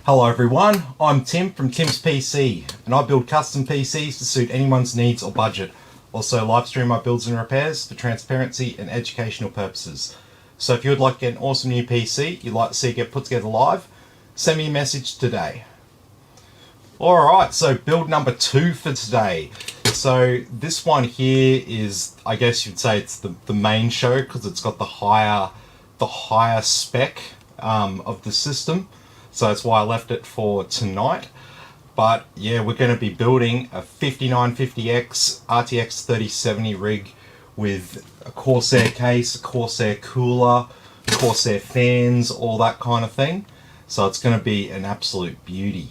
Hello everyone, I'm Tim from Tim's PC, and I build custom PCs to suit anyone's needs or budget. Also live stream my builds and repairs for transparency and educational purposes. So if you would like to get an awesome new PC you'd like to see get put together live, send me a message today. Alright, so build number 2 for today. So this one here is, I guess you'd say it's the main show because it's got the higher spec of the system. So that's why I left it for tonight. But yeah, we're going to be building a 5950X RTX3070 rig with a Corsair case, a Corsair cooler, Corsair fans, all that kind of thing. So it's going to be an absolute beauty.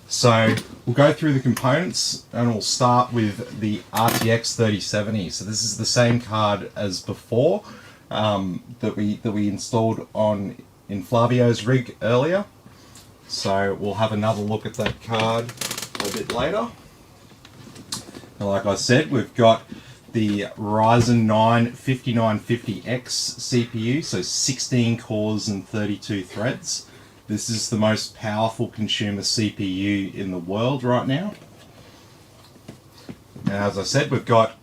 So we'll go through the components and we'll start with the RTX3070. So this is the same card as before that we installed in Flavio's rig earlier. So we'll have another look at that card a bit later. And like I said, we've got the Ryzen 9 5950X CPU, so 16 cores and 32 threads. This is the most powerful consumer CPU in the world right now. And as I said, we've got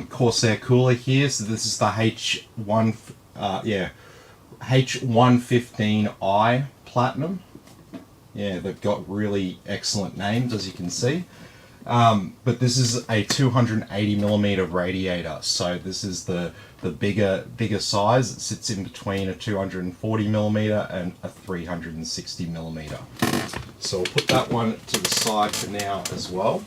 Corsair cooler here, so this is the H115i Platinum. Yeah, they've got really excellent names, as you can see. But this is a 280mm radiator, so this is the bigger size. It sits in between a 240mm and a 360mm. So we'll put that one to the side for now as well.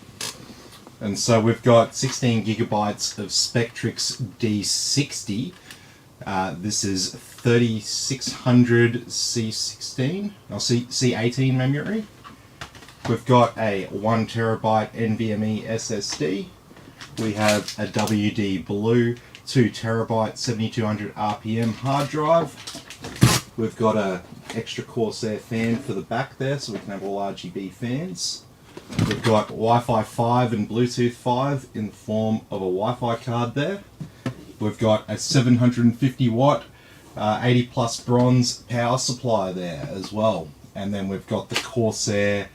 And so we've got 16GB of Spectrix D60. This is 3600 C16 or C18 memory. We've got a 1TB NVMe SSD. We have a WD Blue 2TB 7200 RPM hard drive. We've got a extra Corsair fan for the back there, so we can have all RGB fans. We've got Wi-Fi 5 and Bluetooth 5 in the form of a Wi-Fi card there. We've got a 750 watt 80 plus bronze power supply there as well. And then we've got the Corsair,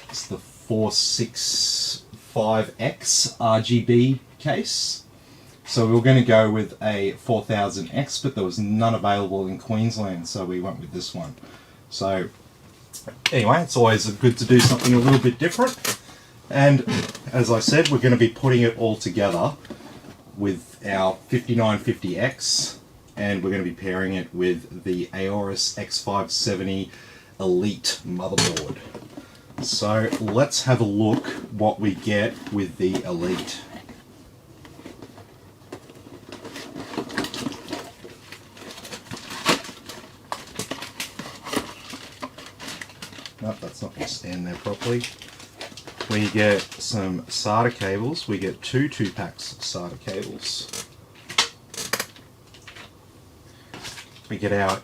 it's the 465X RGB case. So we were going to go with a 4000X, but there was none available in Queensland, so we went with this one. So anyway, it's always good to do something a little bit different. And as I said, we're going to be putting it all together with our 5950X, and we're going to be pairing it with the Aorus X570 Elite motherboard. So let's have a look what we get with the Elite. Nope, that's not going to stand there properly. We get some SATA cables. We get two 2-packs of SATA cables. We get our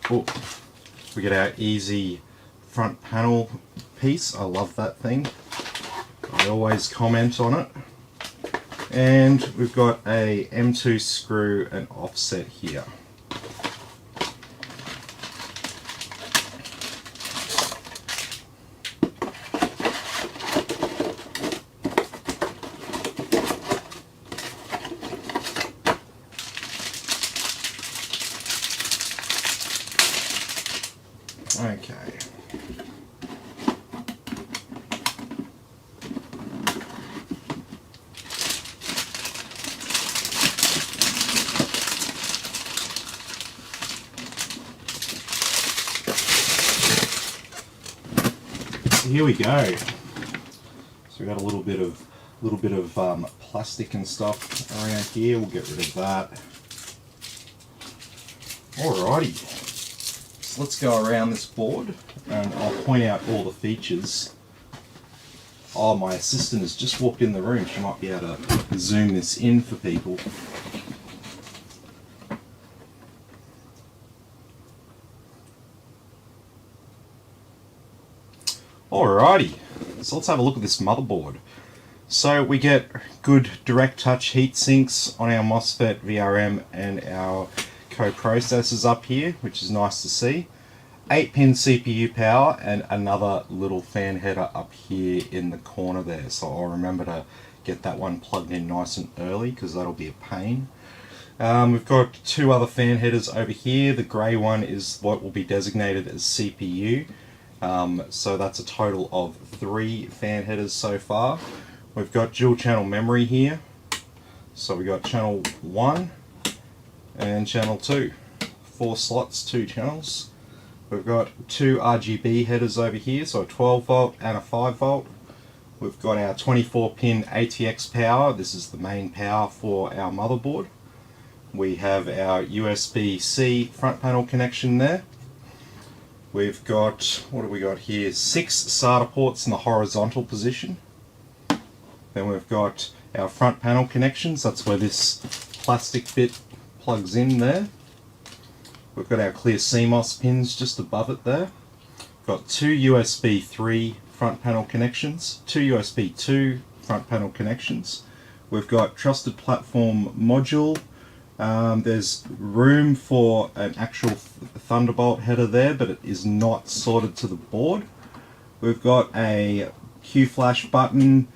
easy front panel piece. I love that thing. I always comment on it. And we've got a M2 screw and offset here. Okay. So here we go. So we've got a little bit of plastic and stuff around here. We'll get rid of that. Alrighty. So let's go around this board and I'll point out all the features. Oh, my assistant has just walked in the room. She might be able to zoom this in for people. Alrighty, so let's have a look at this motherboard. So we get good direct touch heat sinks on our MOSFET, VRM and our co-processors up here, which is nice to see. 8-pin CPU power and another little fan header up here in the corner there. So I'll remember to get that one plugged in nice and early because that'll be a pain. We've got 2 other fan headers over here. The grey one is what will be designated as CPU. So that's a total of 3 fan headers so far. We've got dual channel memory here. So we've got channel 1 and channel 2. 4 slots, 2 channels. We've got 2 RGB headers over here, so a 12 volt and a 5 volt. We've got our 24 pin ATX power. This is the main power for our motherboard. We have our USB-C front panel connection there. We've got, what have we got here? 6 SATA ports in the horizontal position. Then we've got our front panel connections. That's where this plastic bit plugs in there. We've got our clear CMOS pins just above it there. We've got 2 USB 3 front panel connections, 2 USB 2 front panel connections. We've got trusted platform module. There's room for an actual Thunderbolt header there, but it is not sorted to the board. We've got a Q flash button.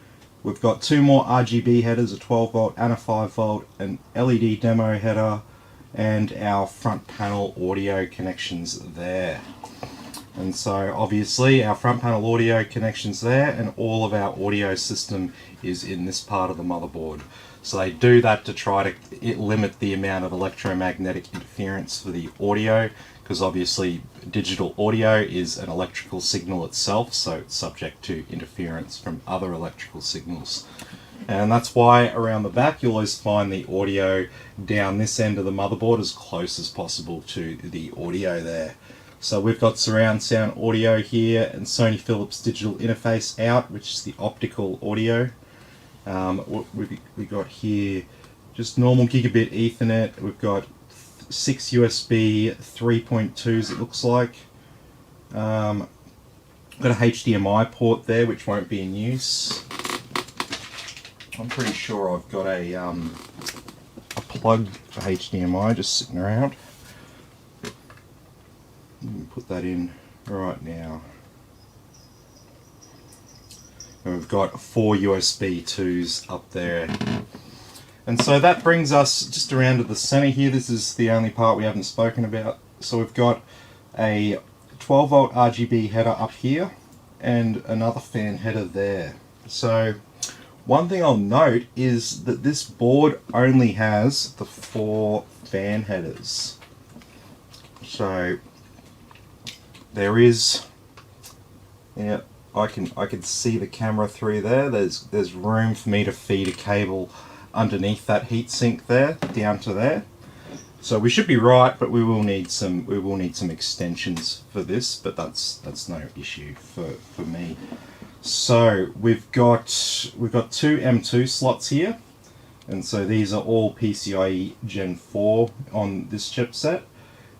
We've got 2 more RGB headers, a 12 volt and a 5 volt, an LED demo header, and our front panel audio connections there. And so obviously our front panel audio connections there, and all of our audio system is in this part of the motherboard. So they do that to try to limit the amount of electromagnetic interference for the audio, because obviously digital audio is an electrical signal itself, so it's subject to interference from other electrical signals. And that's why around the back you'll always find the audio down this end of the motherboard as close as possible to the audio there. So we've got surround sound audio here and Sony Philips digital interface out, which is the optical audio. What we got here, just normal gigabit Ethernet. We've got 6 USB 3.2s it looks like. Got a HDMI port there which won't be in use. I'm pretty sure I've got a plug for HDMI just sitting around. Put that in right now. And we've got 4 USB 2s up there. And so that brings us just around to the center here. This is the only part we haven't spoken about. So we've got a 12 volt RGB header up here and another fan header there. So one thing I'll note is that this board only has the 4 fan headers. So there is, yeah, I can see the camera through there. There's room for me to feed a cable underneath that heatsink there down to there. So we should be right, but we will need some extensions for this, but that's no issue for me. So we've got 2 M2 slots here, and so these are all PCIe Gen 4 on this chipset.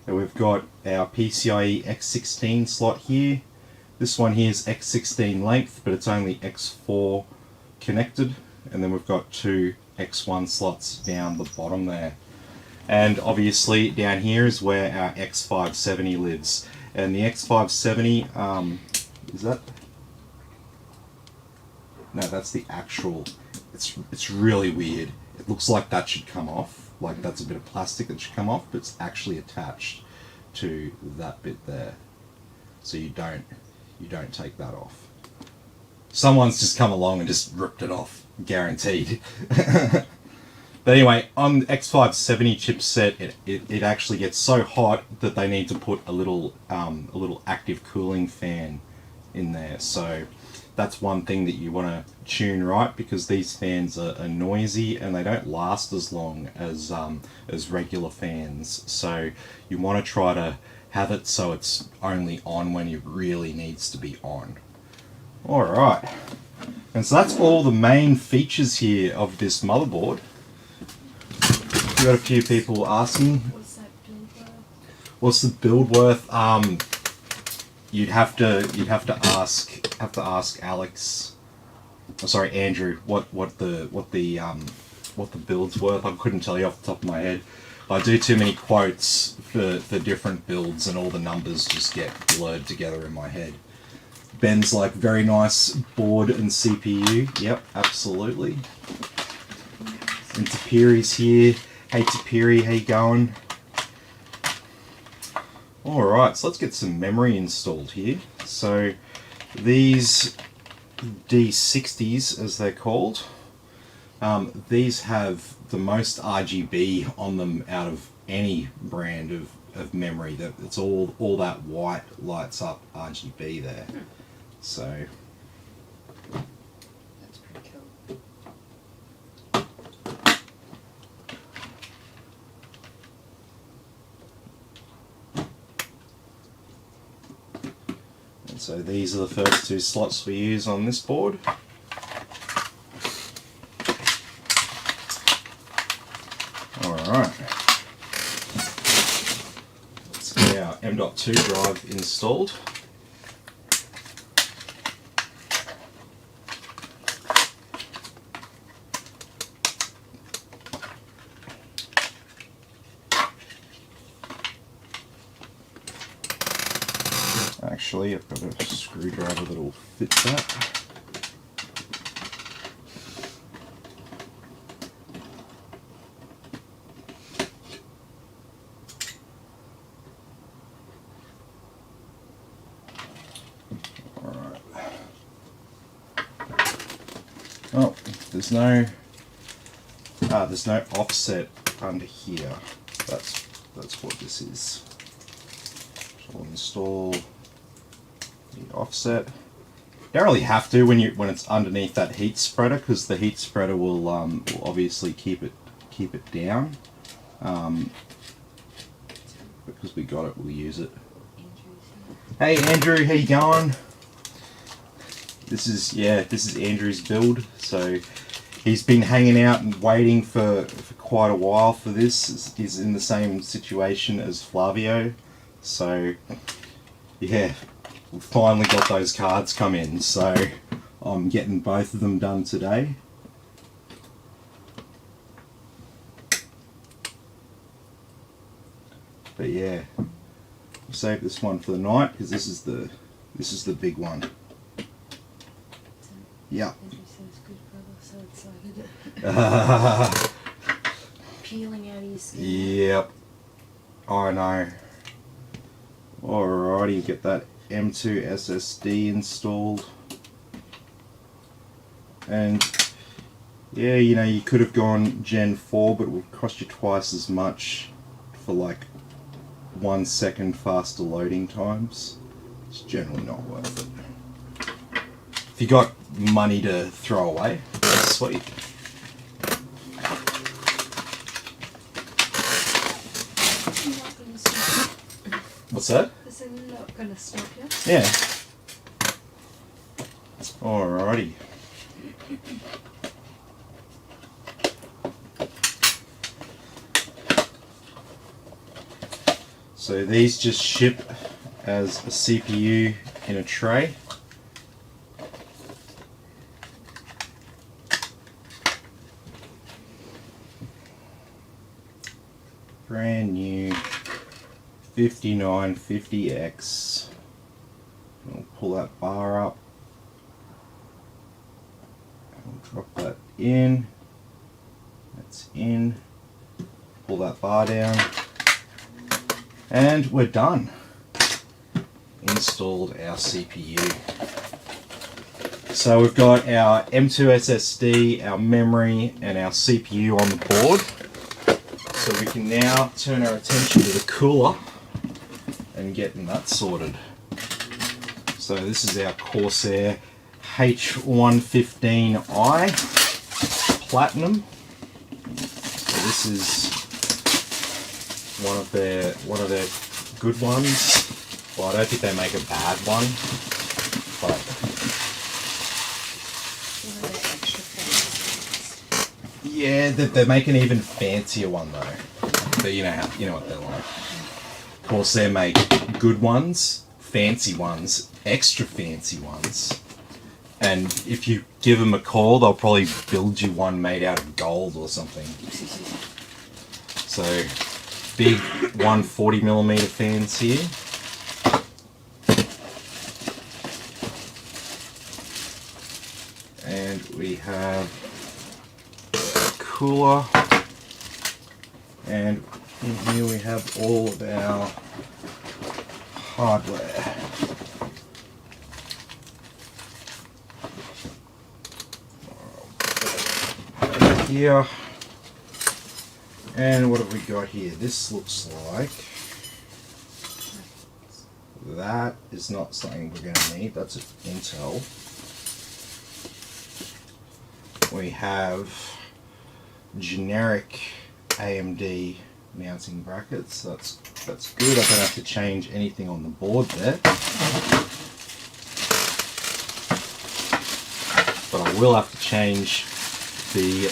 And we've got our PCIe X16 slot here. This one here is X16 length, but it's only X4 connected. And then we've got 2 X1 slots down the bottom there. And obviously down here is where our X570 lives. And the X570, is that? No, that's the actual. It's really weird. It looks like that should come off. Like that's a bit of plastic that should come off, but it's actually attached to that bit there. So you don't take that off. Someone's just come along and just ripped it off, guaranteed. But anyway, on the X570 chipset, it actually gets so hot that they need to put a little active cooling fan in there. So that's one thing that you want to tune right, because these fans are noisy and they don't last as long as regular fans. So you want to try to have it so it's only on when it really needs to be on. Alright, and so that's all the main features here of this motherboard. We've got a few people asking, What's that build worth? what's the build worth? You'd have to ask Alex. Oh, sorry, Andrew. What the build's worth? I couldn't tell you off the top of my head. I do too many quotes for different builds and all the numbers just get blurred together in my head. Ben's like, very nice board and CPU. Yep, absolutely. And Tapiri's here. Hey Tapiri, how you going? Alright, so let's get some memory installed here. So these D60s, as they're called, these have the most RGB on them out of any brand of memory. It's all that white lights up RGB there. So That's pretty cool. and so these are the first two slots we use on this board. Alright. Let's get our M.2 drive installed. Actually, I've got a screwdriver that will fit that. Alright. Oh, there's no offset under here. That's what this is. So I'll install the offset. You don't really have to when it's underneath that heat spreader, because the heat spreader will obviously keep it down. Because we got it, we'll use it. Hey Andrew, how you going? This is Andrew's build. So he's been hanging out and waiting for quite a while for this. He's in the same situation as Flavio. So yeah, we finally got those cards come in. So I'm getting both of them done today. But yeah, we'll save this one for the night because this is the big one. Yeah. Andrew says good brother, so excited. Peeling out of your skin. Yep. I know. Alrighty, get that M2 SSD installed. And yeah, you know, you could have gone Gen 4, but it would cost you twice as much for like 1 second faster loading times. It's generally not worth it. If you got money to throw away, that's sweet. I'm not gonna stop. What's that? This is not gonna stop you. Yeah. Alrighty. So these just ship as a CPU in a tray. Brand new 5950X. We'll pull that bar up. We'll drop that in. That's in. Pull that bar down. And we're done. Installed our CPU. So we've got our M2 SSD, our memory, and our CPU on the board. So we can now turn our attention to the cooler and getting that sorted. So this is our Corsair H115i Platinum. So this is one of their good ones. Well, I don't think they make a bad one, but yeah, they make an even fancier one though. But you know what they're like. Corsair make good ones, fancy ones, extra fancy ones, and if you give them a call, they'll probably build you one made out of gold or something. So big 140mm fans here. And we have a cooler. And in here we have all of our hardware. Here. And what have we got here? This looks like that is not something we're going to need. That's an Intel. We have generic AMD mounting brackets. That's good. I don't have to change anything on the board there. But I will have to change the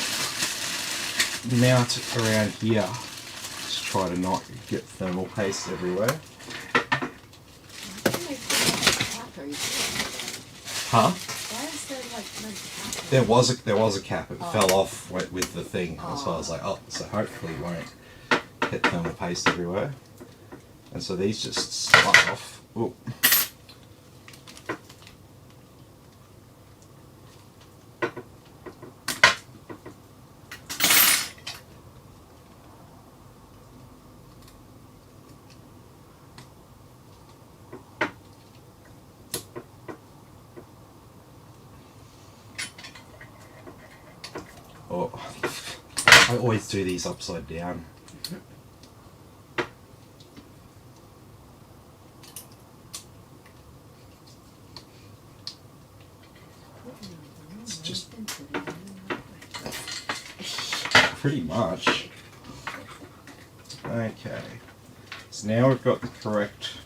mount around here to try to not get thermal paste everywhere. Huh? Why is there like no cap? There was a cap. It fell off with the thing. So I was like, oh, so hopefully it won't get thermal paste everywhere. And so these just slide off. Ooh. Oh, I always do these upside down. It's just pretty much. Okay, so now we've got the correct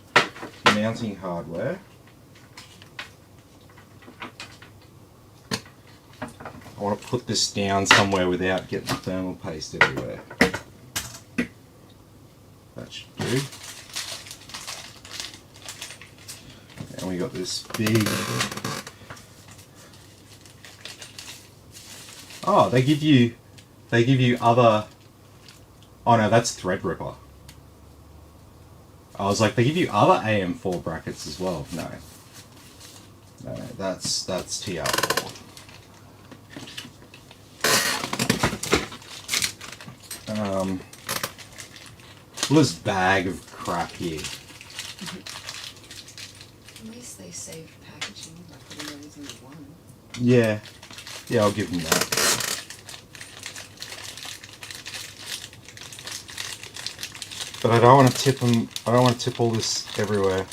mounting hardware. I want to put this down somewhere without getting thermal paste everywhere. That should do. And we got this big... Oh, they give you other... Oh no, that's Threadripper. I was like, they give you other AM4 brackets as well. No. No, that's TR4. This bag of crap here. At least they saved packaging by putting those in one. Yeah. Yeah, I'll give them that. But I don't want to tip them. I don't want to tip all this everywhere.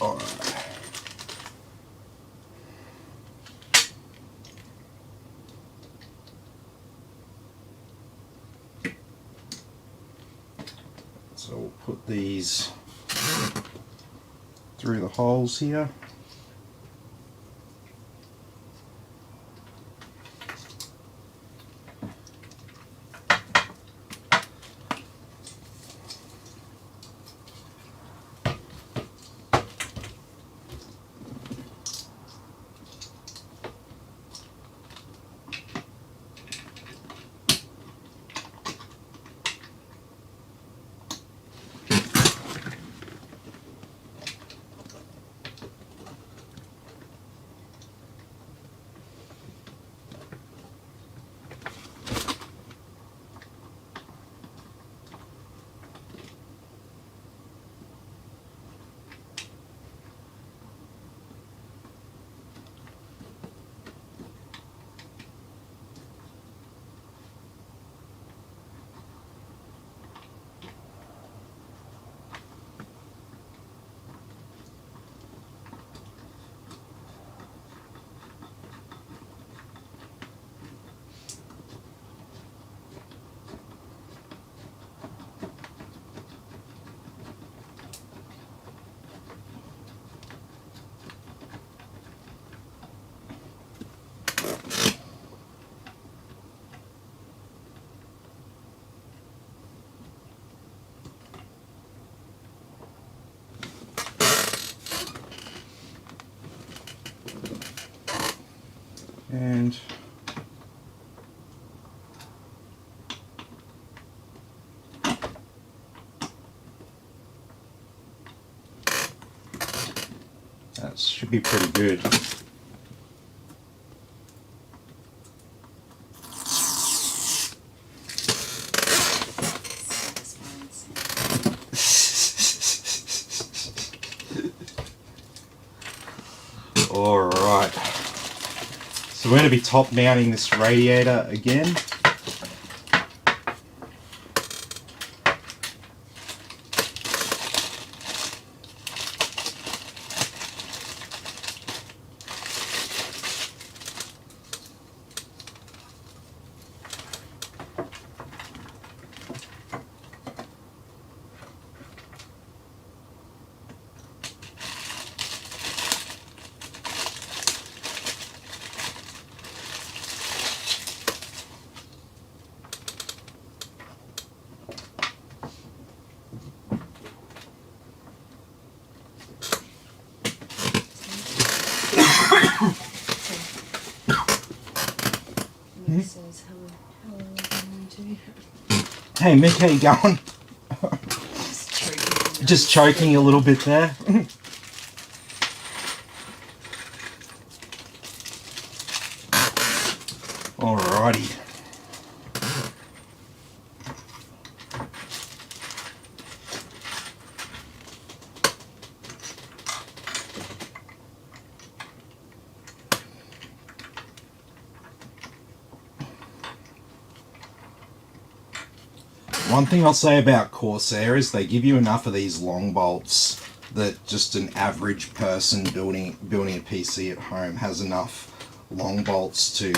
Alright. So we'll put these through the holes here. should be pretty good. Alright, so we're going to be top mounting this radiator again. Says hello to Hey Mick, how you going? Just choking a little bit there. Alrighty. One thing I'll say about Corsair is they give you enough of these long bolts that just an average person building a PC at home has enough long bolts to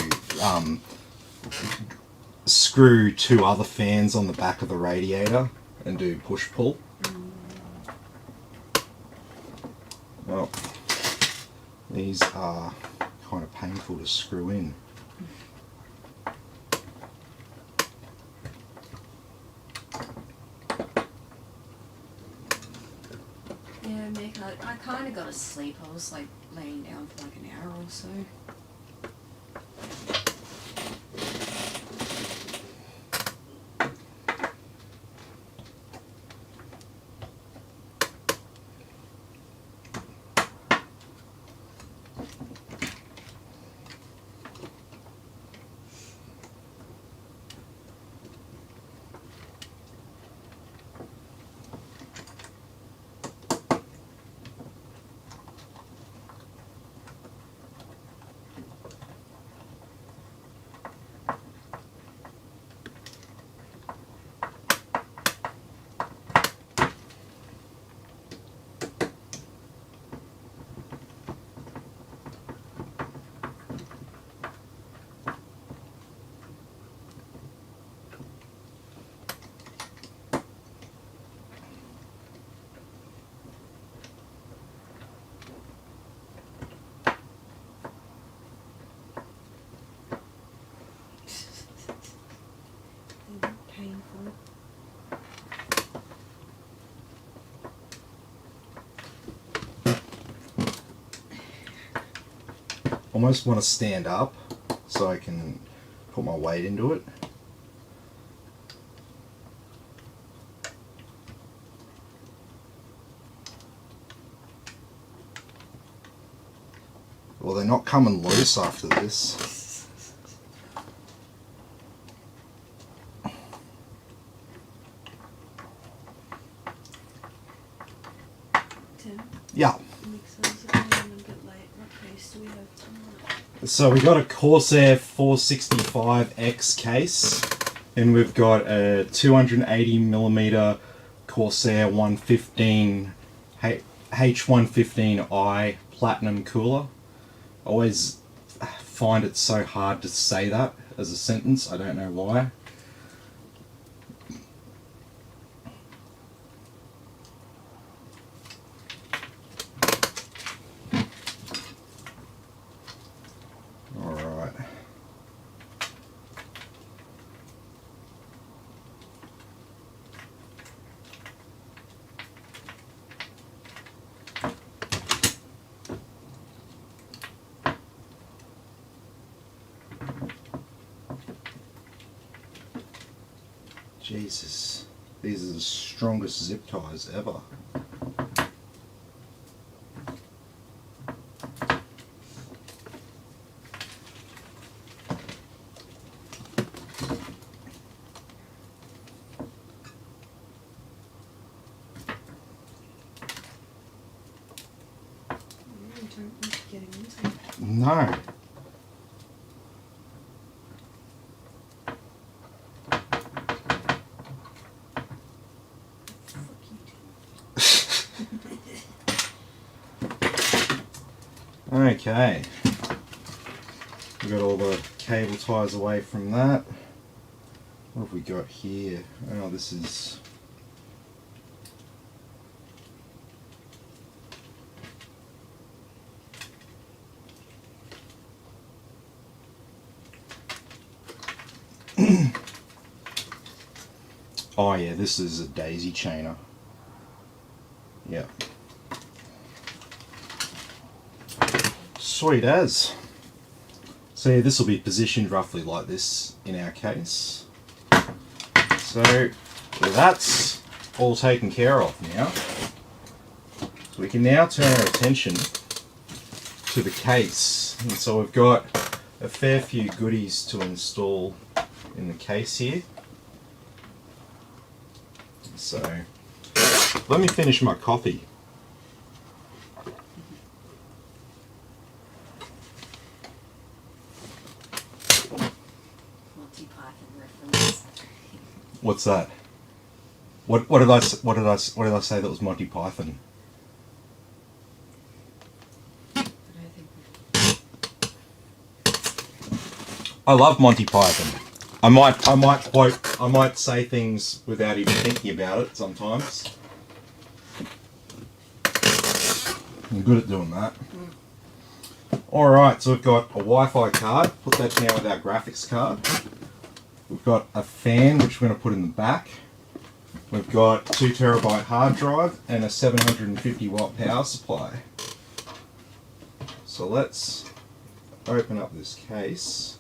screw 2 other fans on the back of the radiator and do push-pull. Well, these are kind of painful to screw in. Yeah, Mick, I kind of got to sleep. I was like laying down for like an hour or so. Painful. Almost want to stand up so I can put my weight into it. Well, they're not coming loose after this. Tim, Yeah. mixers are going a bit late. What case do we have tonight? So we got a Corsair 465X case, and we've got a 280mm Corsair 115 H115i Platinum cooler. I always find it so hard to say that as a sentence. I don't know why. Alright. Jesus, these are the strongest zip ties ever. No. Okay. We got all the cable ties away from that. What have we got here? Oh, this is... Oh yeah, this is a daisy chainer. Yeah. Sweet as. So yeah, this will be positioned roughly like this in our case. So that's all taken care of now. So we can now turn our attention to the case. And so we've got a fair few goodies to install in the case here. So let me finish my coffee. What's that? What did I say that was Monty Python? I love Monty Python. I might say things without even thinking about it sometimes. I'm good at doing that. Alright, so we've got a Wi-Fi card. Put that down with our graphics card. We've got a fan, which we're going to put in the back. We've got 2 terabyte hard drive and a 750 watt power supply. So let's open up this case.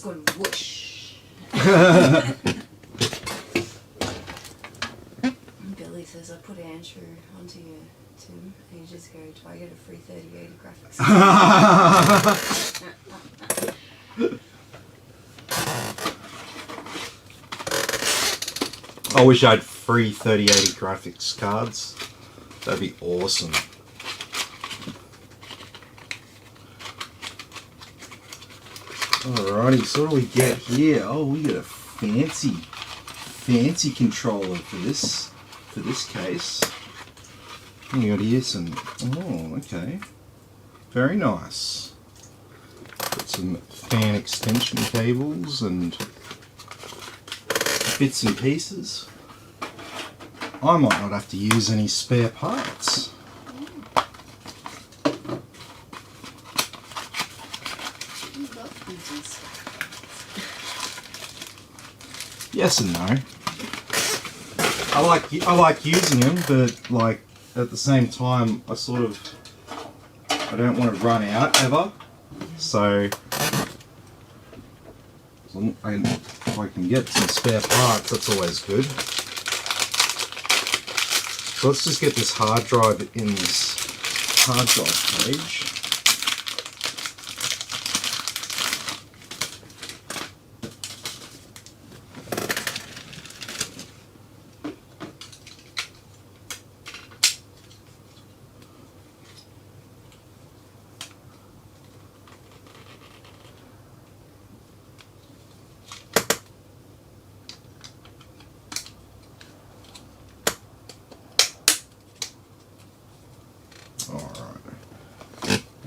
Going whoosh. Billy says I put Andrew onto you, Tim, and you just go, do I get a free 3080 graphics? I wish I had free 3080 graphics cards. That'd be awesome. Alrighty, so what do we get here? Oh, we get a fancy controller for this case. We got here some. Oh, okay, very nice. Got some fan extension cables and bits and pieces. I might not have to use any spare parts. Yes and no. I like using them, but like at the same time, I don't want to run out ever. So if I can get some spare parts, that's always good. So let's just get this hard drive in this hard drive page.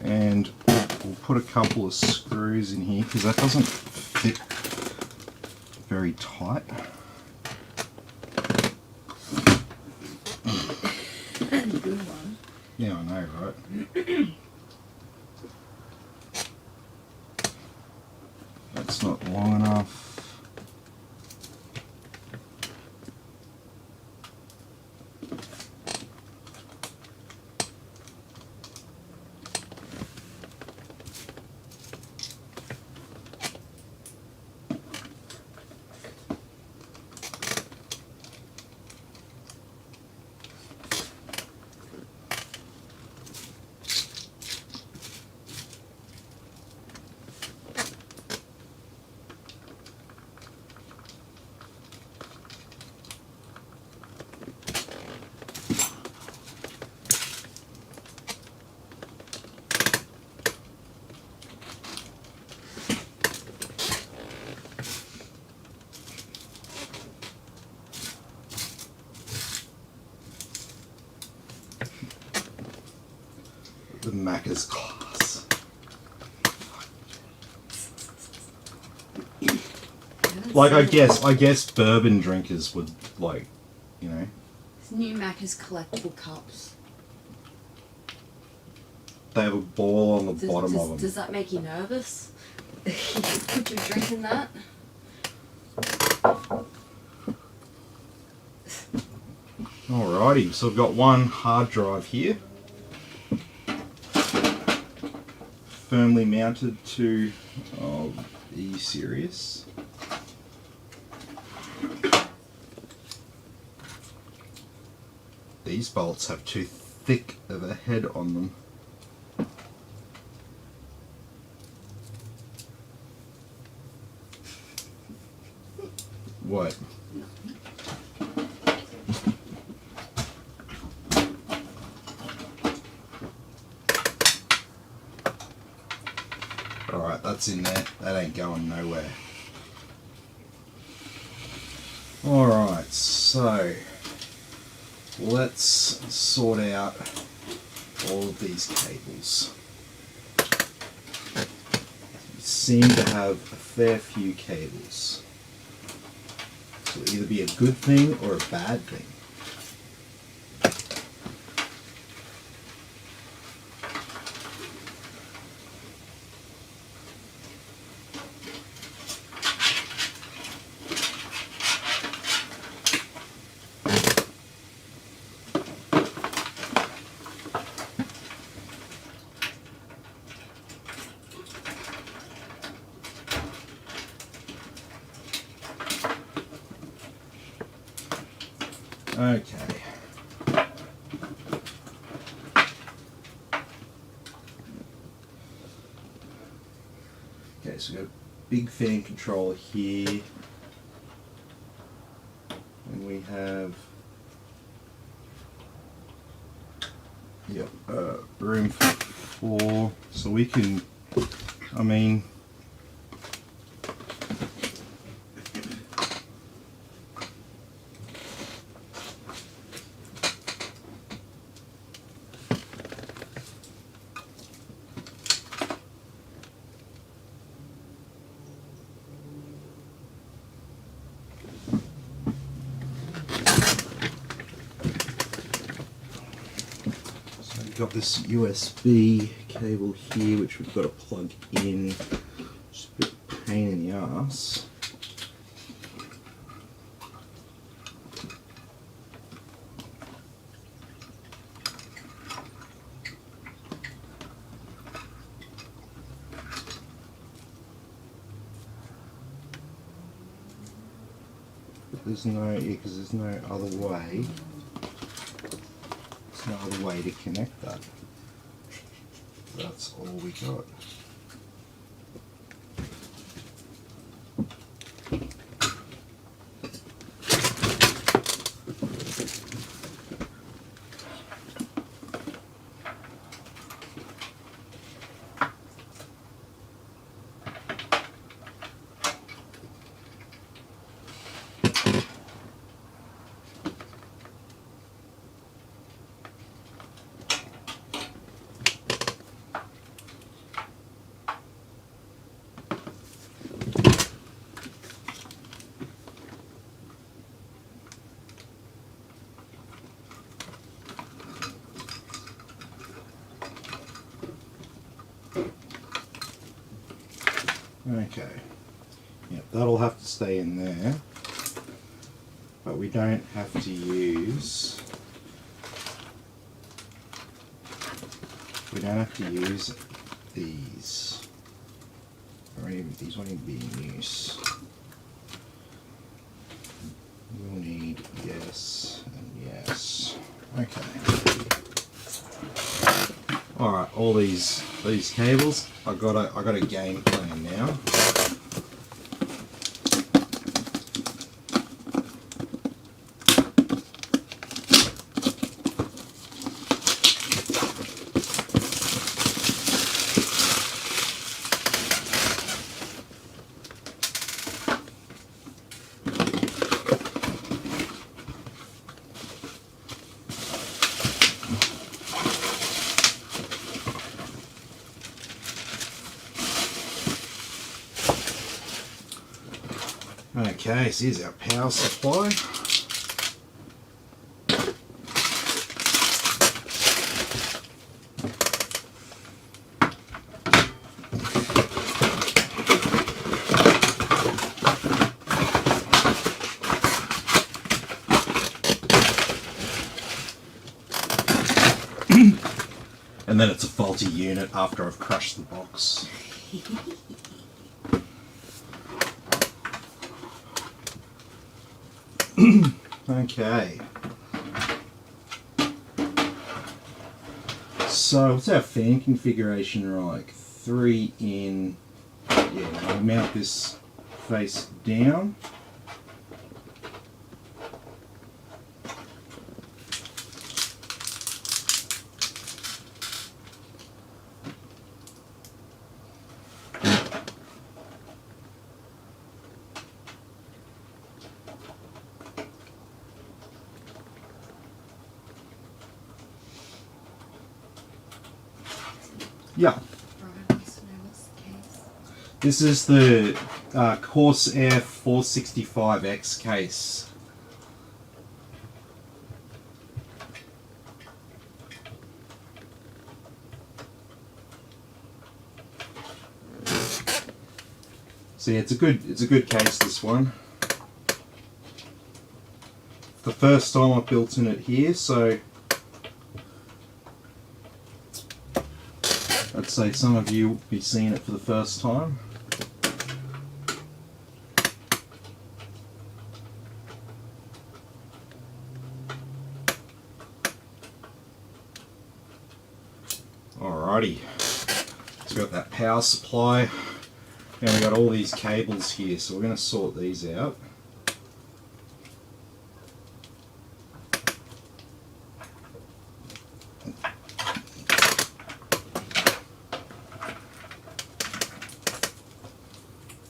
And we'll put a couple of screws in here because that doesn't fit very tight. Good one. Yeah, I know, right? that long enough. The Macca's class. Like I guess bourbon drinkers would like, you know. It's new Macca's collectible cups. They have a ball on the bottom of them. Does that make you nervous? Could you drink in that? Alrighty, so I've got one hard drive here, firmly mounted to E series. These bolts have too thick of a head on them. What? Alright, that's in there. That ain't going nowhere. Alright, so let's sort out all of these cables. We seem to have a fair few cables. So it'll either be a good thing or a bad thing. Okay. Okay, so we've got a big fan controller here. And we have room for 4. So we can, I mean, got this USB cable here which we've got to plug in. Just a bit of a pain in the ass. But there's no, because there's no other way. No other way to connect that. That's all we got. Okay, Yep, that'll have to stay in there. But we don't have to use... We don't have to use these. Or even these won't even be in use. We'll need yes and yes. Okay. Alright, all these cables, I got a game plan now. Okay, so here's our power supply. And then it's a faulty unit after I've crushed the box. Okay. So what's our fan configuration like? 3 in. Yeah, I'll mount this face down. Yeah. This is the Corsair 465X case. So yeah, it's a good case, this one. The first time I've built in it here, so I'd say some of you will be seeing it for the first time. Alrighty, so we've got that power supply, and we've got all these cables here, so we're going to sort these out.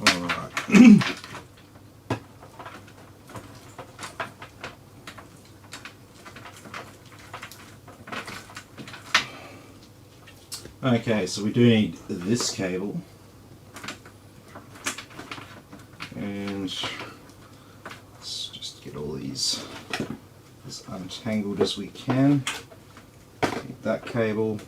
Alright. Okay, so we do need this cable, and let's just get all these as untangled as we can. Need that cable.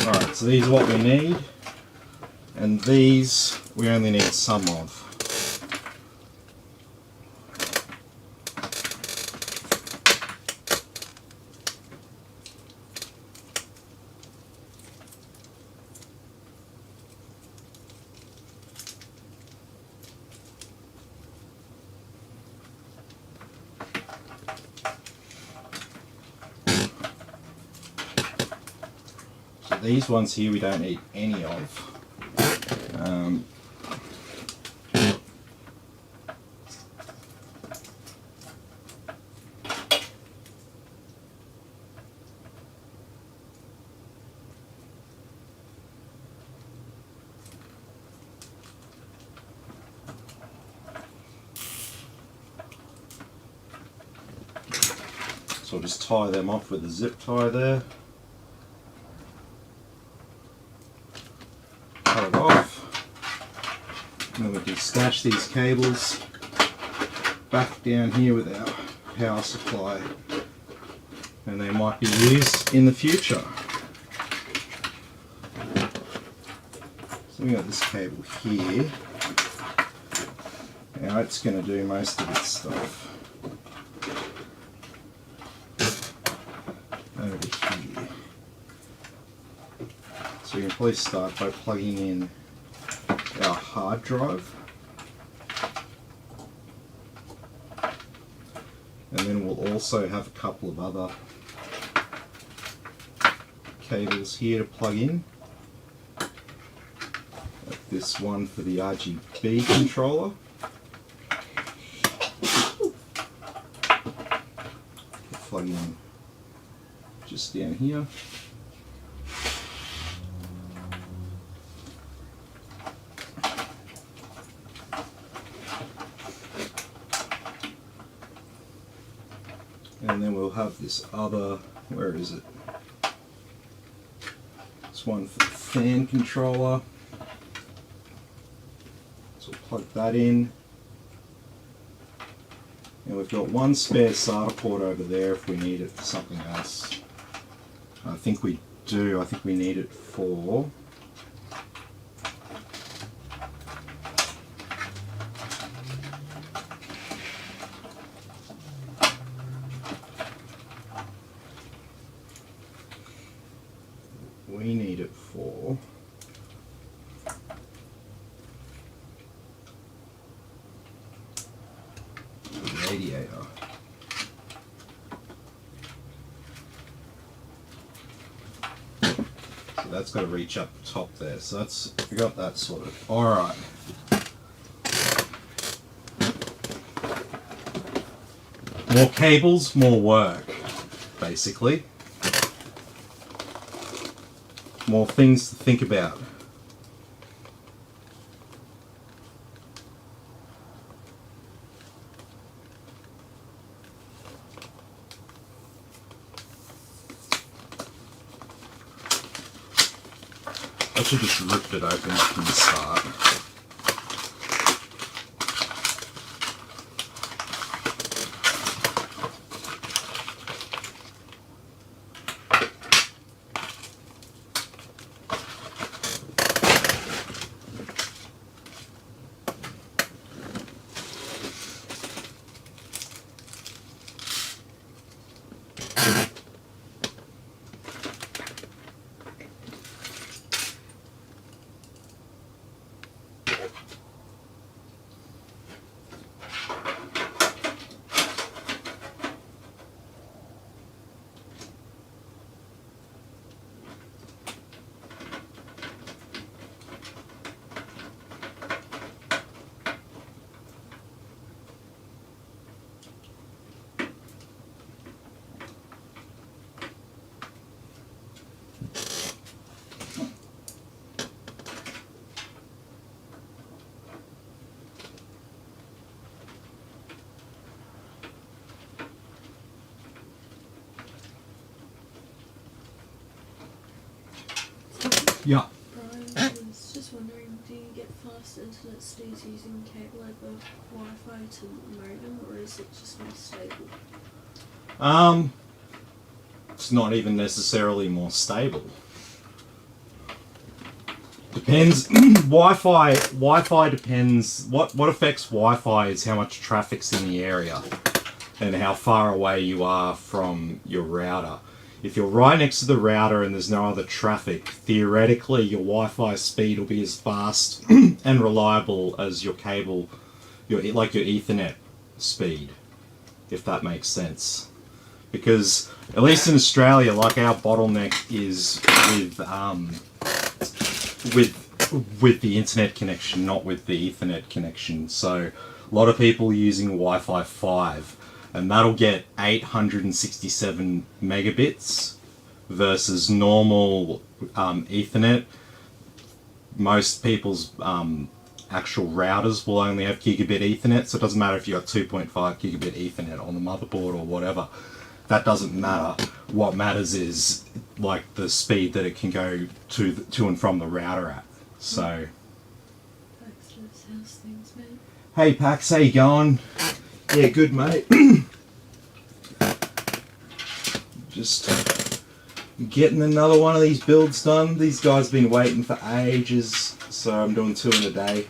Alright, so these are what we need, and these we only need some of. These ones here we don't need any of. just tie them off with a zip tie there. Cut it off. And then we can stash these cables back down here with our power supply. And they might be used in the future. So we got this cable here. Now it's going to do most of its stuff. Over here. So we can probably start by plugging in our hard drive. And then we'll also have a couple of other cables here to plug in. Like this one for the RGB controller. Plug in just down here. And then we'll have this other, where is it? This one for the fan controller. So we'll plug that in. And we've got one spare SATA port over there if we need it for something else. I think we do. I think we need it for... We need it for... radiator. So that's got to reach up the top there. So that's, we got that sorted. Alright. More cables, more work, basically. More things to think about. I should just rip it open from the start. Yeah. Brian was just wondering, do you get fast internet speeds using cable over Wi-Fi to modem, or is it just more stable? It's not even necessarily more stable. Depends. Wi-Fi depends. What affects Wi-Fi is how much traffic's in the area and how far away you are from your router. If you're right next to the router and there's no other traffic, theoretically your Wi-Fi speed will be as fast and reliable as your cable, your Ethernet speed, if that makes sense. Because at least in Australia, like, our bottleneck is with the internet connection, not with the Ethernet connection. So a lot of people are using Wi-Fi 5. And that'll get 867 megabits versus normal Ethernet. Most people's actual routers will only have gigabit Ethernet, so it doesn't matter if you've got 2.5 gigabit Ethernet on the motherboard or whatever. that doesn't matter. What matters is like the speed that it can go to and from the router at. So. How's things, mate? Hey Pax, how you going? Yeah, good mate. Just getting another one of these builds done. These guys have been waiting for ages, so I'm doing 2 in a day.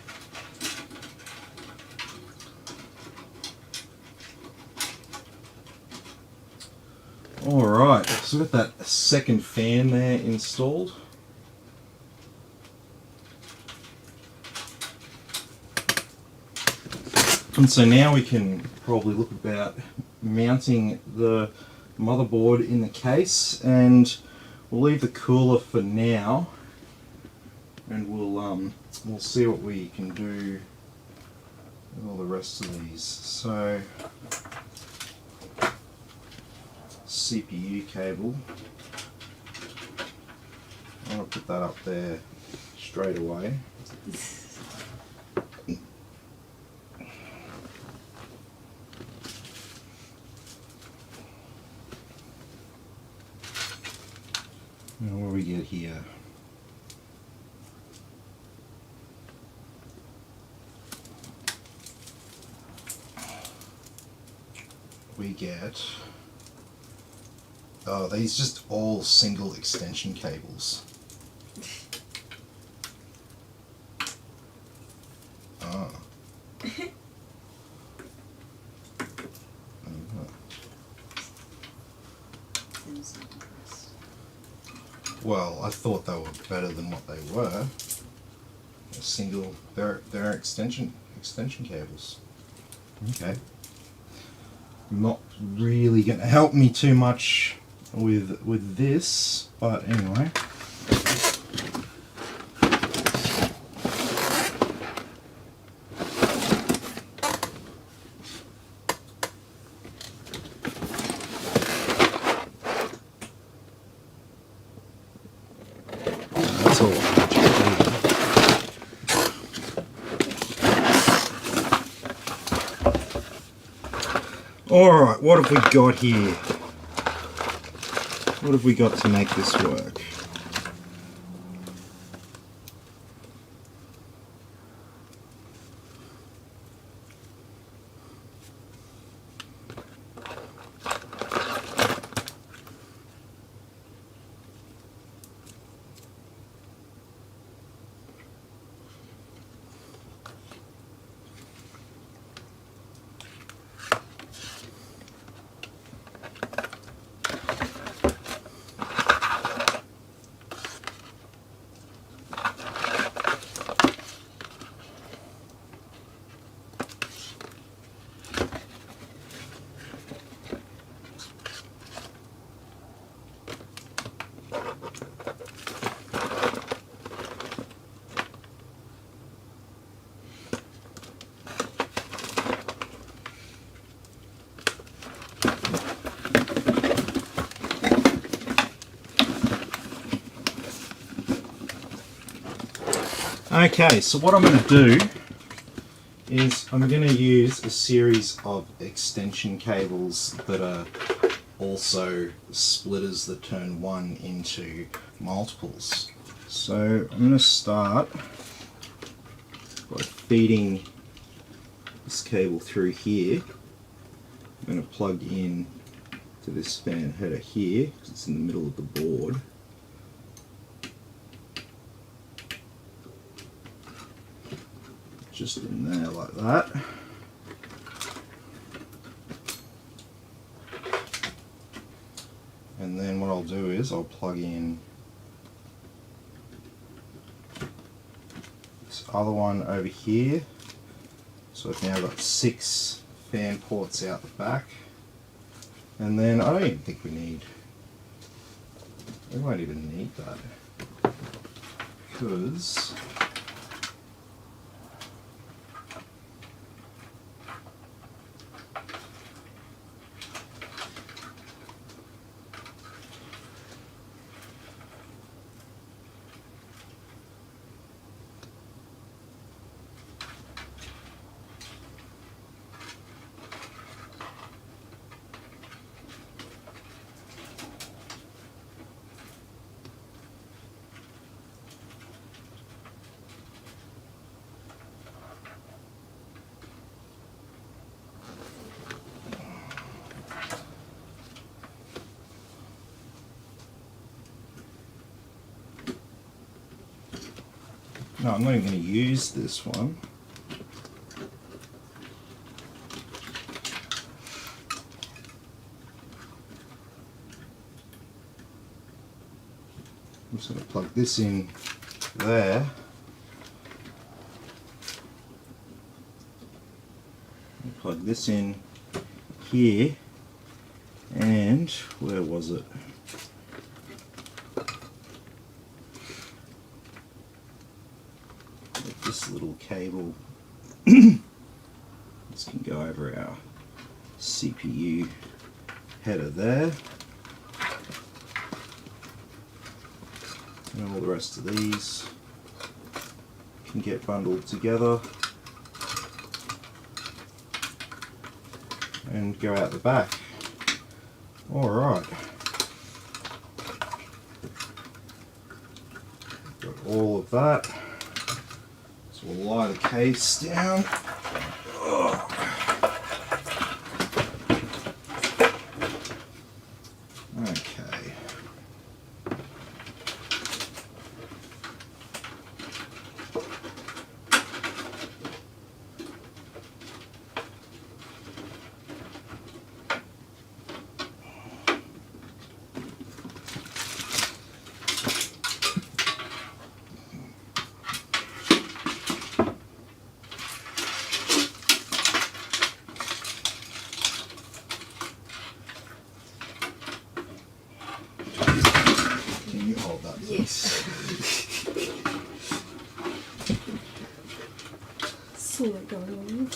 Alright, so we've got that second fan there installed. And so now we can probably look about mounting the motherboard in the case, and we'll leave the cooler for now, and we'll see what we can do with all the rest of these. So CPU cable, I'm going to put that up there straight away. Now what do we get here? We get, oh, these just all single extension cables. Oh. Well, I thought they were better than what they were. Single, they're extension cables. Okay. Not really going to help me too much with this, but anyway. That's all I do. Alright, what have we got here? What have we got to make this work? Okay, so what I'm going to do is I'm going to use a series of extension cables that are also splitters that turn one into multiples. So I'm going to start by feeding this cable through here. I'm going to plug in to this fan header here because it's in the middle of the board. Just in there like that. And then what I'll do is I'll plug in this other one over here. So I've now got 6 fan ports out the back. And then I don't even think we won't even need that, because No, I'm not even going to use this one. I'm just going to plug this in there. Plug this in here, and where was it? With this little cable, this can go over our CPU header there, and all the rest of these can get bundled together and go out the back. Alright. Got all of that. So we'll lie the case down. Okay. Can you hold that, please? Yes. Saw it going on.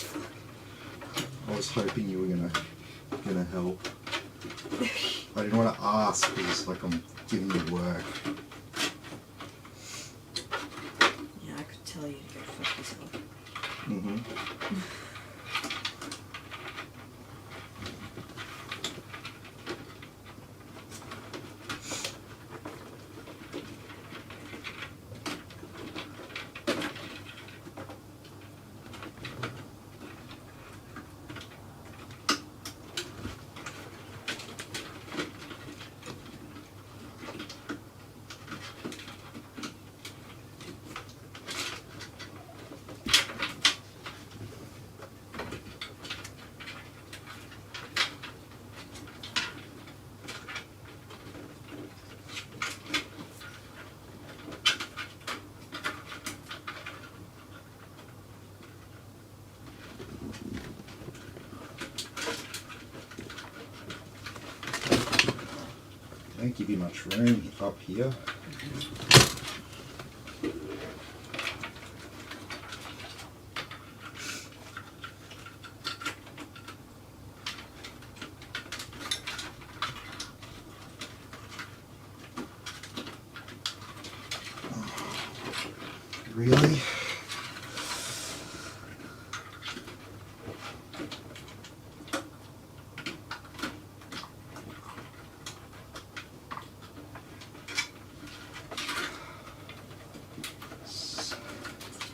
I was hoping you were gonna help. I didn't want to ask because like I'm giving you work. Yeah, I could tell you to go fuck yourself. Mm-hmm. Don't give you much room up here. Really?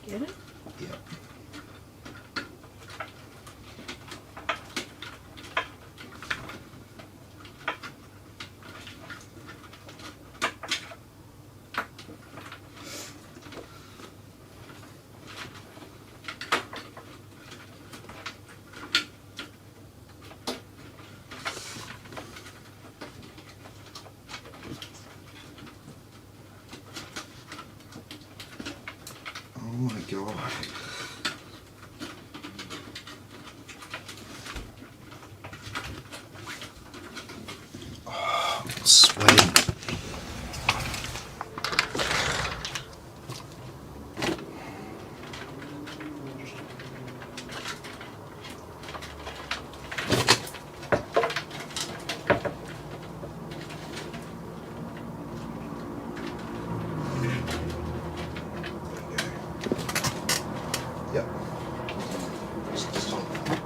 Get it? Yeah. Oh my god. Oh, I'm sweating. Yep. Just hold that.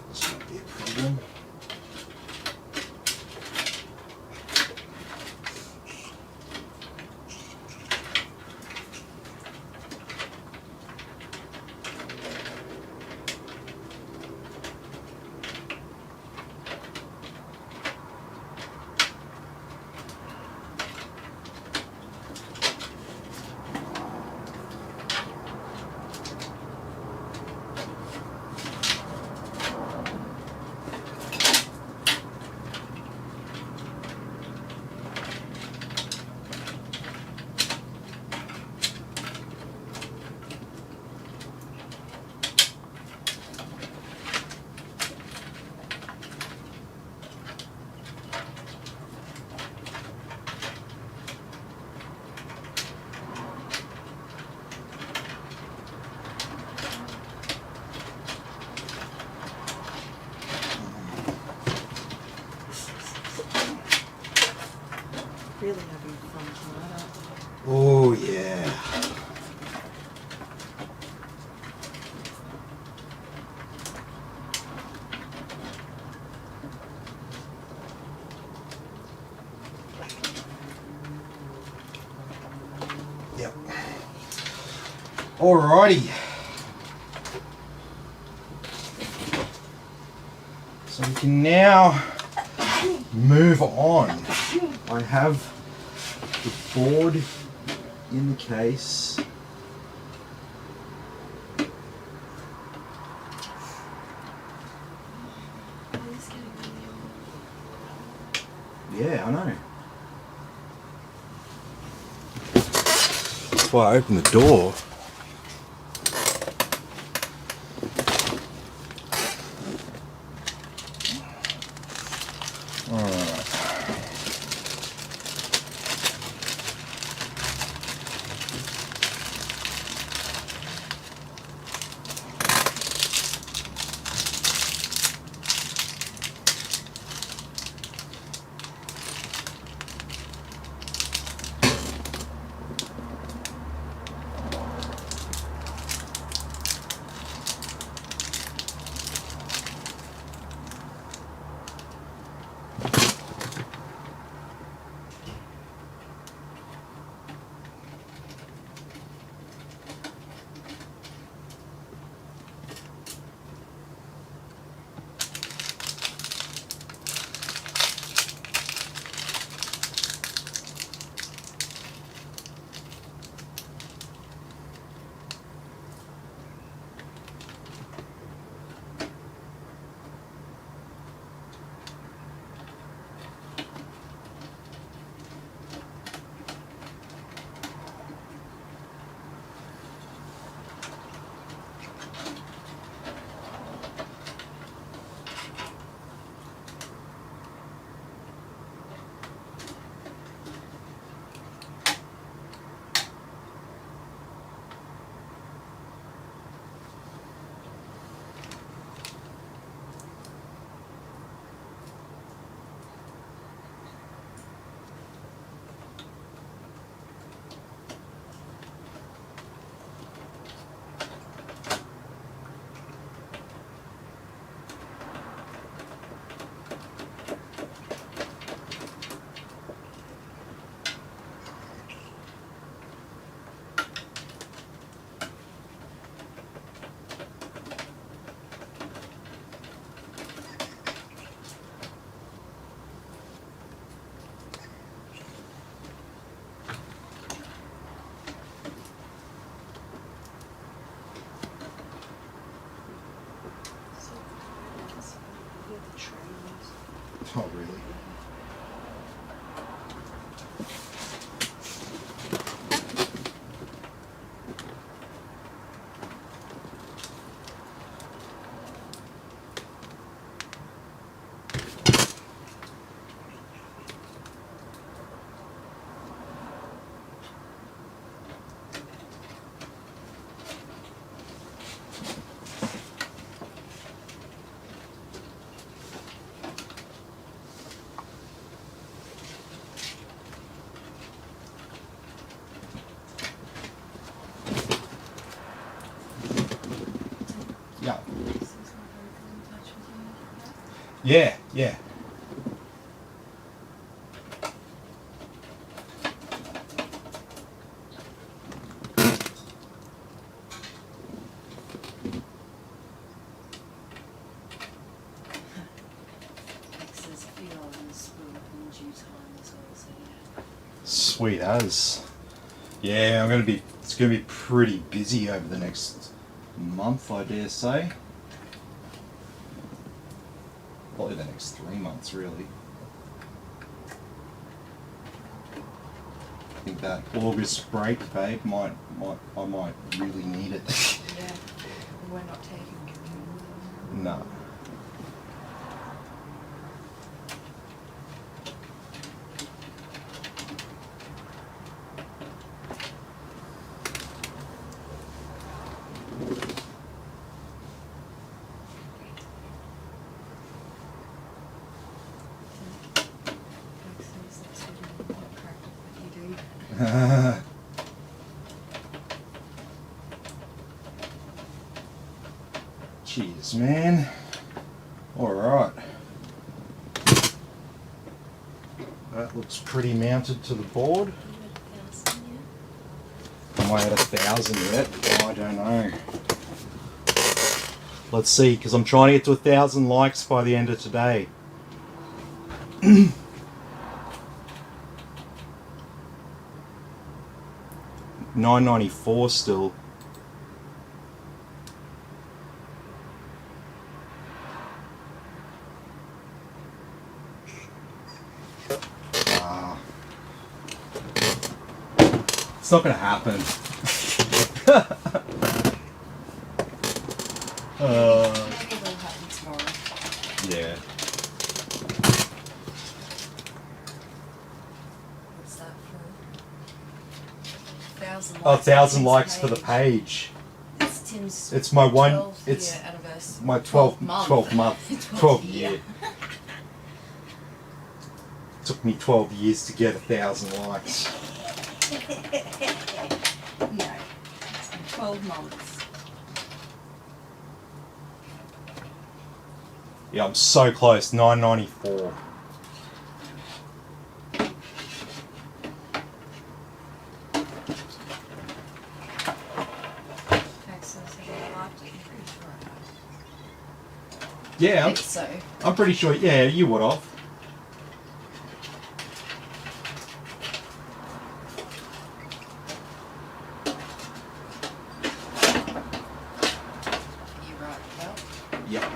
This might be a problem. Really having fun tonight, aren't we? Oh yeah. Yep. Alrighty. So we can now move on. I have the board in the case. Oh, it's getting really Yeah, I know. That's why I opened the door. Alright. Oh, really? Yeah. Yeah, yeah. There's a few others in due time as well, so yeah. Sweet as. Yeah, it's gonna be pretty busy over the next month, I dare say. Probably the next 3 months, really. I think that August break, babe, I might really need it. Yeah, we're not taking computers. No. Cheers, man. Alright. That looks pretty mounted to the board. Am I at 1,000 yet? Oh, I don't know. Let's see, because I'm trying to get to 1,000 likes by the end of today. 994 still. It's not going to happen. Maybe it will happen tomorrow. Yeah. What's that for? 1,000 likes. 1,000 likes for the page. It's Tim's. It's my one. 12 It's year anniversary. my 12 month. 12 month. 12 12 year. year. Took me 12 years to get 1,000 likes. No. It's been 12 months. Yeah, I'm so close. 994. Access and liked it. I'm pretty sure I have. Yeah, I think so. I'm pretty sure. Yeah, you would have. You right, Cal? Yeah.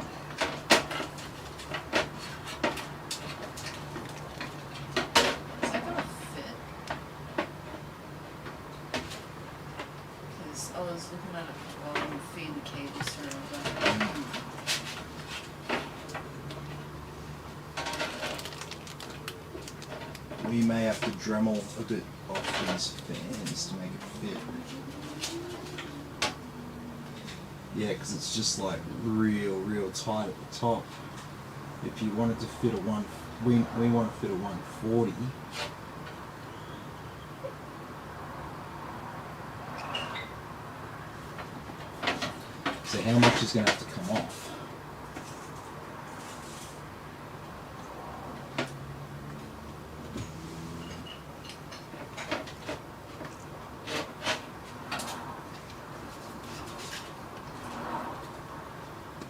Is that gonna fit? Because I was looking at it while I'm feeding the cages through and I was like, We may have to Dremel a bit off these fans to make it fit. Yeah, because it's just like real tight at the top. If you wanted to fit a we want to fit a 140. So how much is going to have to come off?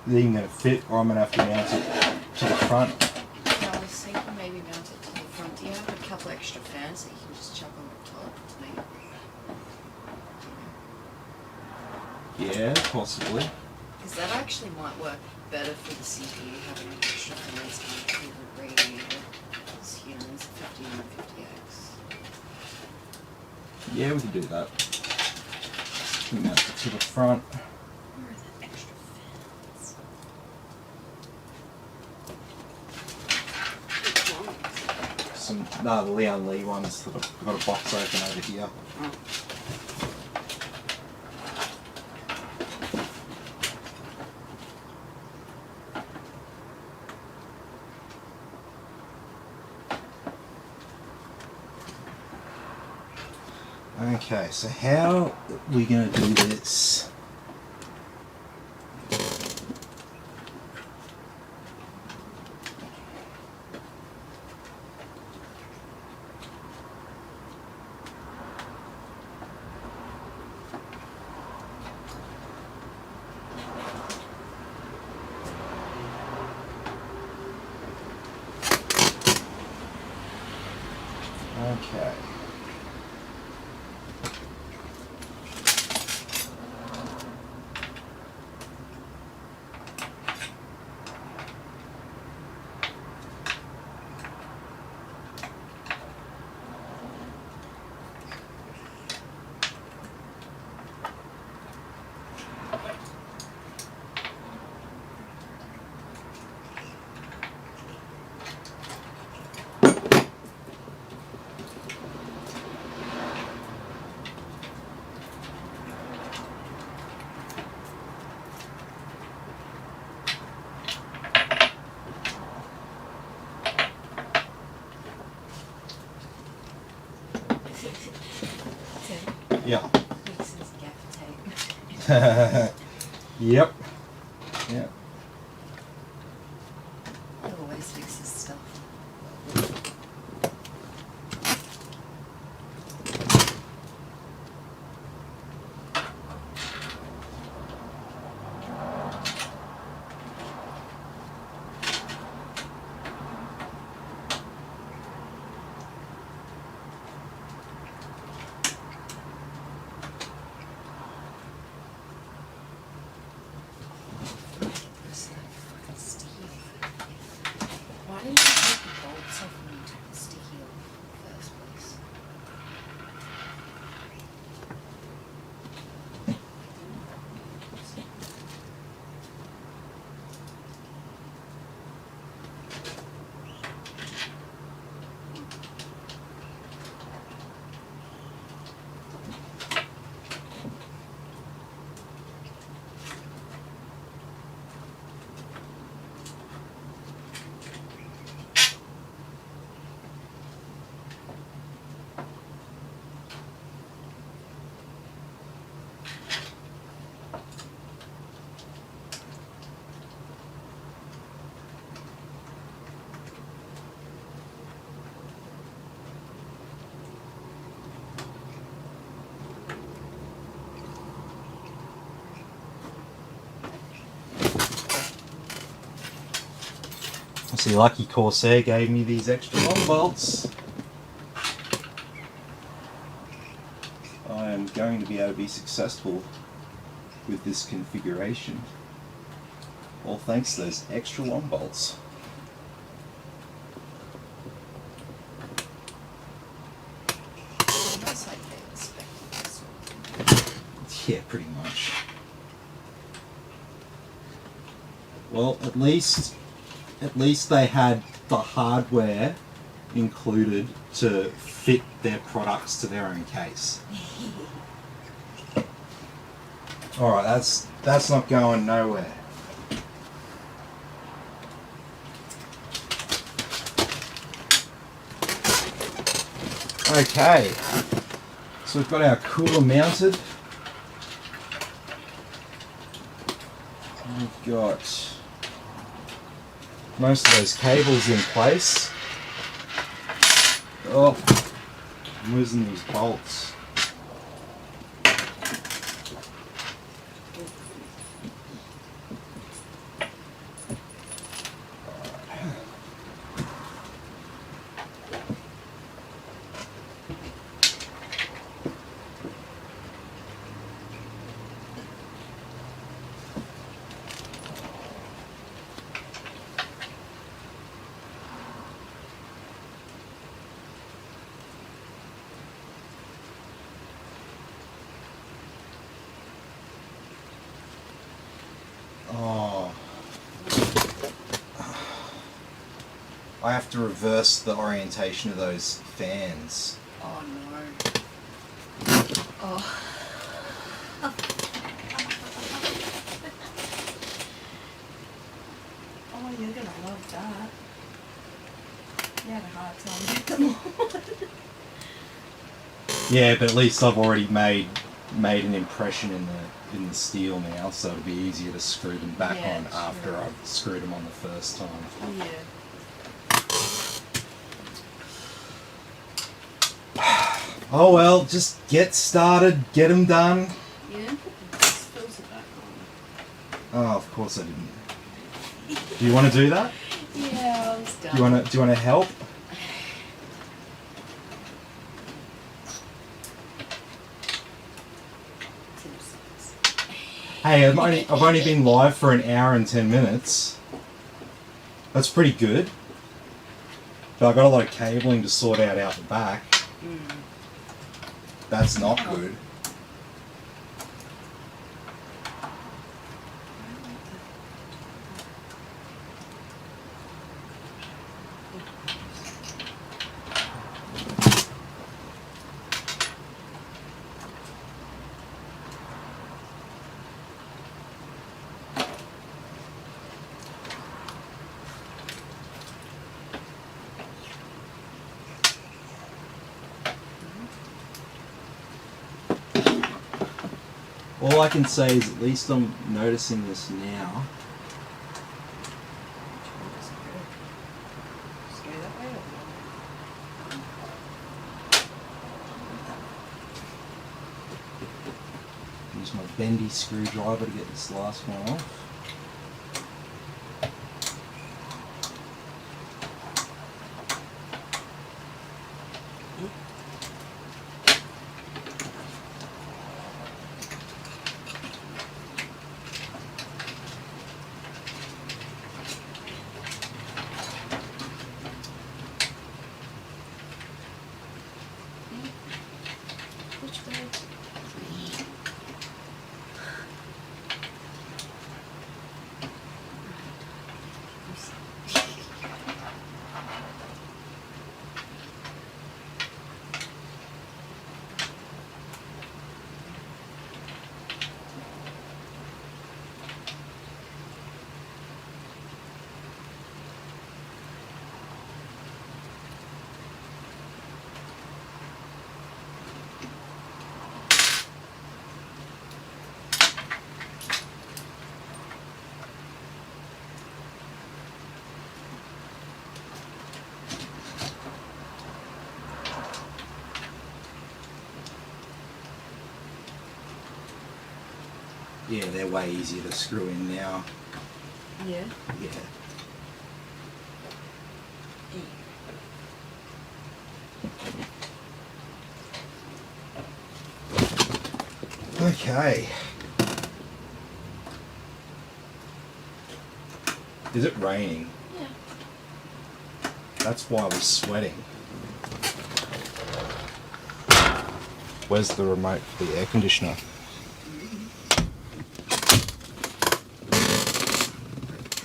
Is it even going to fit, or I'm going to have to mount it to the front? I was thinking maybe mount it to the front. Do you have a couple extra fans that you can just chuck on the top to make? Yeah, possibly. Because that actually might work better for the CPU having extra fans in the radiator. Because you know it's 50 and 50x. Yeah, we can do that. We mount it to the front. Where are the extra fans? The Leon Lee ones that I've got a box open over here. Okay, so how are we going to do this? Okay. Tim, Yeah. fixes gaffer tape. Yep. Yep. He always fixes stuff. Where's that fucking sticky? Why didn't you take the bolts off when you took the sticky off in the first place? See, lucky Corsair gave me these extra long bolts. I am going to be able to be successful with this configuration. All thanks to those extra long bolts. Almost like they expected this one. Yeah, pretty much. Well, at least they had the hardware included to fit their products to their own case. Alright, that's not going nowhere. Okay, so we've got our cooler mounted. We've got most of those cables in place. Oh, I'm losing these bolts. Oh. I have to reverse the orientation of those fans. Oh no. Oh. Oh, you're gonna love that. You had a hard time getting them on. Yeah, but at least I've already made an impression in the steel now, so it'll be easier to screw them back Yeah, on after true. I've screwed them on the first time. Yeah. Oh well, just get started, get them done. Yeah, put the filter back on. Oh, of course I didn't. Do you want to do that? Yeah, I was done. Do you want to help? Hey, I've only been live for an hour and 10 minutes. That's pretty good. But I've got a lot of cabling to sort out the back. That's not good. All I can say is at least I'm noticing this now. Just go that way or Use my bendy screwdriver to get this last one off. Which way? Yeah, they're way easier to screw in now. Yeah. Yeah. Okay. Is it raining? Yeah. That's why I was sweating. Where's the remote for the air conditioner?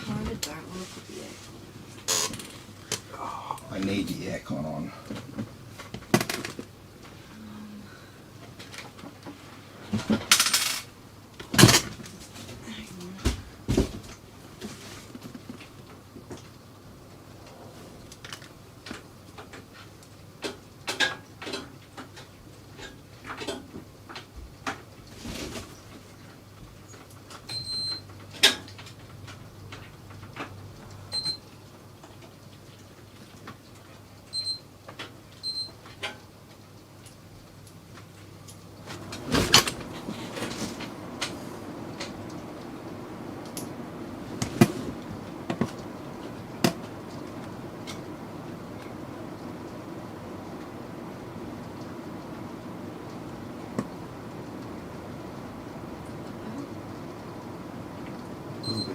Kinda don't want to put the air. I need the aircon on. Hang on. Will be.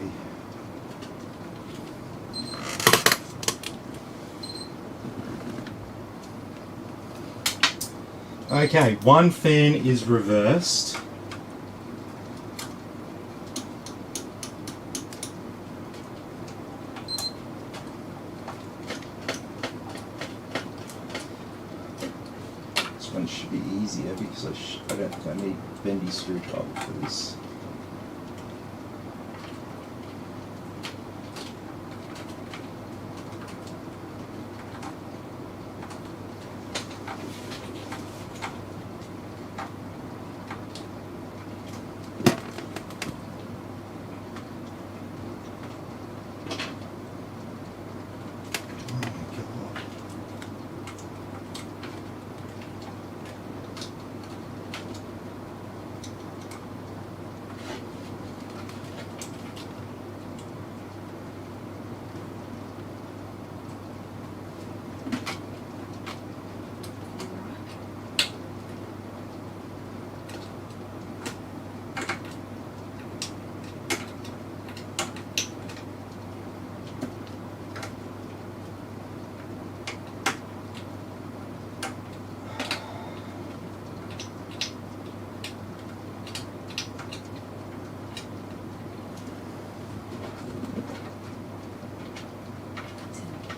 Okay, one fan is reversed. This one should be easier because I don't think I need bendy screwdriver for this. Oh my God.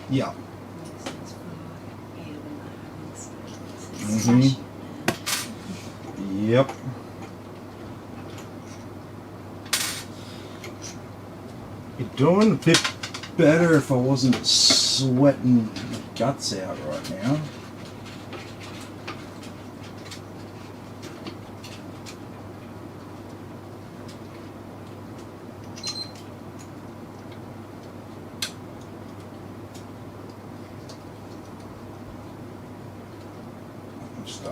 Yeah. Mhm. Yep. You're doing a bit better if I wasn't sweating my guts out right now.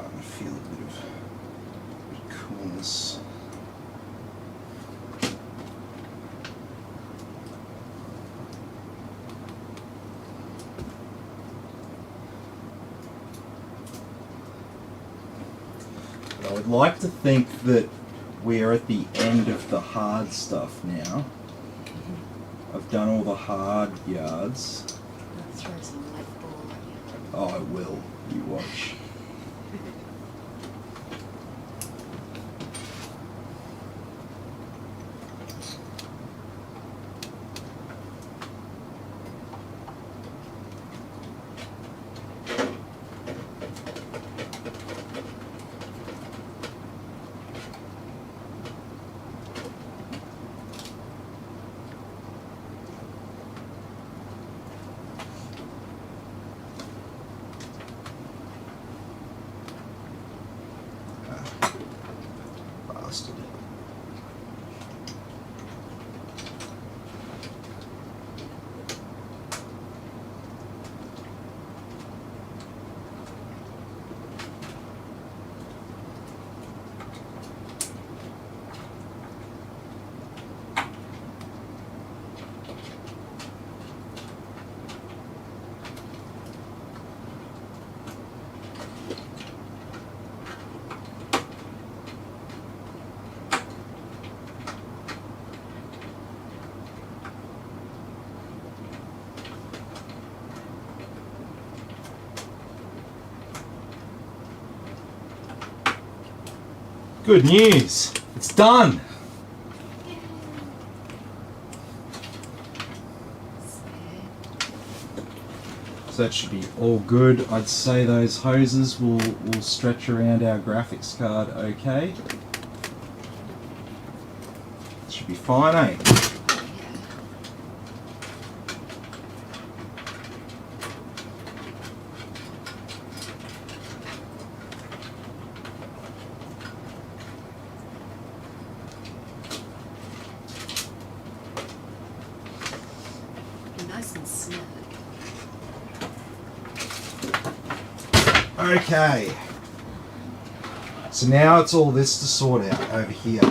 starting to feel a bit of coolness. But I would like to think that we're at the end of the hard stuff now. I've done all the hard yards. I'll throw some light ball at you. Oh, I will. You watch. Bastard. Good news! It's done! So that should be all good. I'd say those hoses will stretch around our graphics card okay. Should be fine, eh? Be nice and snug. Okay. So now it's all this to sort out over here.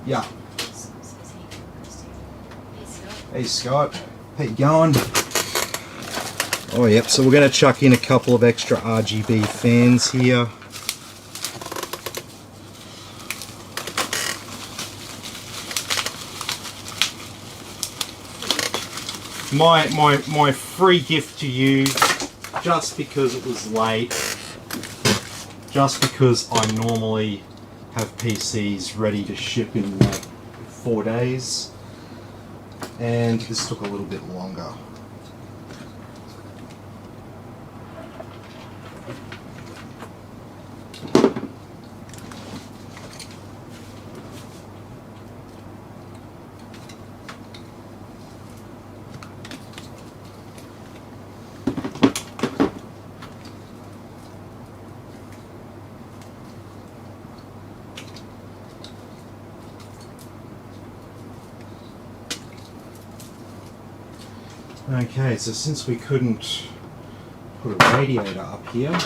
Yeah. Hey Scott, how you going? Oh yep, so we're going to chuck in a couple of extra RGB fans here. My free gift to you, just because it was late, just because I normally have PCs ready to ship in like 4 days, and this took a little bit longer. Okay, so since we couldn't put a radiator up here,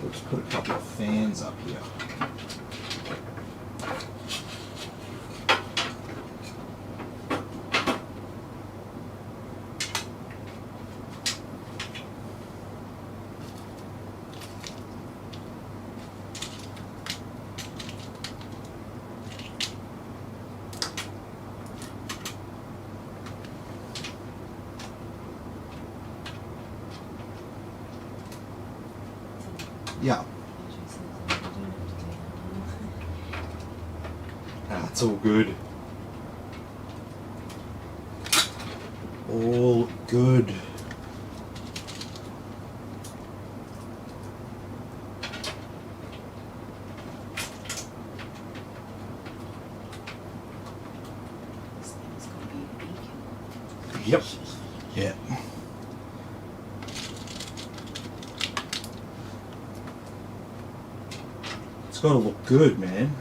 we'll just put a couple of fans up here. Yeah, that's all good. All good. This thing's gonna be a beacon. Yep. Yeah. It's got to look good, man. Indeed.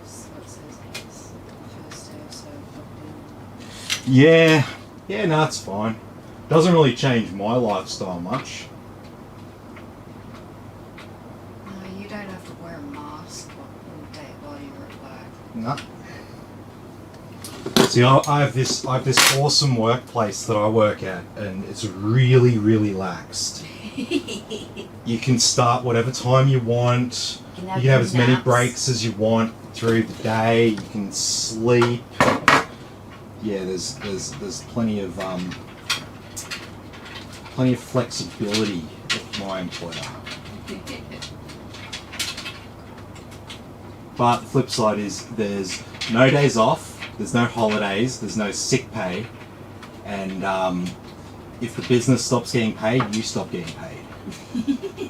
So, what says it's first day or so locked in. Yeah. Yeah, no, it's fine. Doesn't really change my lifestyle much. No, you don't have to wear a mask all day while you're at work. No. See, I have this awesome workplace that I work at, and it's really, really laxed. You can start whatever time you want. You can have as many breaks as you want through the day. You can sleep. Yeah, there's plenty of flexibility with my employer. But the flip side is there's no days off. There's no holidays, there's no sick pay, and if the business stops getting paid, you stop getting paid.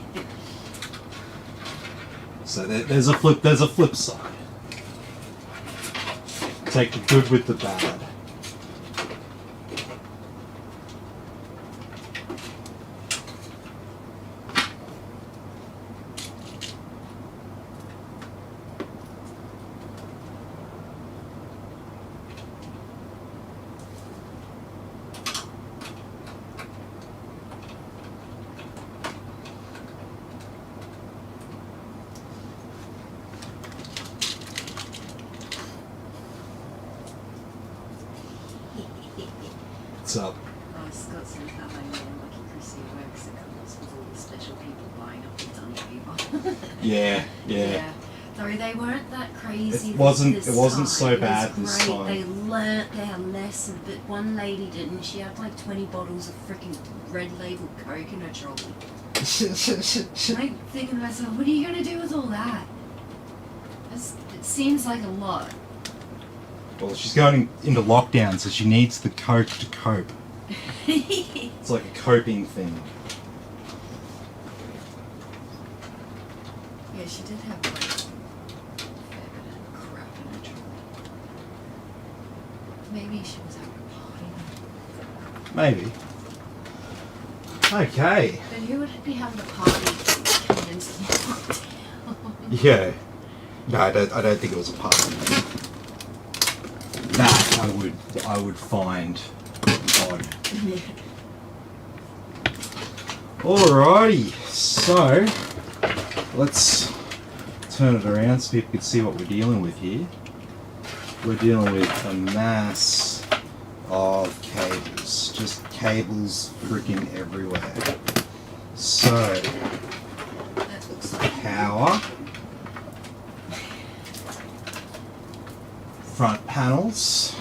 So there's a flip side. Take the good with the bad. What's up? Oh, Scott's in how I know Lucky Chrissy works at comes with all the special people buying up the Dunny people. Yeah. Sorry, they weren't that crazy. It wasn't this so time. bad It was this great. time. They learnt their lesson, but one lady didn't. She had like 20 bottles of freaking red label Coke in her trolley. And I'm thinking to myself, what are you gonna do with all that? It seems like a lot. Well, she's going into lockdown, so she needs the Coke to cope. It's like a coping thing. Yeah, she did have like a fair bit of crap in her trolley. Maybe she was having a party. Maybe. Okay. But who would be having a party convinced to lockdown? Yeah. No, I don't think it was a party. That I would find odd. Alrighty, so let's turn it around so people can see what we're dealing with here. We're dealing with a mass of cables, just cables freaking everywhere. So, That looks like power, front panels,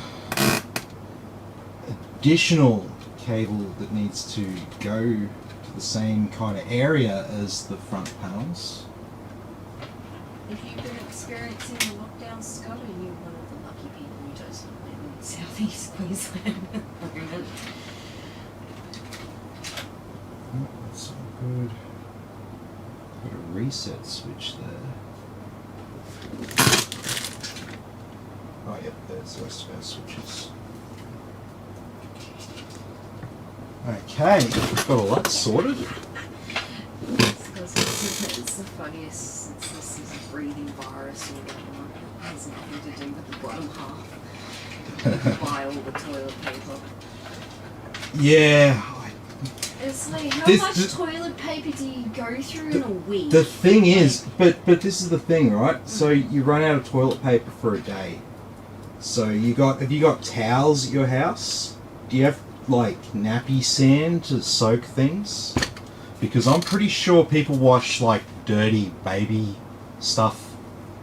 additional cable that needs to go to the same kind of area as the front panels. if you've been experiencing the lockdown, Scott, are you one of the lucky people who doesn't live in southeast Queensland at the moment? Oh, that's all good. Got a reset switch there. Oh, yep, there's the rest of our switches. Okay, got all that sorted. It's the funniest since this is a breathing virus or whatever. It has nothing to do with the bottom half. You buy all the toilet paper. Yeah, It's like, how This- much this- toilet paper do you go through in a week? the thing is, but this is the thing, right? So you run out of toilet paper for a day. So have you got towels at your house? Do you have like nappy sand to soak things? Because I'm pretty sure people wash like dirty baby stuff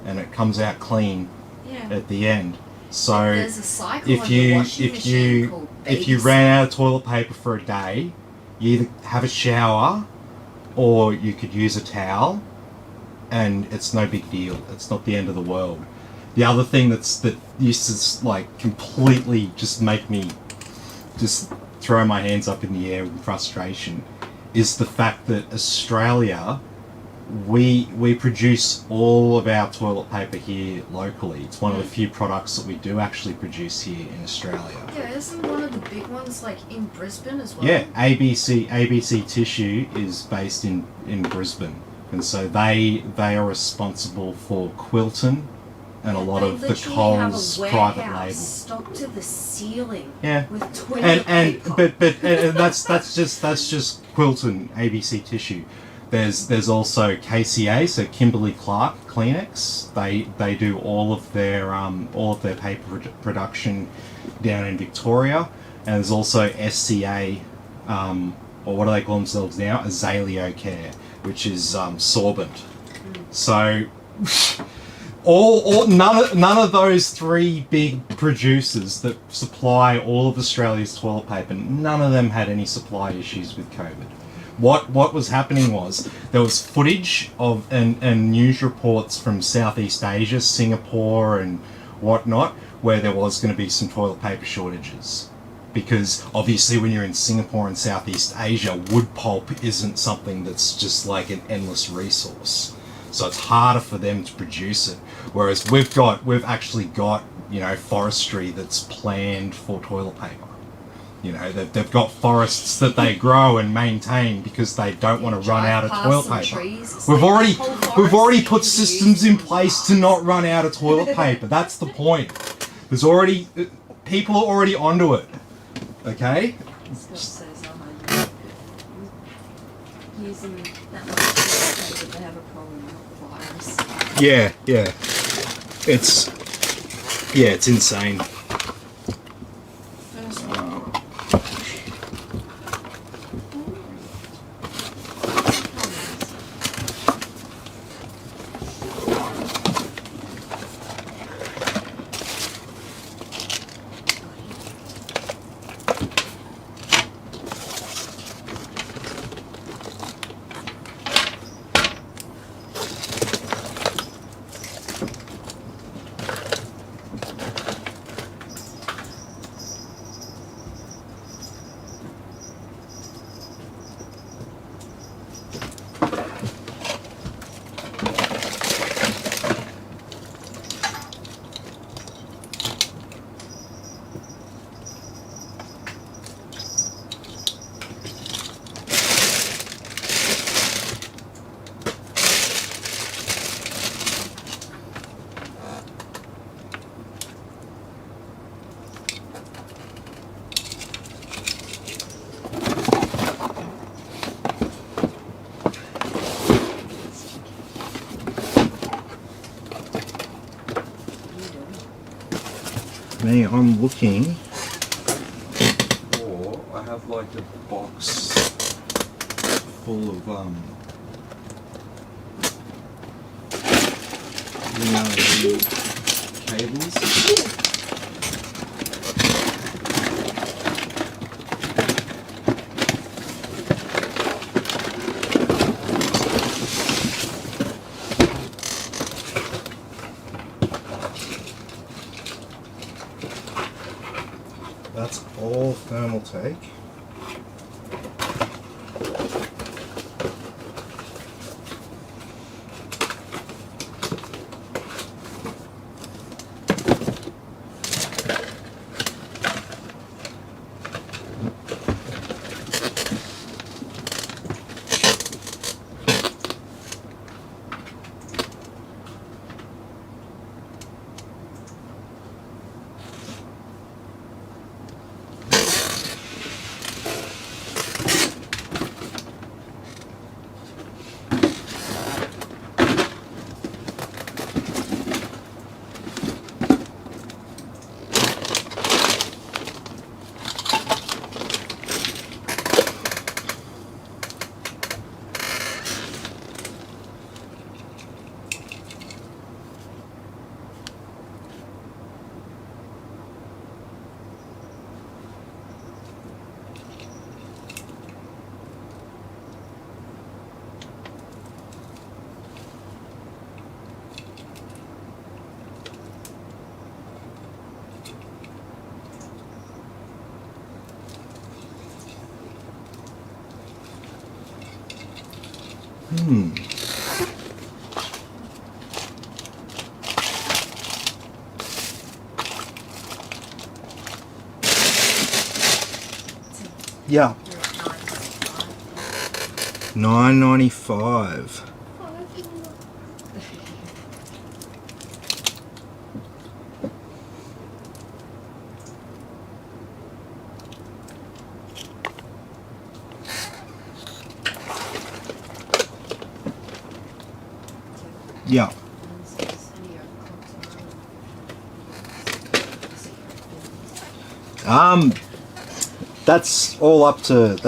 and it comes out clean Yeah. at the end. So There's a cycle if on the you washing machine called if you baby ran out of toilet paper for a day, you either have a shower or you could use a towel, and it's no big deal. It's not the end of the world. The other thing that used to like completely just make me just throw my hands up in the air in frustration is the fact that Australia, we produce all of our toilet paper here locally. It's one of the few products that we do actually produce here in Australia. Yeah, isn't one of the big ones like in Brisbane as well? Yeah, ABC Tissue is based in Brisbane, and so they are responsible for Quilton and a lot They of the literally Coles have a private warehouse label. stocked to the ceiling. Yeah. With toilet And paper. but that's just Quilton ABC tissue. There's also KCA, so Kimberly Clark Kleenex. They do all of their paper production down in Victoria, and there's also SCA, or what do they call themselves now? Azalea Care, which is sorbent. So none of those three big producers that supply all of Australia's toilet paper, none of them had any supply issues with COVID. What was happening was there was footage of and news reports from Southeast Asia, Singapore and whatnot, where there was going to be some toilet paper shortages. Because obviously when you're in Singapore and Southeast Asia, wood pulp isn't something that's just like an endless resource. So it's harder for them to produce it. Whereas we've actually got, you know, forestry that's planned for toilet paper. You know, they've got forests that they grow and maintain because they don't want to run out of toilet paper. We've already put systems in place to not run out of toilet paper. That's the point. There's already people are already onto it. Okay? Scott says using that much toilet paper, they have a problem with virus. Yeah. It's insane. Me, I'm looking for, I have like a box full of cables. That's all thermal take. Yeah. $9.95. Yeah. That's all up to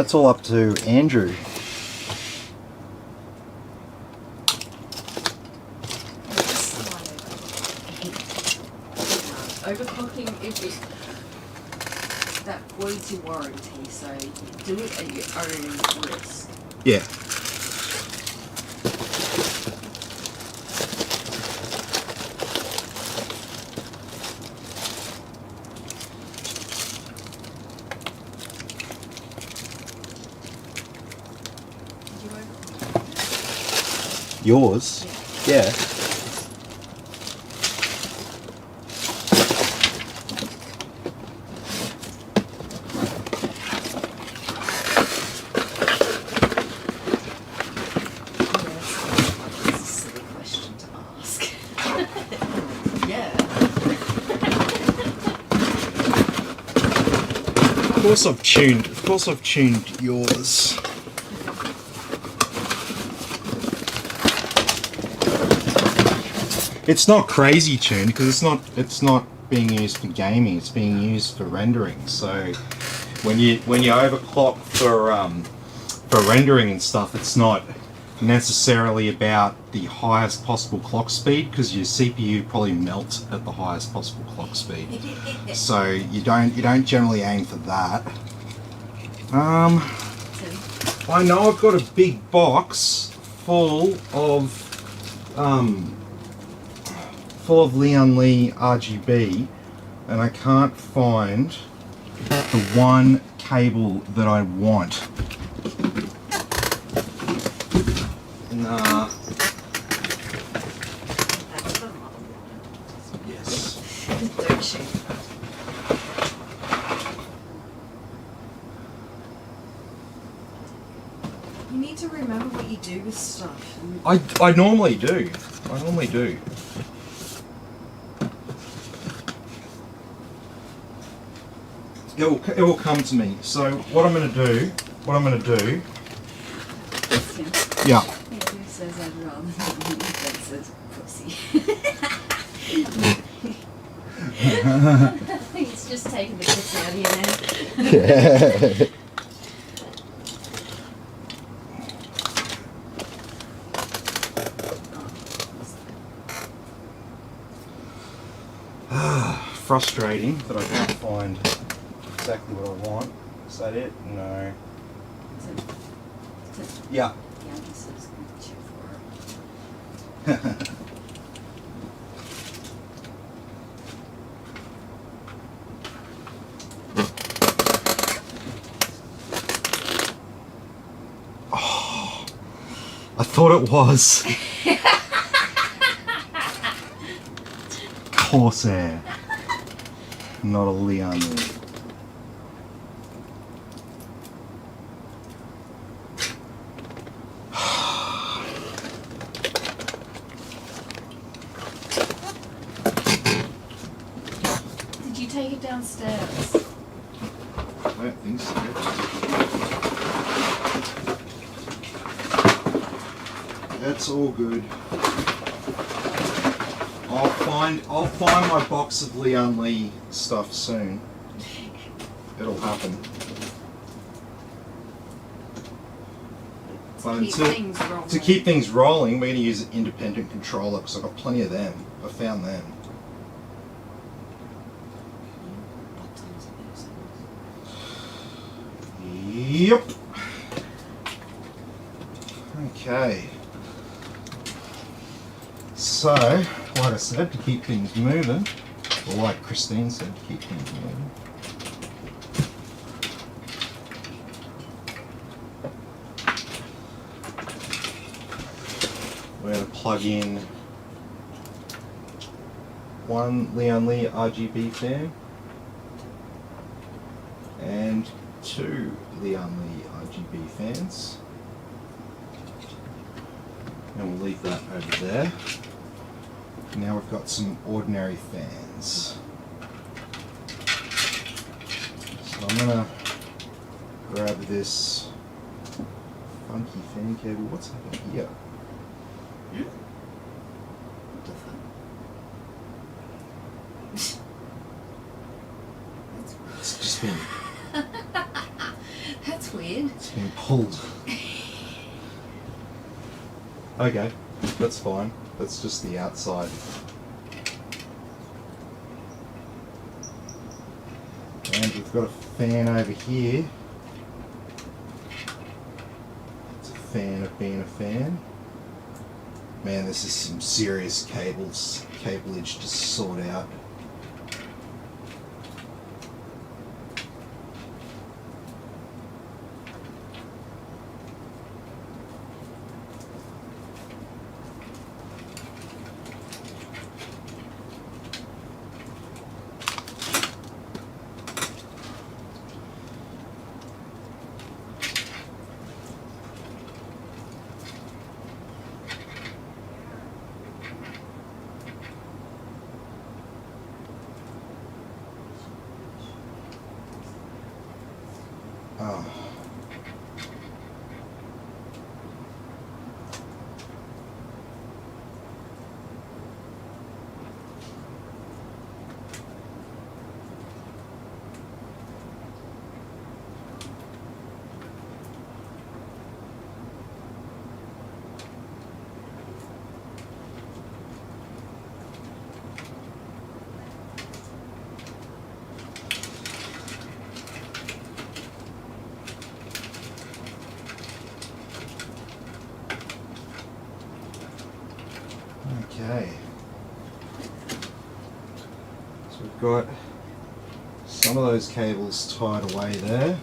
Andrew. Overclocking is that voids your warranty, so do it at your own risk. Yeah. Did you overclock? Yours? Yeah. That's a silly question to ask. Yeah. Of course I've tuned yours. It's not crazy tuned because it's not being used for gaming, it's being used for rendering. So when you overclock for rendering and stuff, it's not necessarily about the highest possible clock speed because your CPU probably melts at the highest possible clock speed. So you don't generally aim for that. I know I've got a big box full of Lian Li RGB, and I can't find the one cable that I want. Nah. That's the motherboard. Yes. Don't shoot. You need to remember what you do with stuff. I normally do. I normally do. It will come to me. So what I'm going to do. Yeah. Who says I'd rather not be that says pussy? He's just taking the piss out of you now. Frustrating that I can't find exactly what I want. Is that it? No. Yeah. Yeah, this is check for it. I thought it was. Corsair. Not a Lian Li. Did you take it downstairs? I don't think so. That's all good. I'll find my box of Lian Li stuff soon. It'll happen. But to keep things rolling, we're going to use an independent controller because I've got plenty of them. I found them. Yep. Okay. So, like I said, to keep things moving, or like Christine said, to keep things moving. We're going to plug in one Lian Li RGB fan and two Lian Li RGB fans. And we'll leave that over there. Now we've got some ordinary fans. So I'm gonna grab this funky fan cable. What's happening here? the fuck? It's just been That's weird. it's been pulled. Okay, that's fine. That's just the outside. And we've got a fan over here. It's a fan of being a fan. Man, this is some serious cableage to sort out. Oh. Okay. So we've got some of those cables tied away there.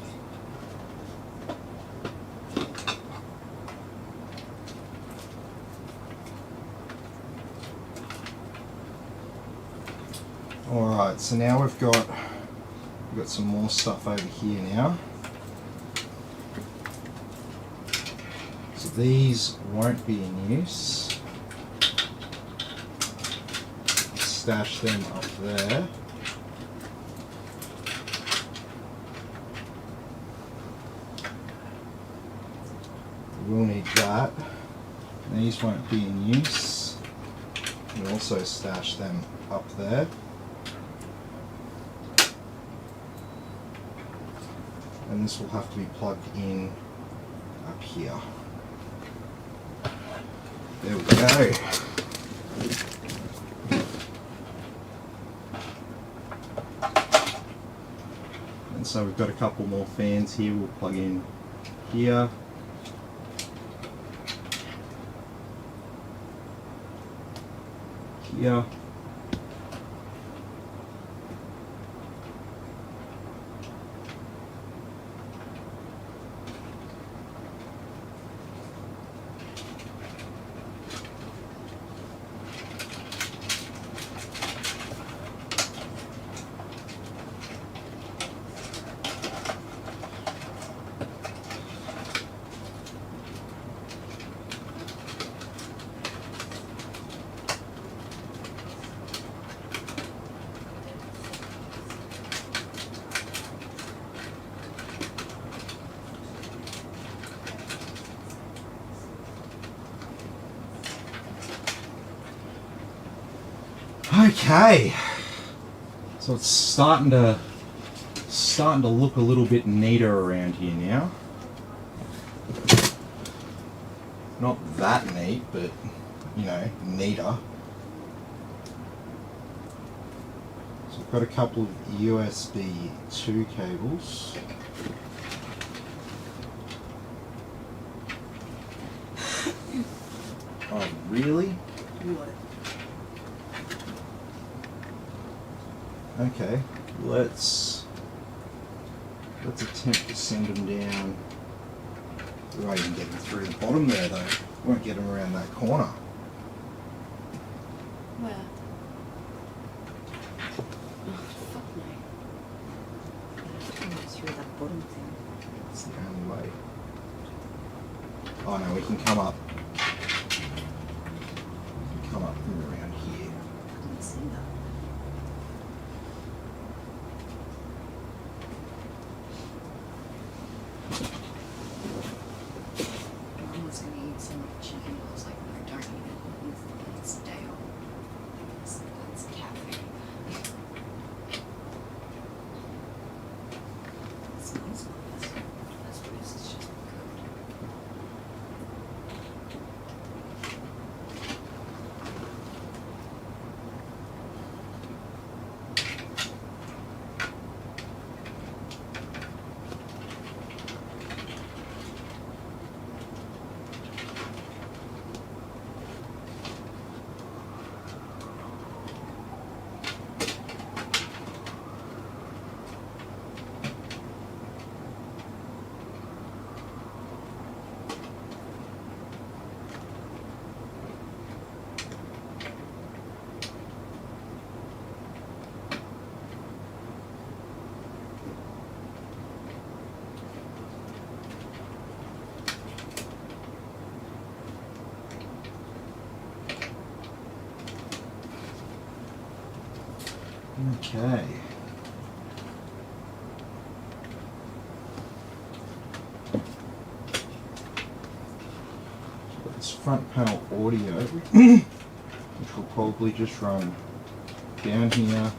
Alright, so now we've got some more stuff over here now. So these won't be in use. Stash them up there. We'll need that. These won't be in use. We'll also stash them up there. And this will have to be plugged in up here. There we go. And so we've got a couple more fans here. We'll plug in here. Here. Okay, so it's starting to look a little bit neater around here now. Not that neat, but you know, neater. So I've got a couple of USB 2 cables. Oh, really? What? Okay, let's attempt to send them down. We won't even get them through the bottom there though. We won't get them around that corner. Where? Oh, fuck no. Through that bottom thing. It's the only way. Oh no, we can come up. We can come up from around here. I didn't see that. Mum was going to eat some chicken. I was like, no, don't eat it. It's stale. Okay. Got this front panel audio, which will probably just run down here.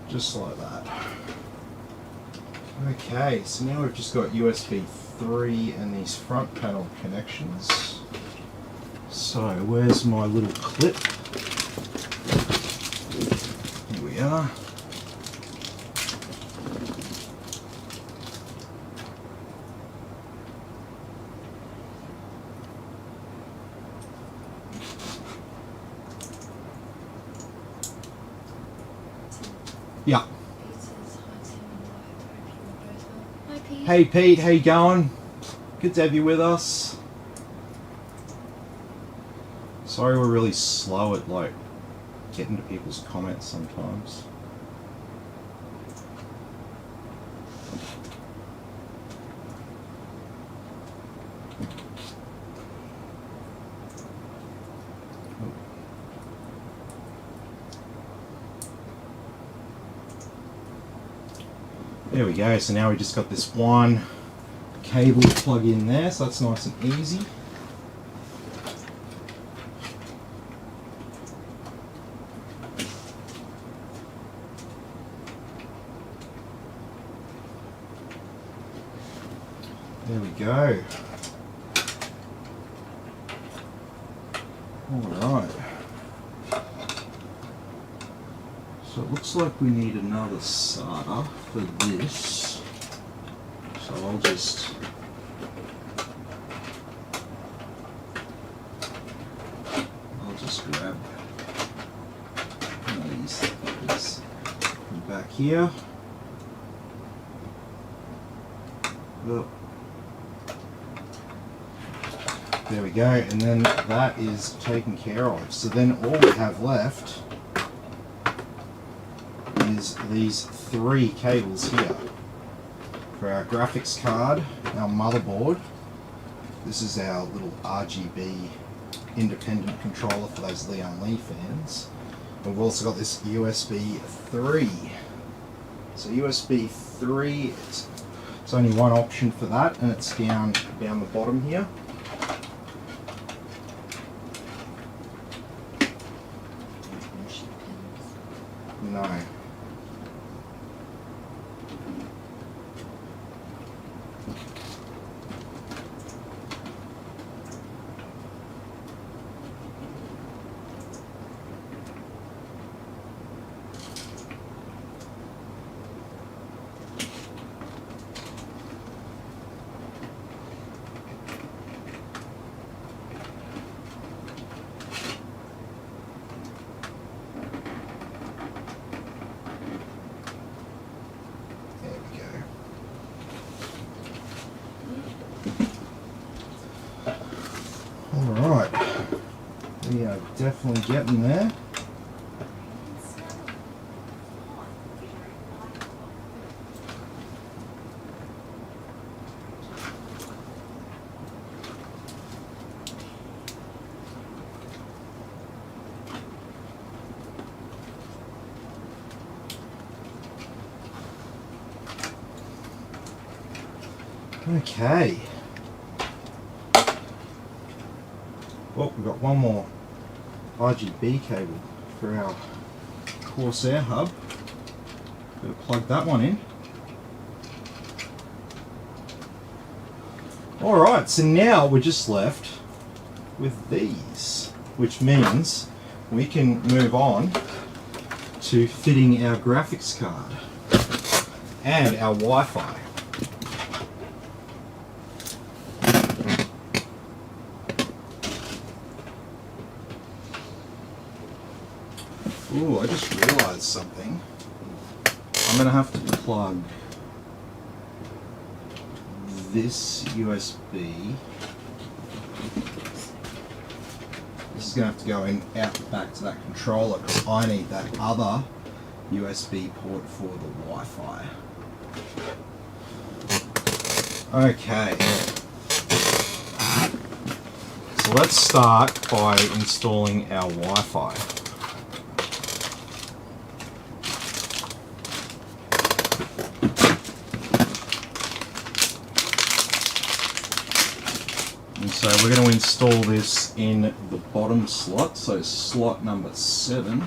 Just like that. Okay, so now we've just got USB 3 and these front panel connections. So where's my little clip? Here we are. Yeah. Hey Pete, how you going? Good to have you with us. Sorry we're really slow at like getting to people's comments sometimes. There we go, so now we just got this one cable to plug in there, so that's nice and easy. There we go. Alright. So it looks like we need another SATA for this. So I'll just grab one of these from back here. Oh. There we go, and then that is taken care of. So then all we have left is these three cables here for our graphics card, our motherboard. This is our little RGB independent controller for those Leon Lee fans. And we've also got this USB 3. So USB 3, it's only one option for that, and it's down the bottom here. No. Alright, we are definitely getting there. Okay. Well, we've got one more RGB cable for our Corsair hub. Better plug that one in. Alright, so now we're just left with these, which means we can move on to fitting our graphics card and our Wi-Fi. Ooh, I just realised something. I'm going to have to plug this USB this is going to have to go in out the back to that controller because I need that other USB port for the Wi-Fi. Okay. So let's start by installing our Wi-Fi. And so we're going to install this in the bottom slot, so slot number 7.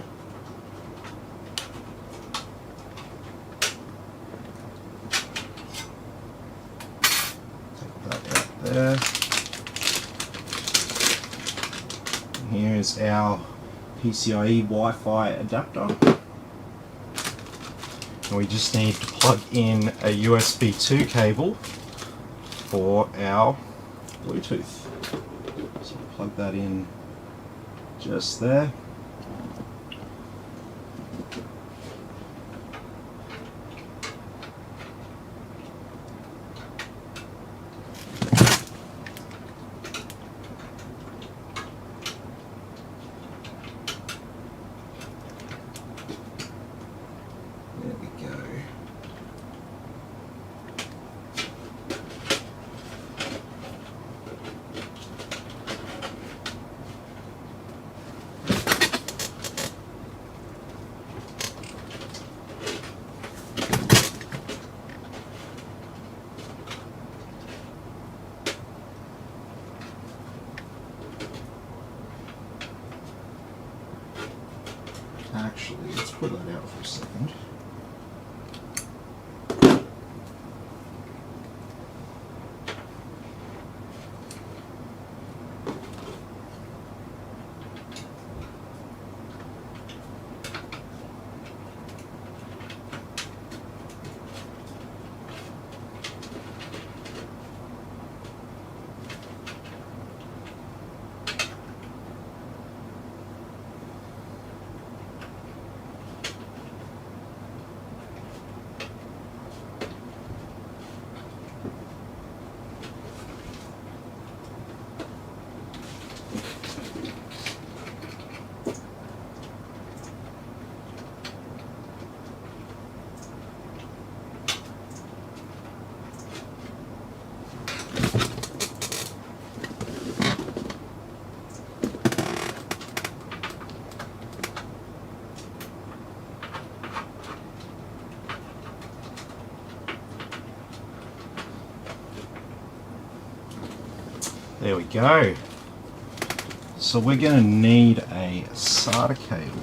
Take that out there. Here's our PCIe Wi-Fi adapter. And we just need to plug in a USB 2 cable for our Bluetooth. So plug that in just there. There we go. Actually, let's put that out for a second. There we go. So we're going to need a SATA cable.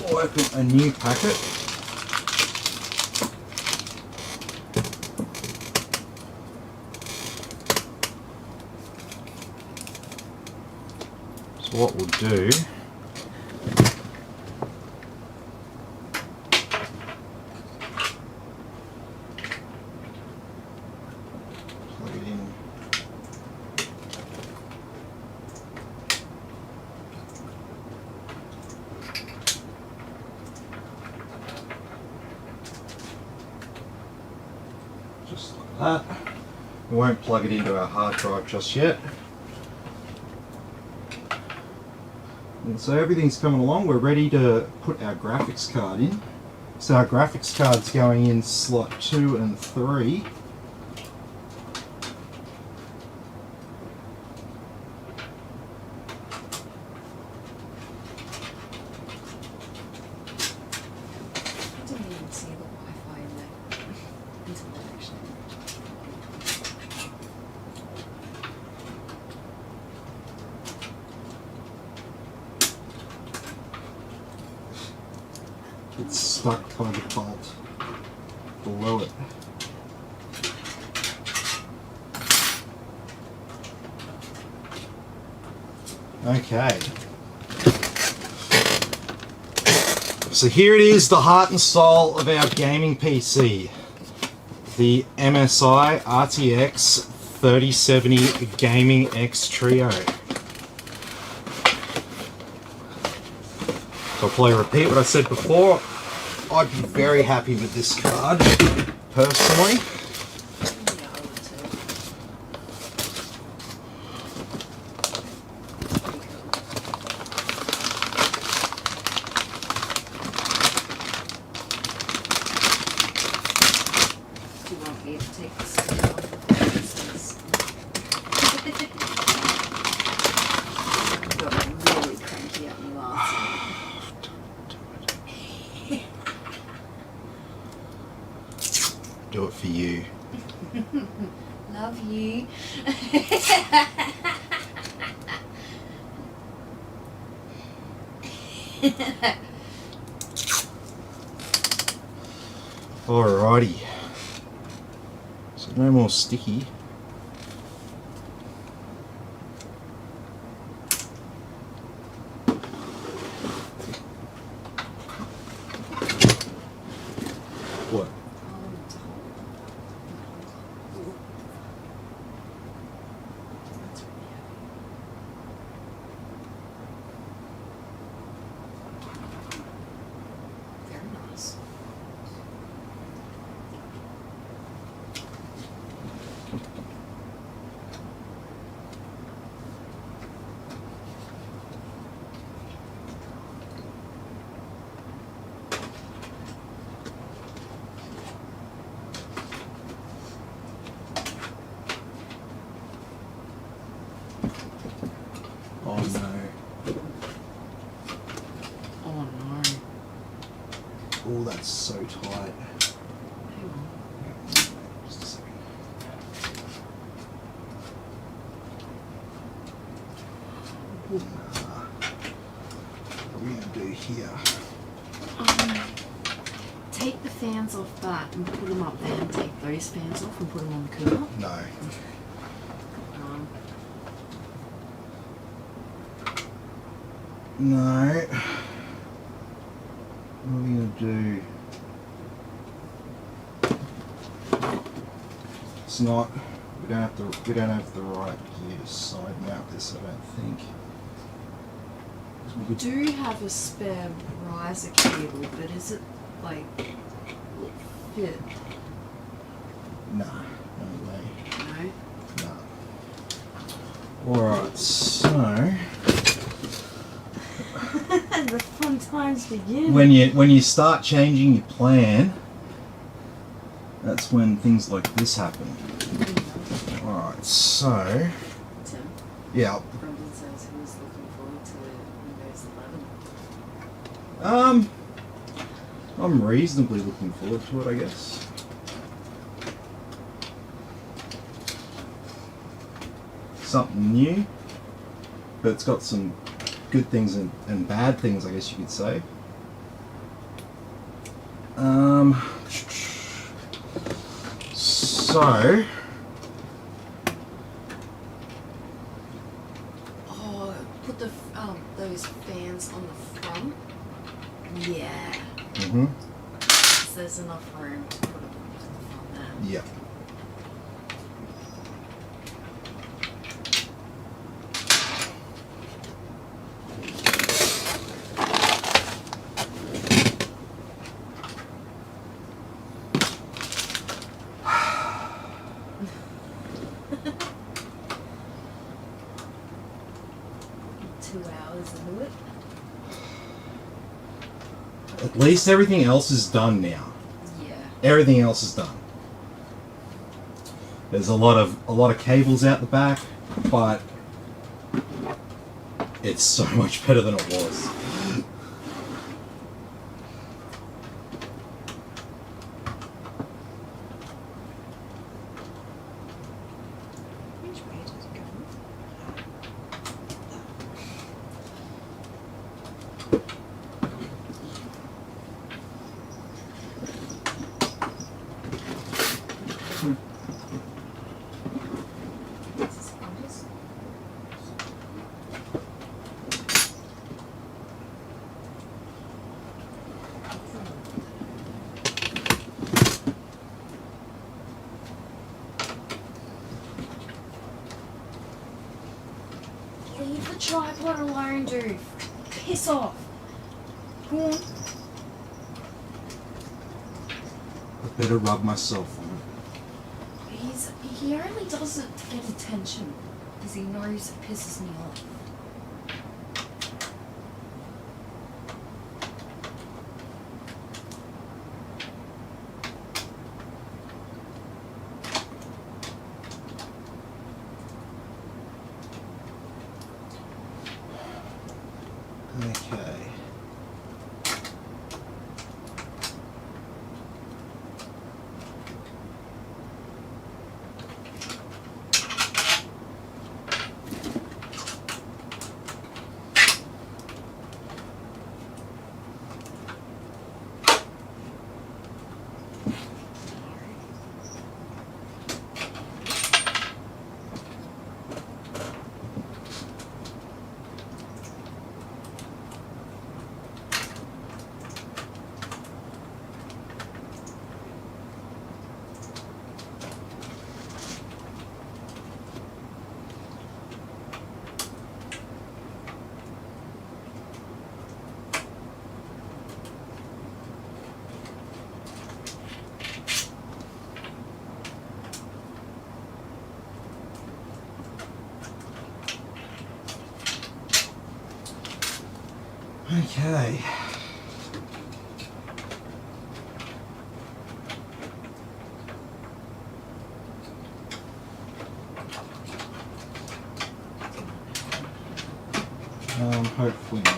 I'll open a new packet. So what we'll do, plug it in. Just like that. We won't plug it into our hard drive just yet. And so everything's coming along. We're ready to put our graphics card in. So our graphics card's going in slot 2 and 3. I didn't even see the Wi-Fi in there until that actually. It's stuck by the bolt below it. Okay. So here it is, the heart and soul of our gaming PC. The MSI RTX 3070 Gaming X Trio. So I'll play repeat what I said before. I'd be very happy with this card, personally. Yeah, I would too. do it for you. Love you. Alrighty. So no more sticky. What? Very nice. Oh no. Oh no. Oh, that's so tight. Hang on. Just a second. What are we gonna do here? Take the fans off that and put them up there, and take those fans off and put them on the cooler. No. No. What are we gonna do? It's not. We don't have the right gear to side mount this. I don't think. We do have a spare riser cable, but is it like will it fit? Nah. No way. No. Nah. Alright, so The fun times begin. when you start changing your plan, that's when things like this happen. Alright, so Tim, yeah. Brendan says he was looking forward to Windows 11. I'm reasonably looking forward to it, I guess. Something new, but it's got some good things and bad things, I guess you could say. So Oh, put the those fans on the front. Yeah, mhm. 'cause there's enough room to put them on the front there. Yeah. Into it. At least everything else is done now. Yeah. Everything else is done. There's a lot of cables out the back, but it's so much better than it was. Which way does it go? Leave the tripod alone, dude. Piss off. Go on. I better rub myself on it. He only does it to get attention because he knows it pisses me off. Okay. Okay. Hopefully not.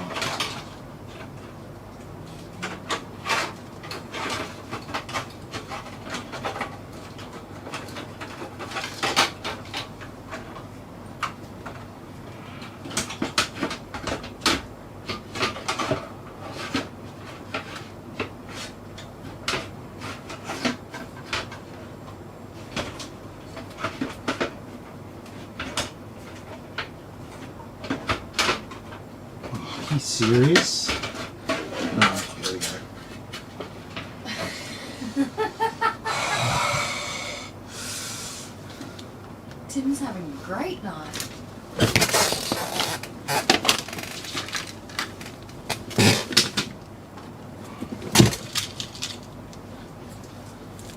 Are you serious? Oh, here we go. Tim's having a great night.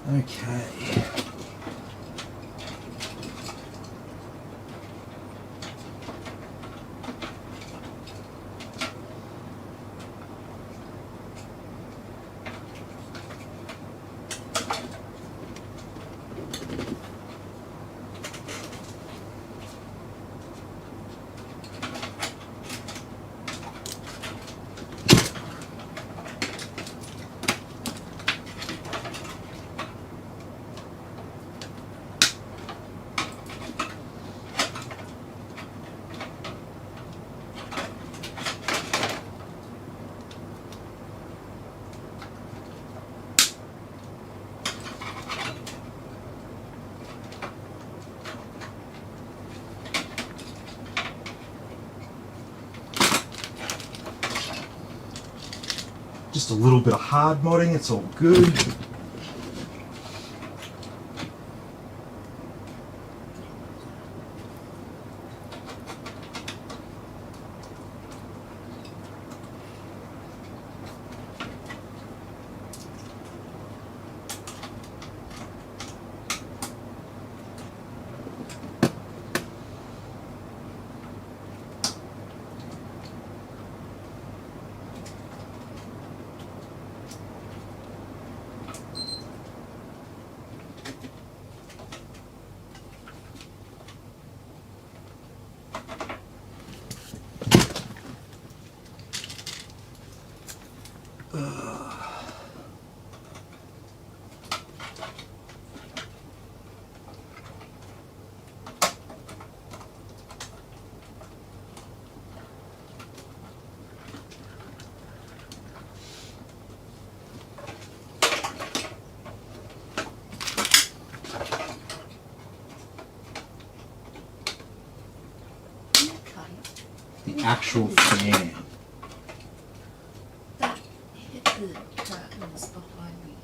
Okay. Just a little bit of hard modding, it's all good. The actual fan. That hit the curtains behind me.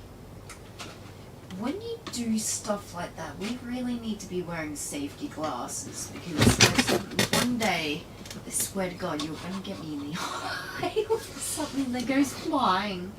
When you do stuff like that, we really need to be wearing safety glasses because one day, I swear to God, you're going to get me in the eye with something that goes flying.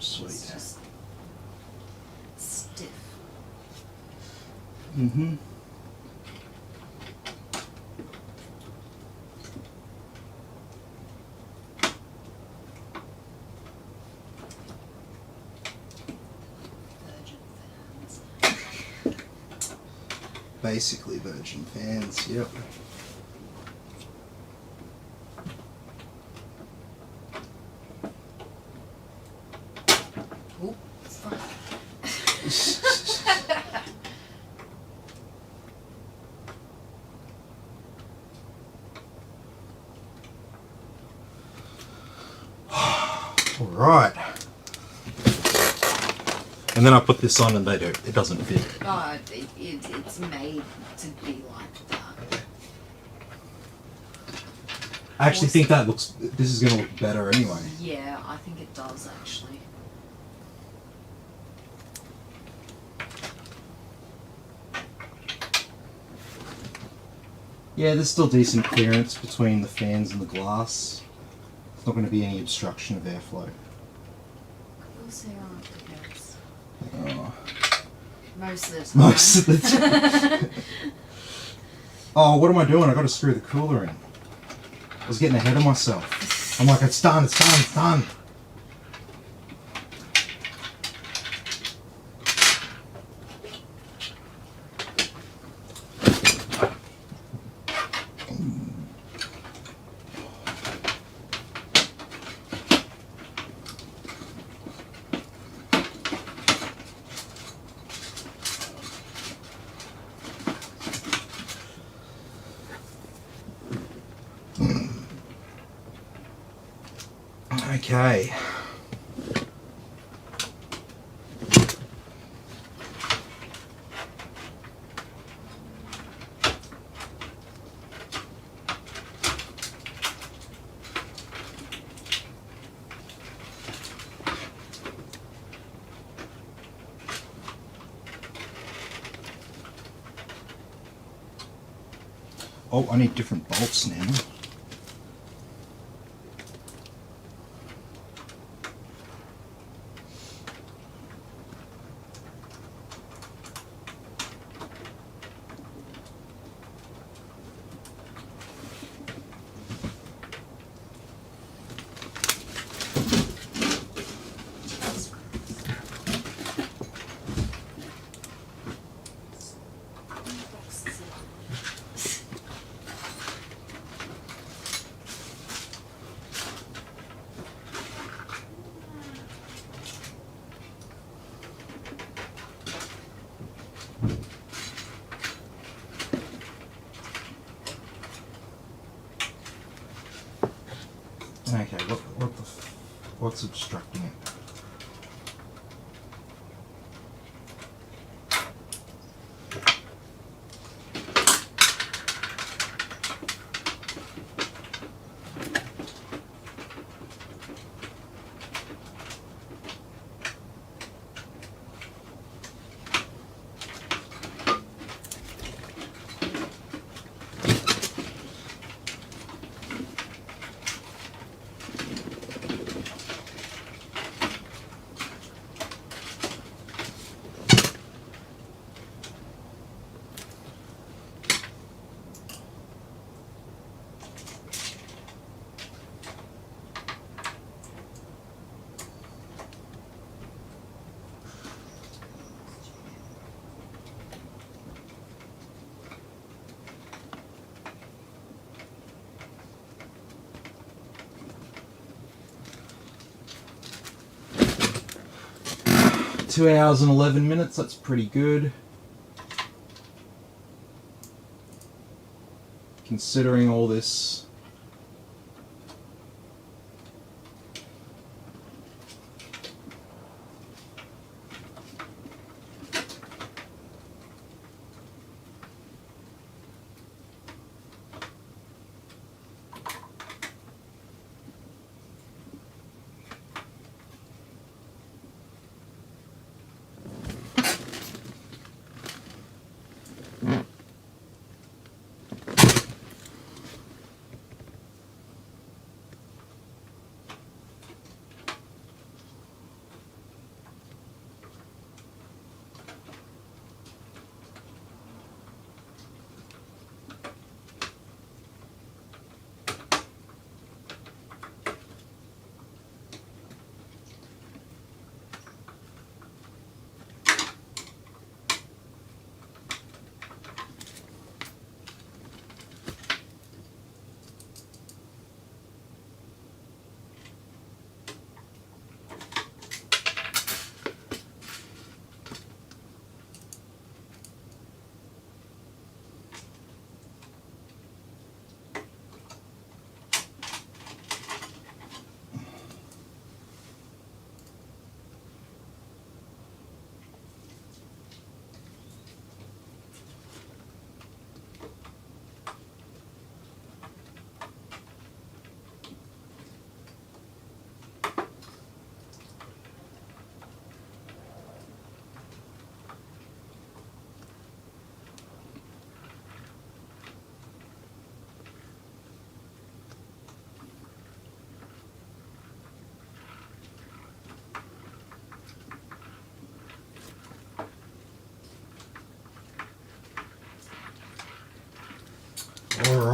Sweet. It's just stiff. Mm-hmm. Virgin fans. Basically Virgin fans, yep. Oh, fuck. Alright. And then I put this on and they do. It doesn't fit. Oh, it's made to be like that. I actually think that looks. This is going to look better anyway. Yeah, I think it does actually. Yeah, there's still decent clearance between the fans and the glass. There's not going to be any obstruction of airflow. Corsair aftercats. Oh. Most of the time. Most of the time. Oh, what am I doing? I got to screw the cooler in. I was getting ahead of myself. I'm like, it's done, it's done, it's done. Okay. Oh, I need different bolts now. Okay, what's obstructing it? Two hours and 11 minutes, that's pretty good. Considering all this.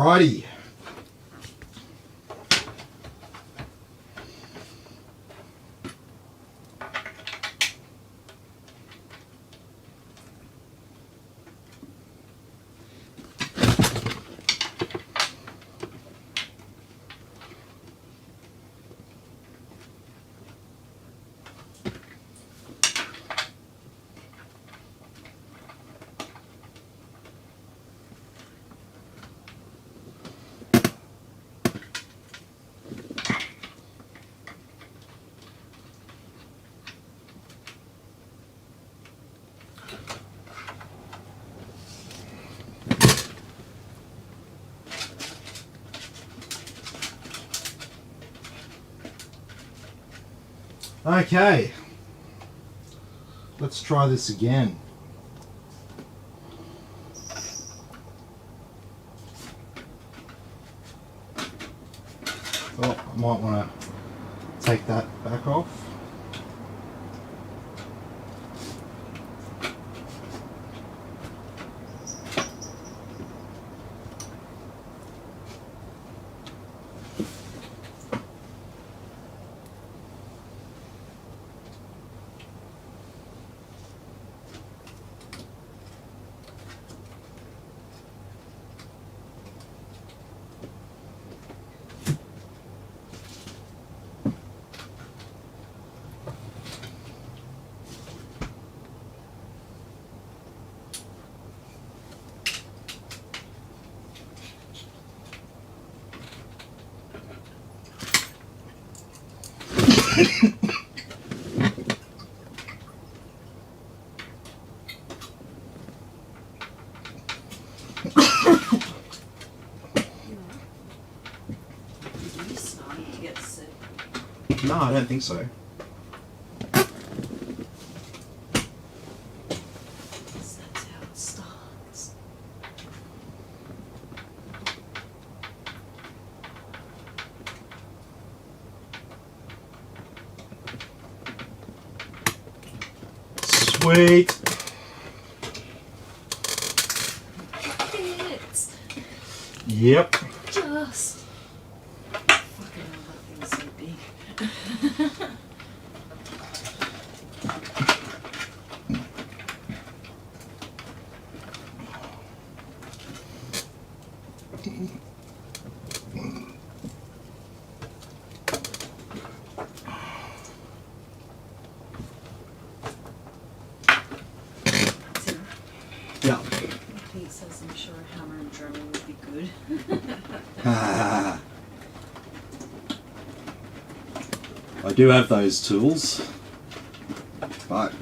Alrighty. Okay, let's try this again. Oh, I might want to take that back off. Are you starting to get sick? No, I don't think so. That's how it starts. Sweet. It's Yep. just. Fucking hell, that thing's so big. Tim, Yeah. Pete says I'm sure a hammer and drummer would be good. I do have those tools, but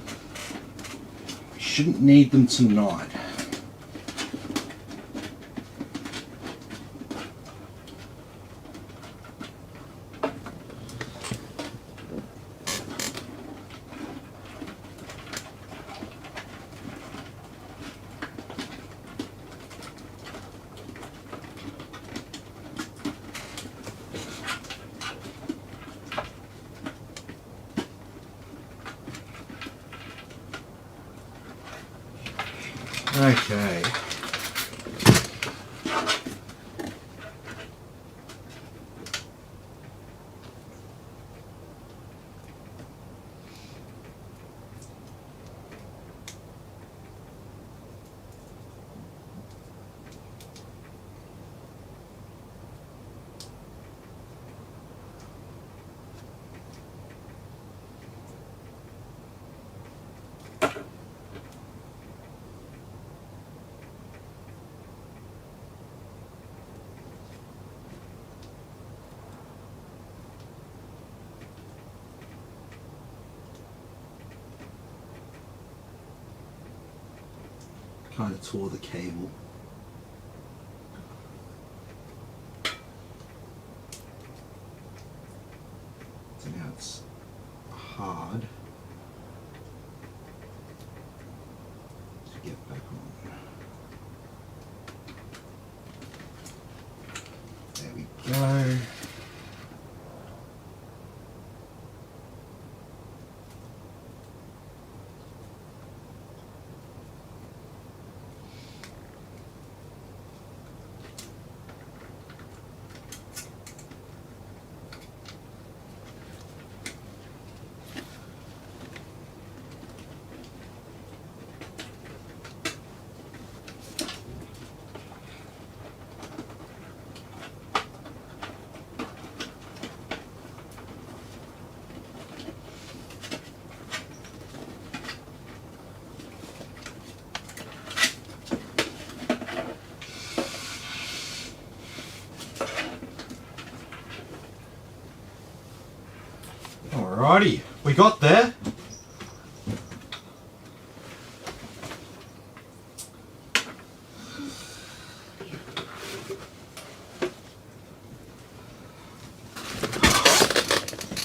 we shouldn't need them tonight. Okay. Kind of tore the cable. So now it's hard to get back on. There we go. Alrighty, we got there.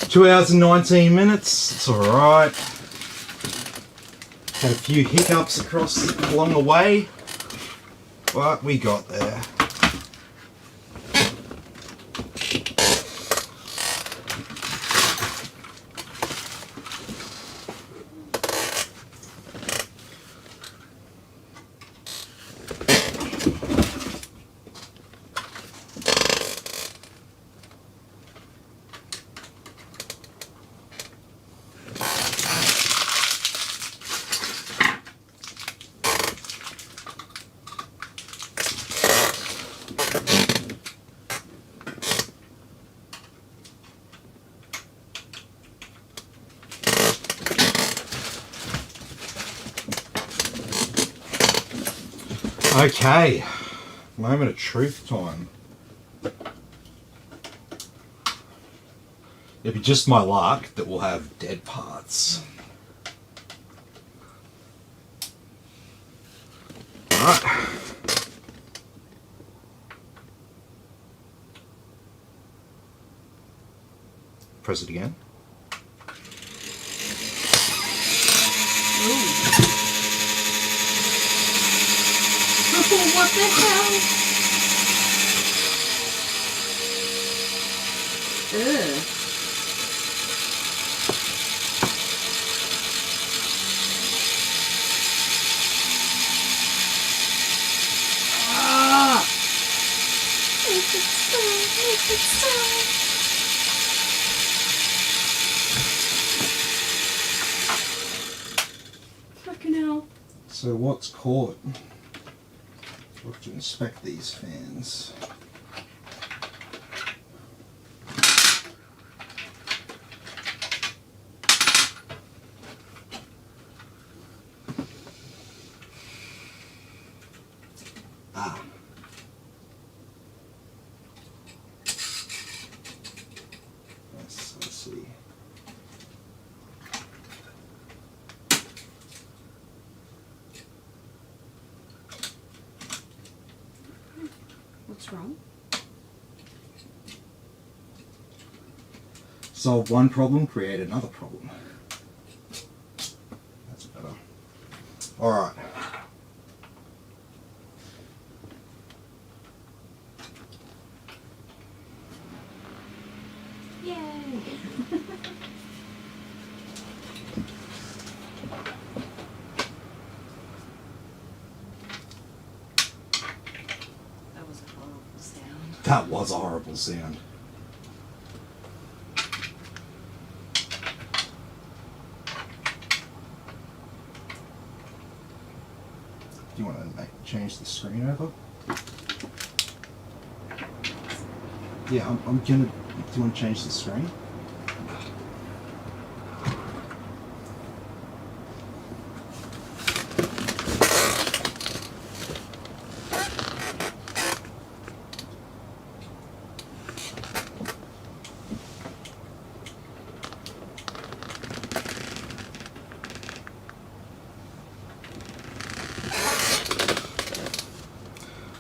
Two hours and 19 minutes. It's alright. Had a few hiccups along the way, but we got there. Okay, moment of truth time. It'll be just my luck that we'll have dead parts. Alright. Press it again. What the hell? Ugh. Ah! Make it stop, make it stop. Fucking hell. So what's caught? We'll have to inspect these fans. Ah. Let's see. What's wrong? Solve one problem, create another problem. That's better. Alright. Yay! That was a horrible sound. That was a horrible sound. Do you want to change the screen over? Yeah, I'm gonna. Do you want to change the screen?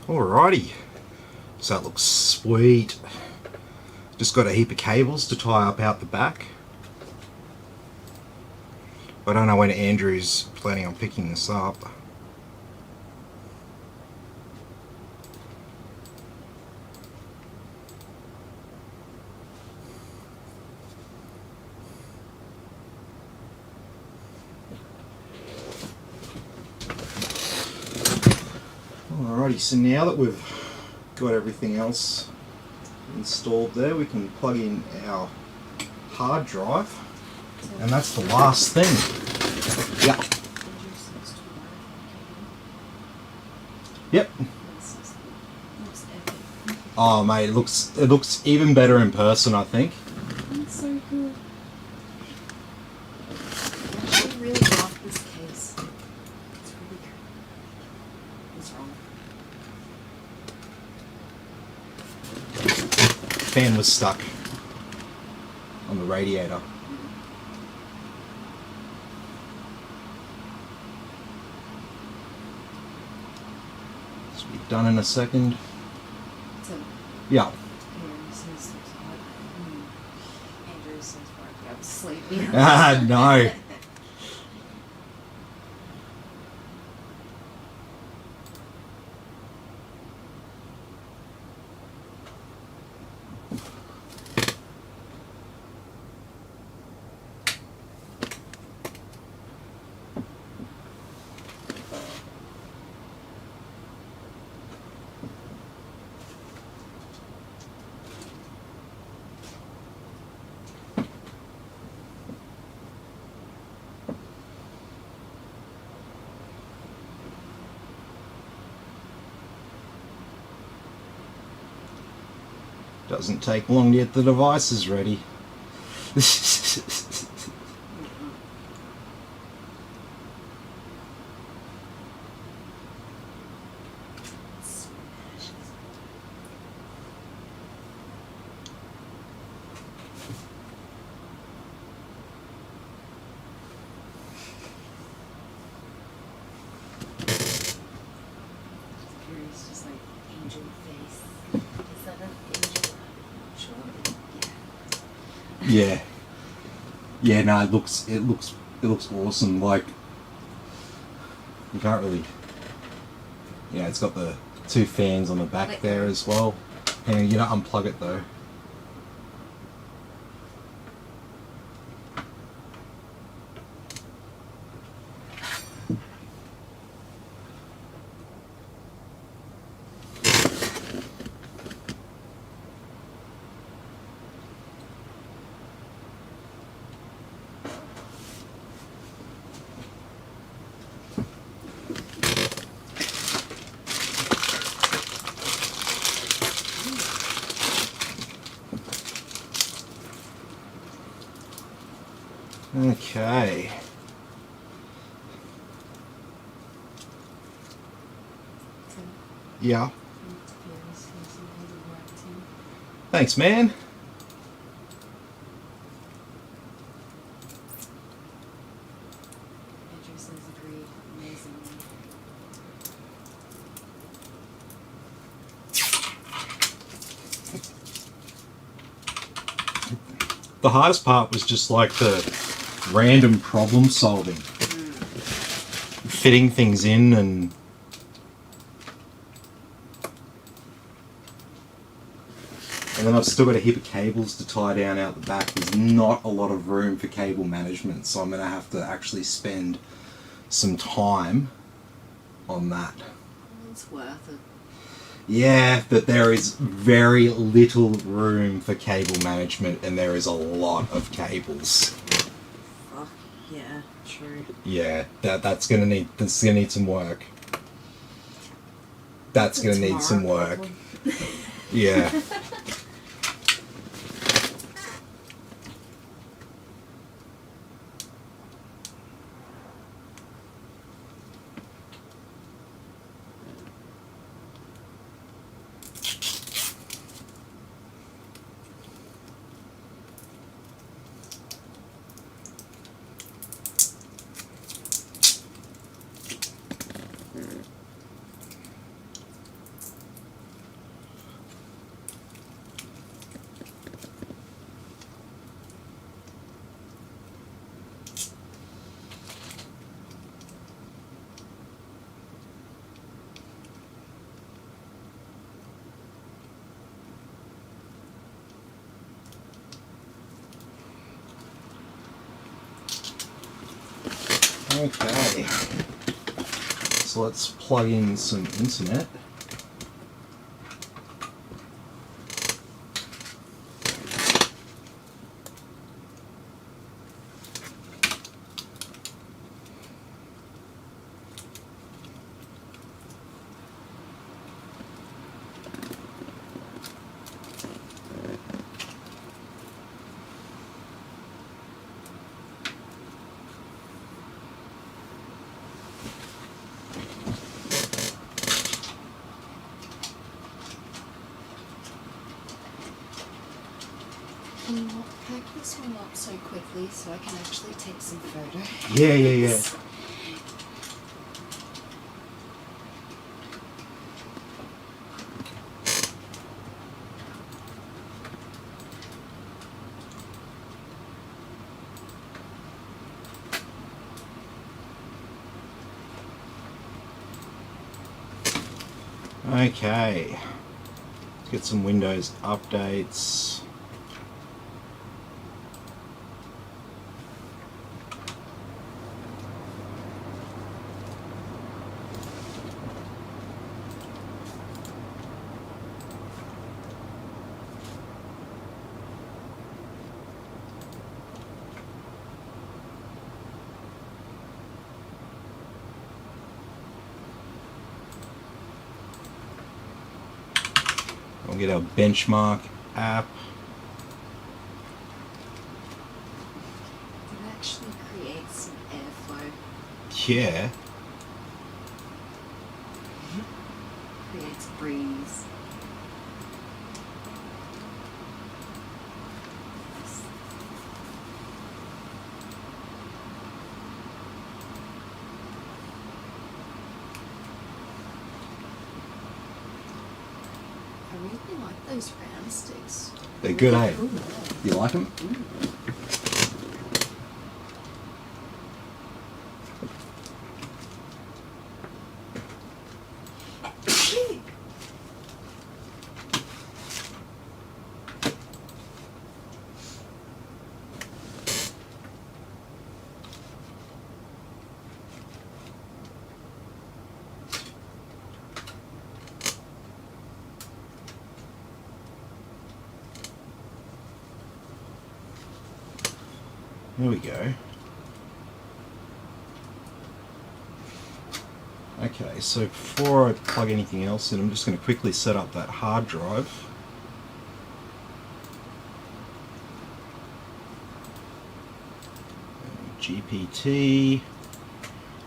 Alrighty, so that looks sweet. Just got a heap of cables to tie up out the back. I don't know when Andrew's planning on picking this up. Alrighty, so now that we've got everything else installed there, we can plug in our hard drive, and that's the last thing. Yeah. Yep. Oh mate, it looks even better in person, I think. That's so cool. I actually really love this case. It's really good. What's wrong? Fan was stuck on the radiator. Should be done in a second. So, Yeah. Andrew says, I was sleeping. Ah, no. Doesn't take long to get the devices ready. It's just like angel face. Is that an angel? Sure. Yeah. Yeah. Yeah, no, it looks awesome. Like, you can't really. Yeah, it's got the 2 fans on the back there as well. Hang on, you don't unplug it though. Okay. Yeah. Thanks, man. Andrew says agreed. Amazing. The hardest part was just like the random problem solving. Fitting things in and then I've still got a heap of cables to tie down out the back. There's not a lot of room for cable management, so I'm going to have to actually spend some time on that. It's worth it. Yeah, but there is very little room for cable management and there is a lot of cables. Fuck, yeah, true. Yeah, that's gonna need some work. That's gonna need some work. Yeah. Okay. So let's plug in some internet. Can you pack this one up so quickly so I can actually take some photos? Yeah. Okay. Let's get some Windows updates. We'll get our benchmark app. It actually creates some airflow. Yeah. Creates breeze. I really like those round sticks. They're good, eh? Ooh. You like them? There we go. Okay, so before I plug anything else in, I'm just going to quickly set up that hard drive. GPT,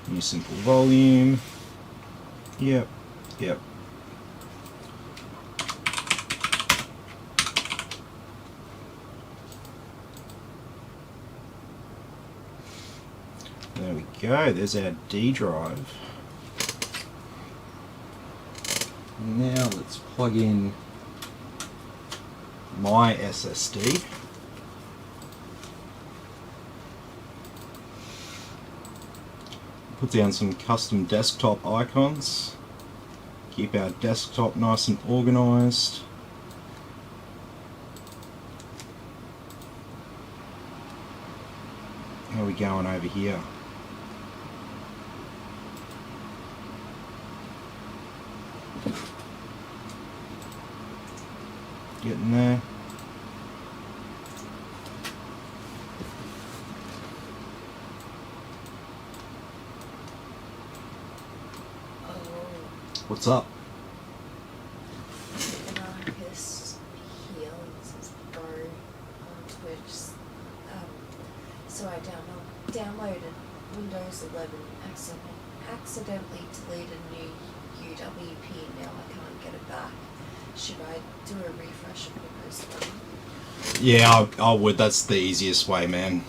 new simple volume. Yep. There we go, there's our D drive. Now let's plug in my SSD. Put down some custom desktop icons. Keep our desktop nice and organized. How are we going over here? Getting there. What's up? Anarchist heals his bro on Twitch. So I downloaded Windows 11, accidentally deleted a new UWP, now I can't get it back. Should I do a refresh of Windows 11? Yeah, I would. That's the easiest way, man.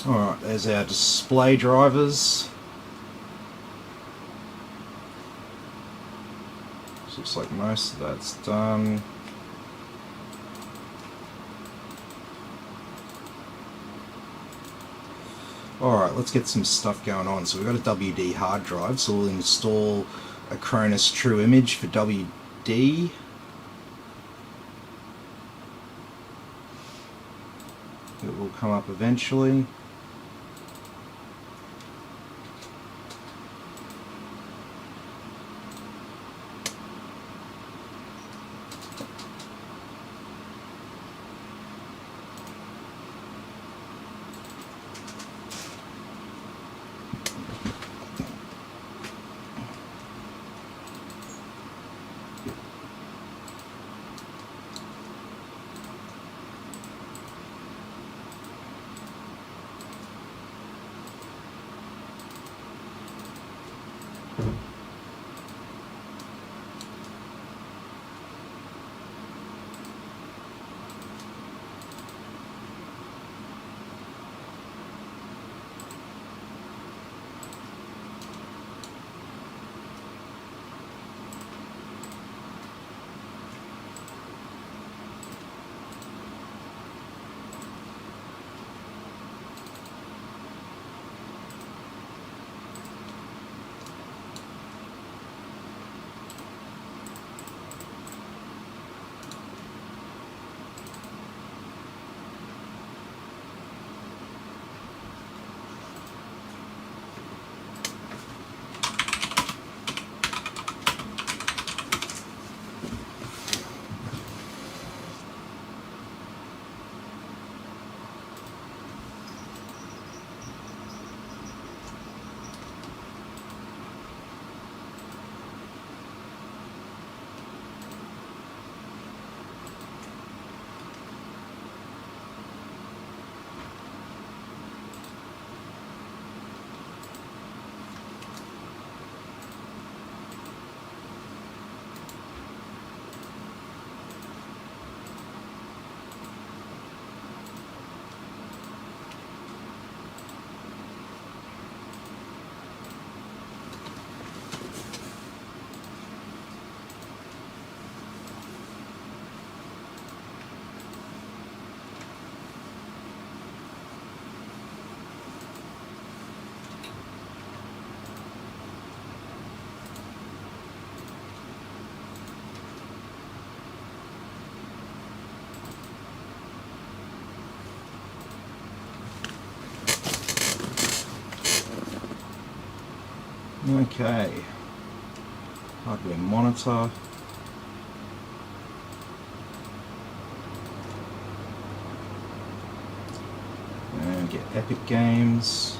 Alright, there's our display drivers. Looks like most of that's done. Alright, let's get some stuff going on. So we've got a WD hard drive, so we'll install a Acronis True Image for WD. It will come up eventually. Okay. Hardware monitor. And get Epic Games.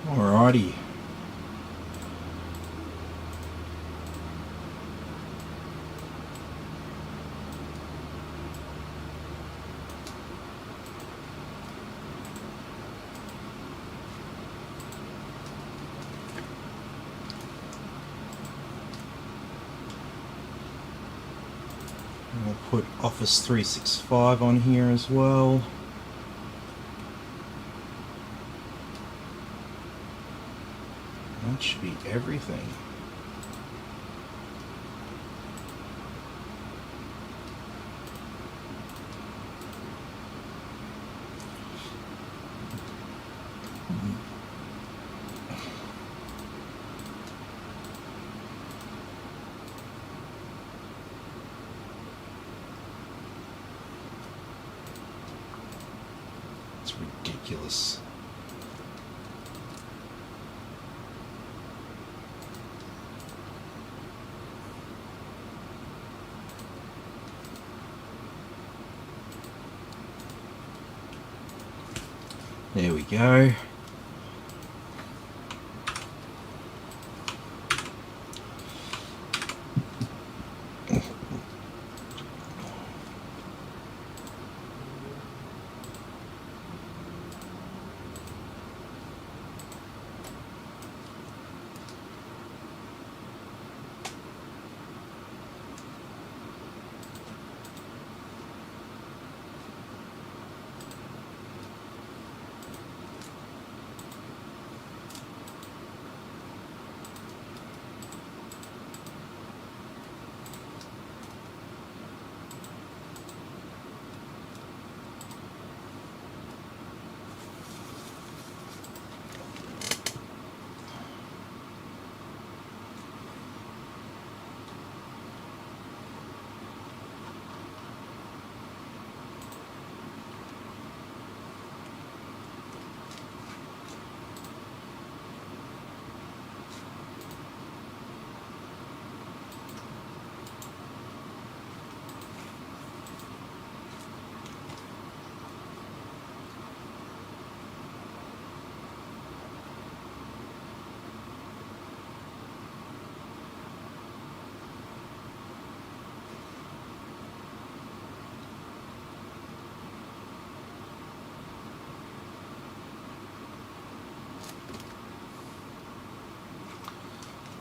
Alrighty. We'll put Office 365 on here as well. That should be everything. It's ridiculous. There we go.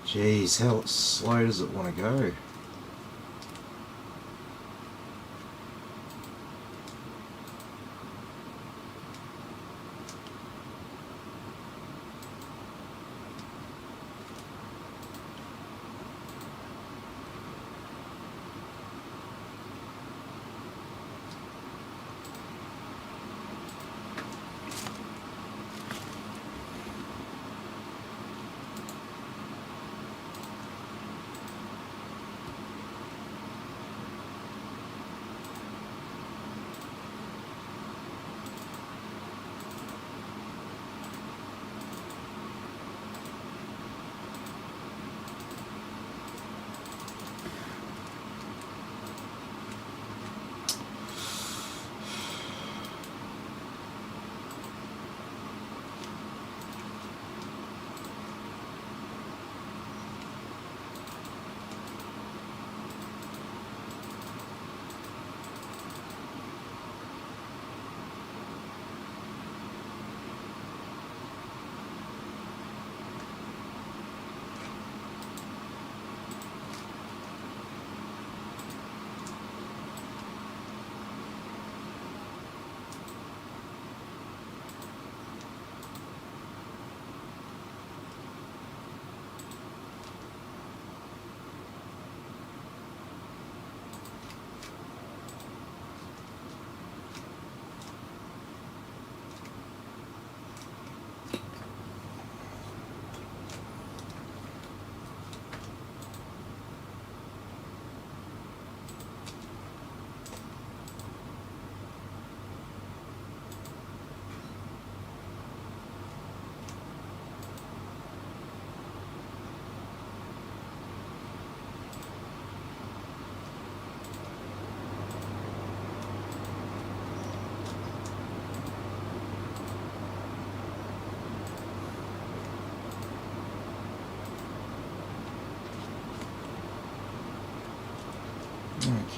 Jeez, how slow does it want to go?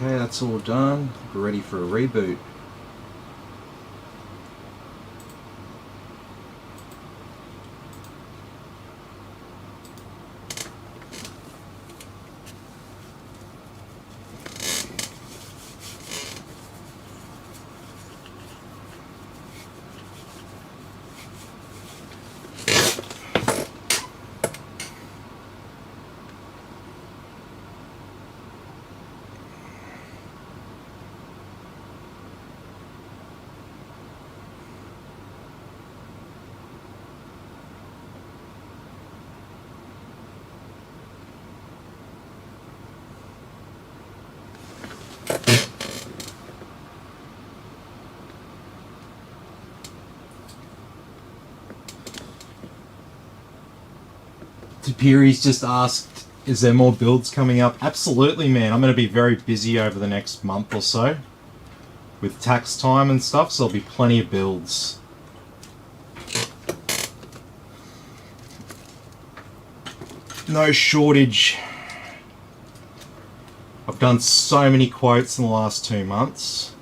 Okay, that's all done. We're ready for a reboot. Tapiri's just asked, is there more builds coming up? Absolutely, man. I'm going to be very busy over the next month or so with tax time and stuff, so there'll be plenty of builds. No shortage. I've done so many quotes in the last 2 months.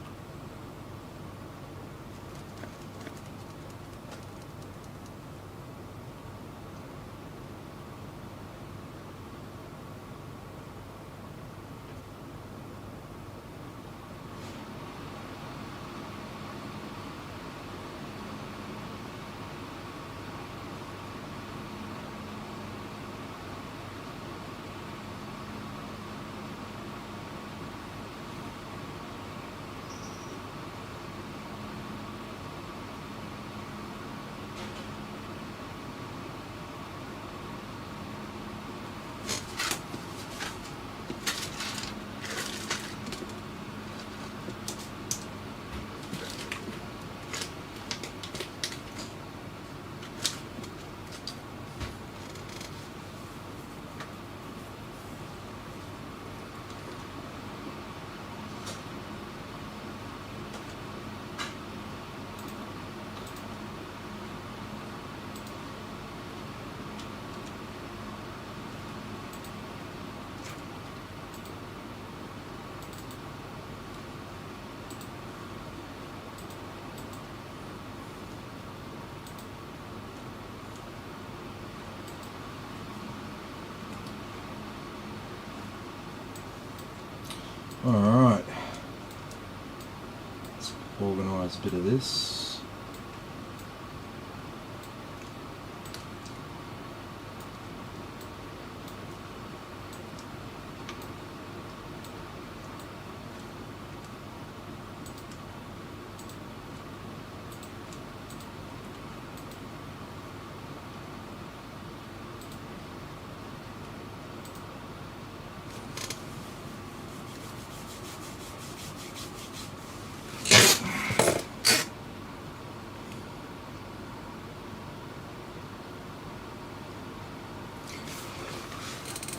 organise a bit of this.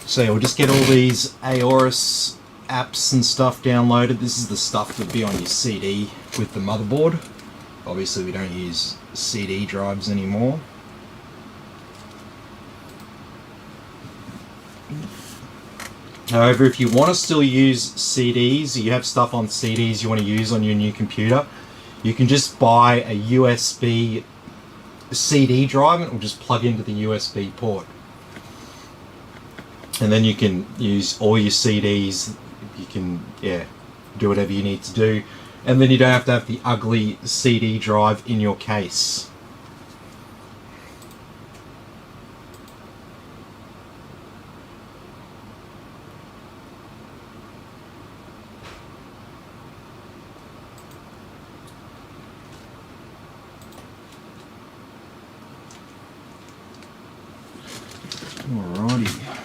So we'll just get all these Aorus apps and stuff downloaded. This is the stuff that would be on your CD with the motherboard. Obviously we don't use CD drives anymore. However, if you want to still use CDs, you have stuff on CDs you want to use on your new computer, you can just buy a USB CD drive and it will just plug into the USB port. And then you can use all your CDs, you can, do whatever you need to do. And then you don't have to have the ugly CD drive in your case. Alrighty.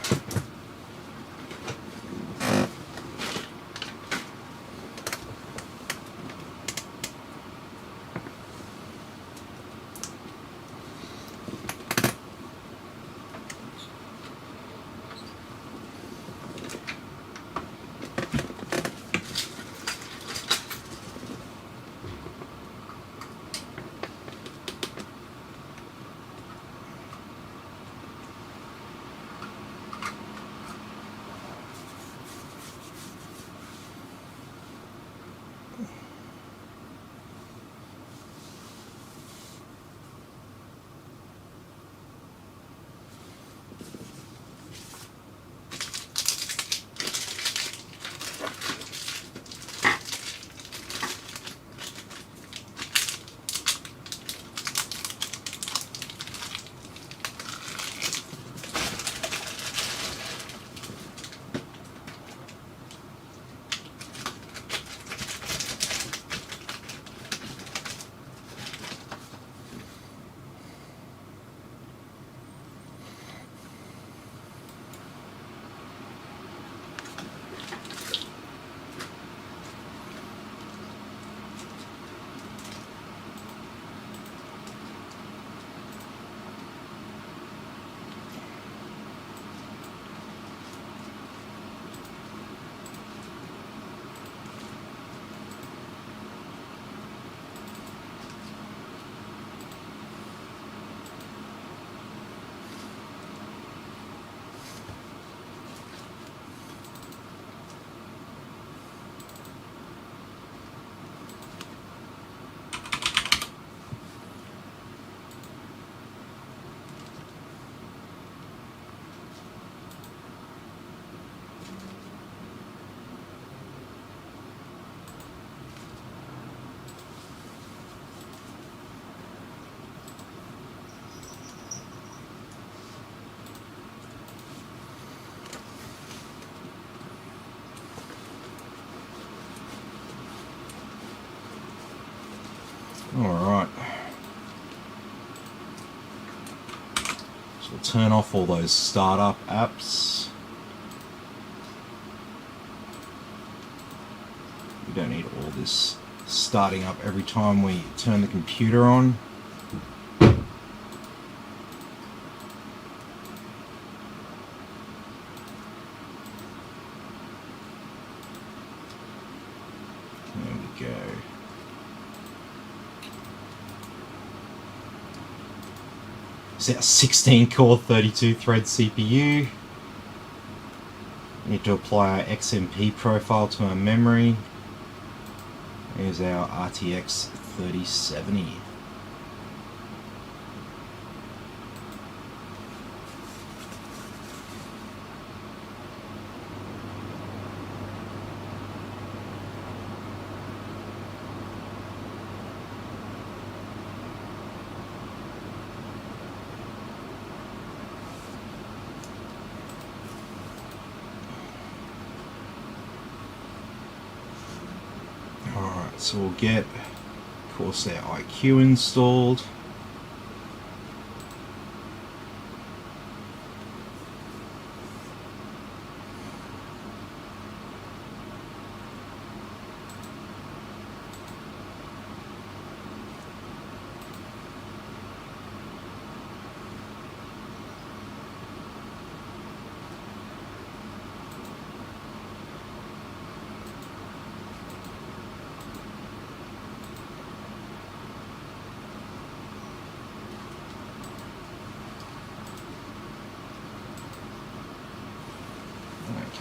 Alright. So we'll turn off all those startup apps. We don't need all this starting up every time we turn the computer on. There we go. It's our 16 core 32 thread CPU. Need to apply our XMP profile to our memory. Here's our RTX3070. Alright, so we'll get Corsair IQ installed.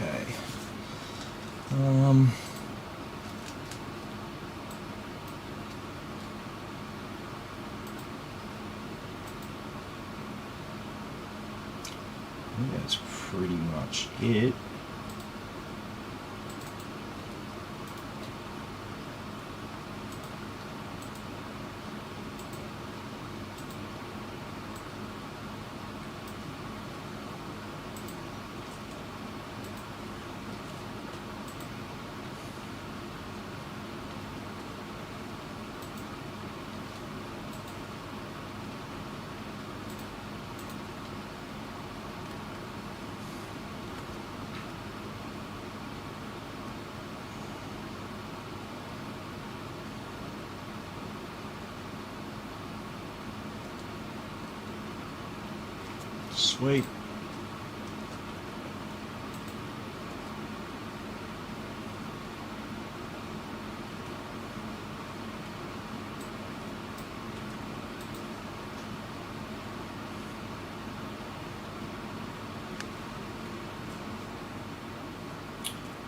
Okay. I think that's pretty much it. Sweet.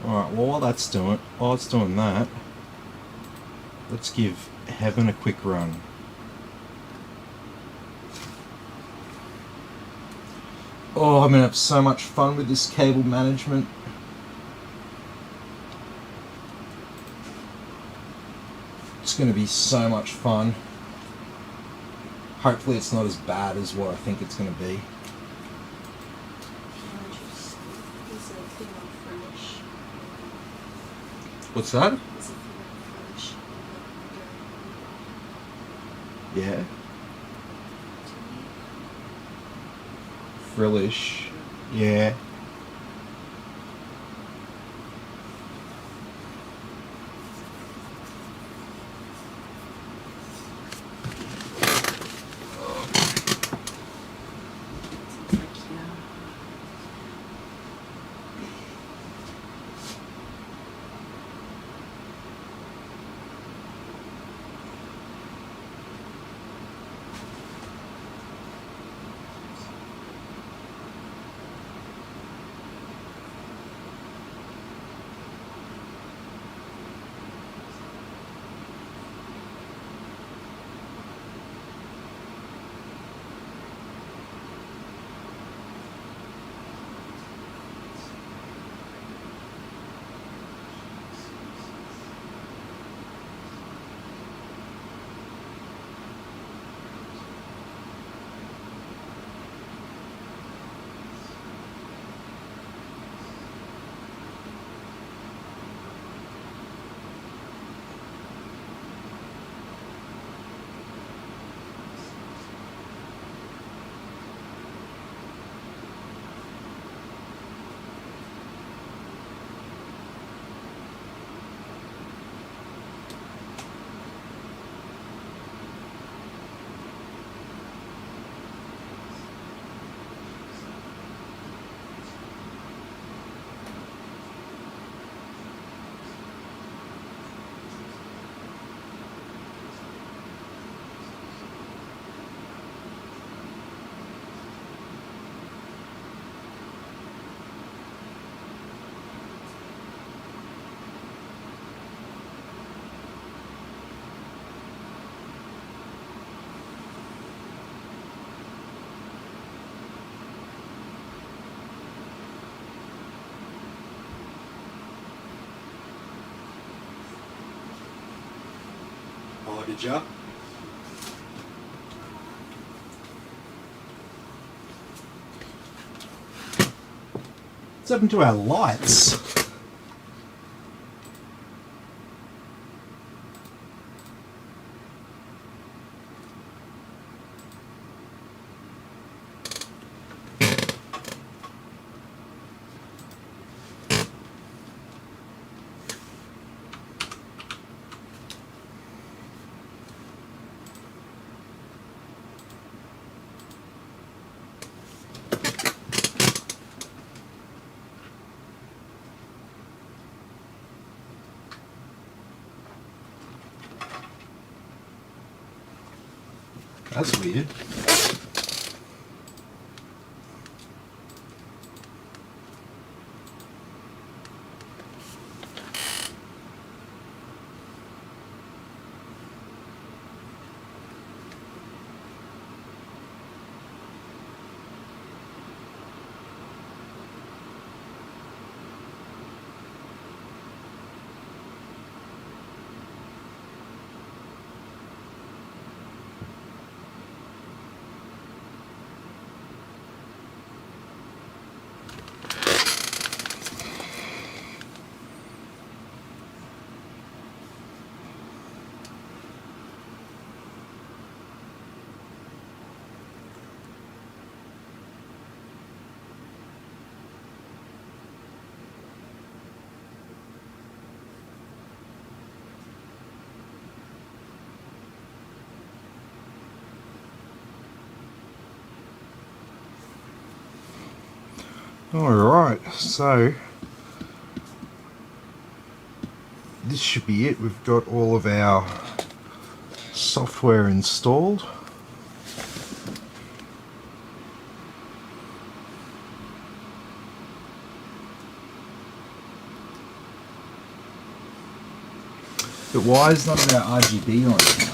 Alright, well while it's doing that, let's give Heaven a quick run. Oh, I'm gonna have so much fun with this cable management. It's gonna be so much fun. Hopefully it's not as bad as what I think it's gonna be. There's a thing on French. What's that? There's a thing on French. Yeah. Frillish. Yeah. Oh, did ya? What's happened to our lights? That's weird. Alright, so this should be it. We've got all of our software installed. But why is none of our RGB on it now?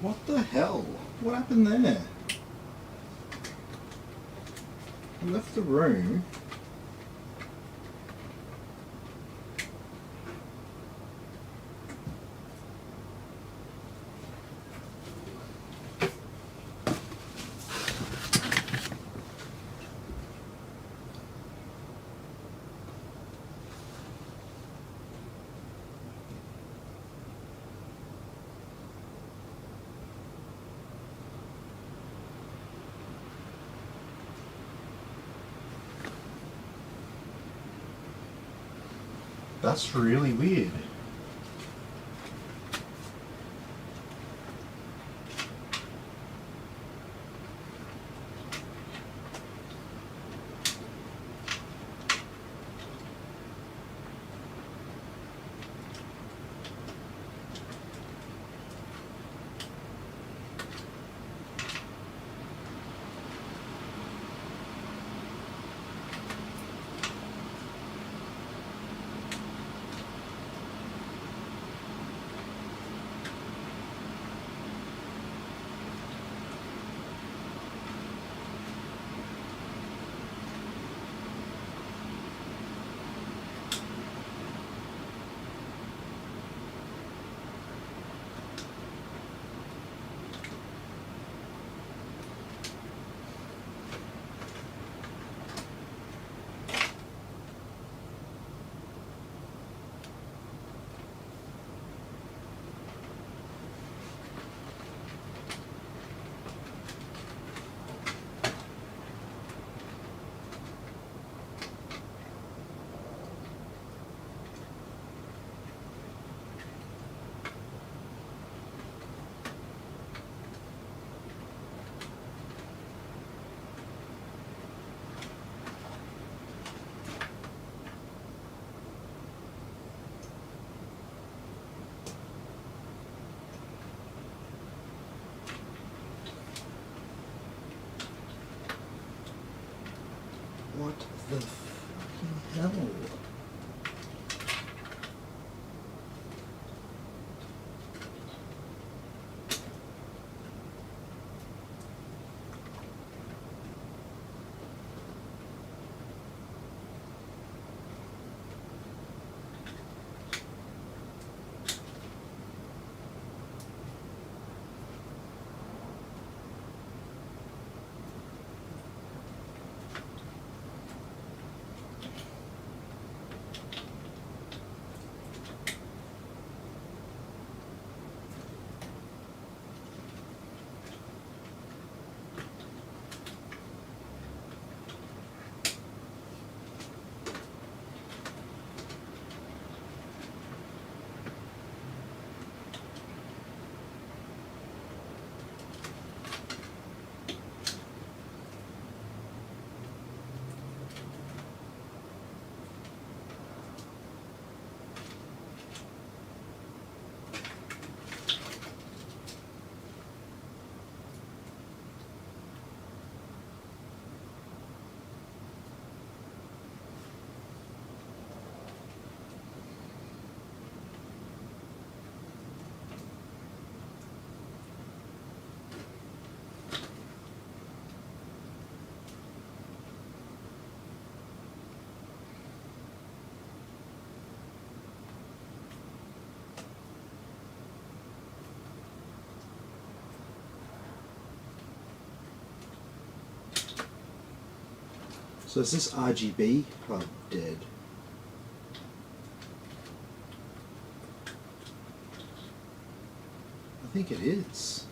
What the hell? What happened there? I left the room. That's really weird. The fucking hell? So is this RGB? Oh, dead. I think it is.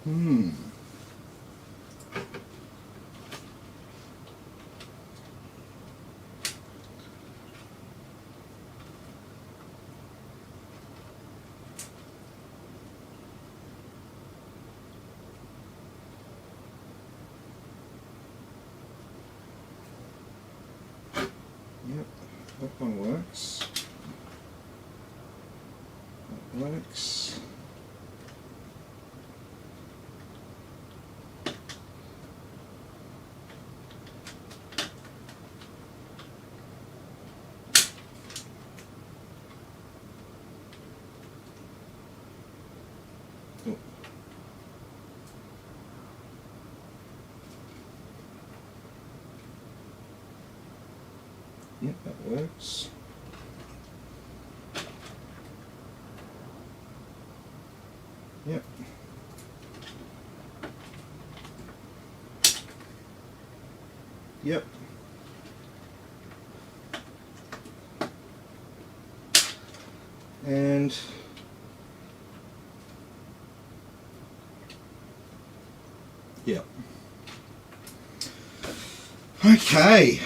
Hmm. Yep, that one works. That works. Oh. Yep, that works. Yep. Yep. And yep. Okay.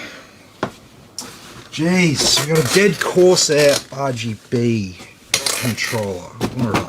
Jeez, we got a dead Corsair RGB controller. All right.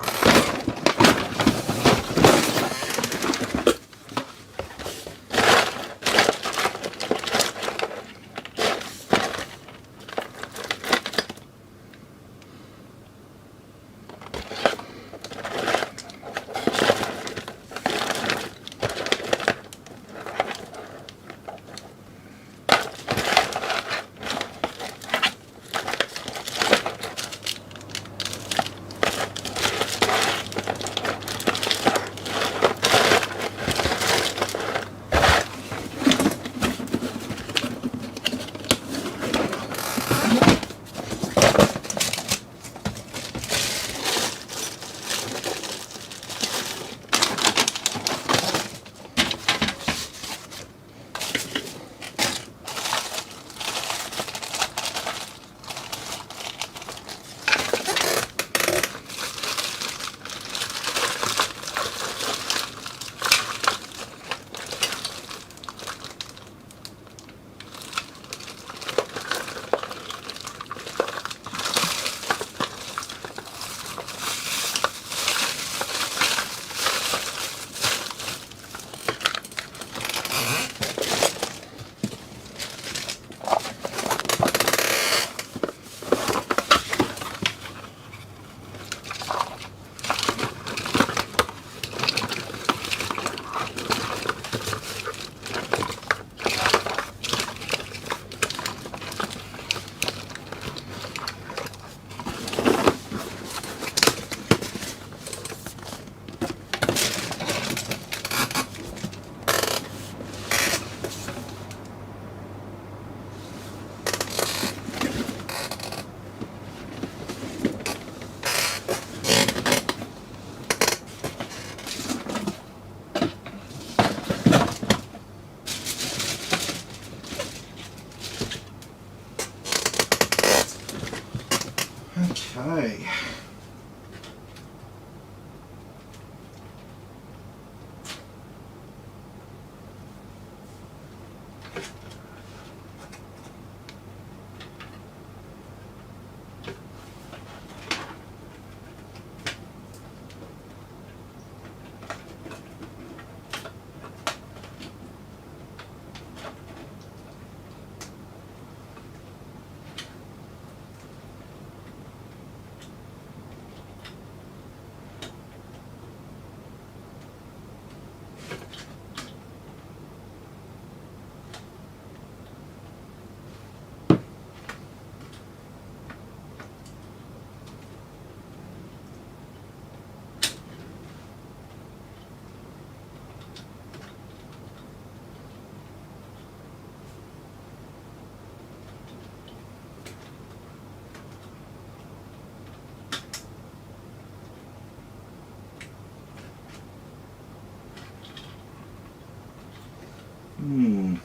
Hmm.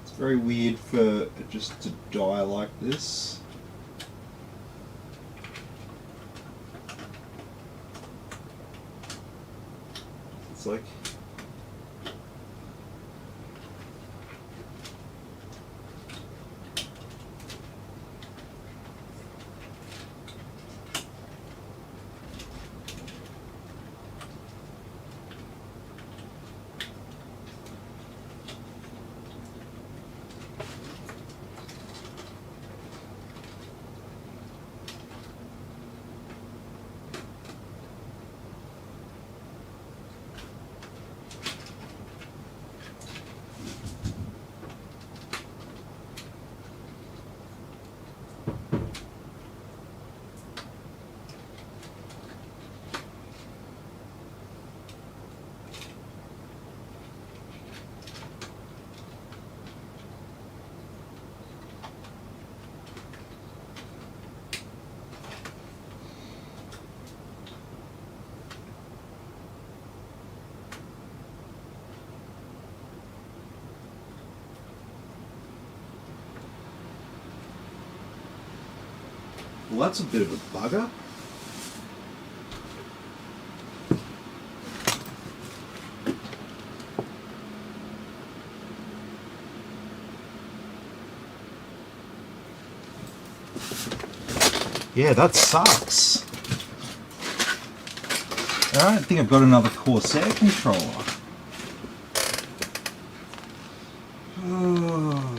It's very weird for it just to die like this. It's like well, that's a bit of a bugger. Yeah, that sucks. I don't think I've got another Corsair controller. Oh.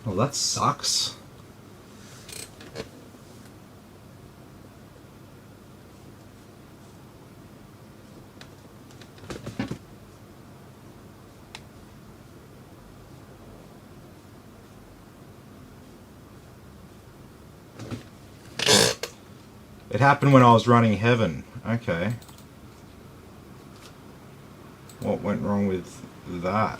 Well, that sucks. It happened when I was running Heaven. Okay. What went wrong with that?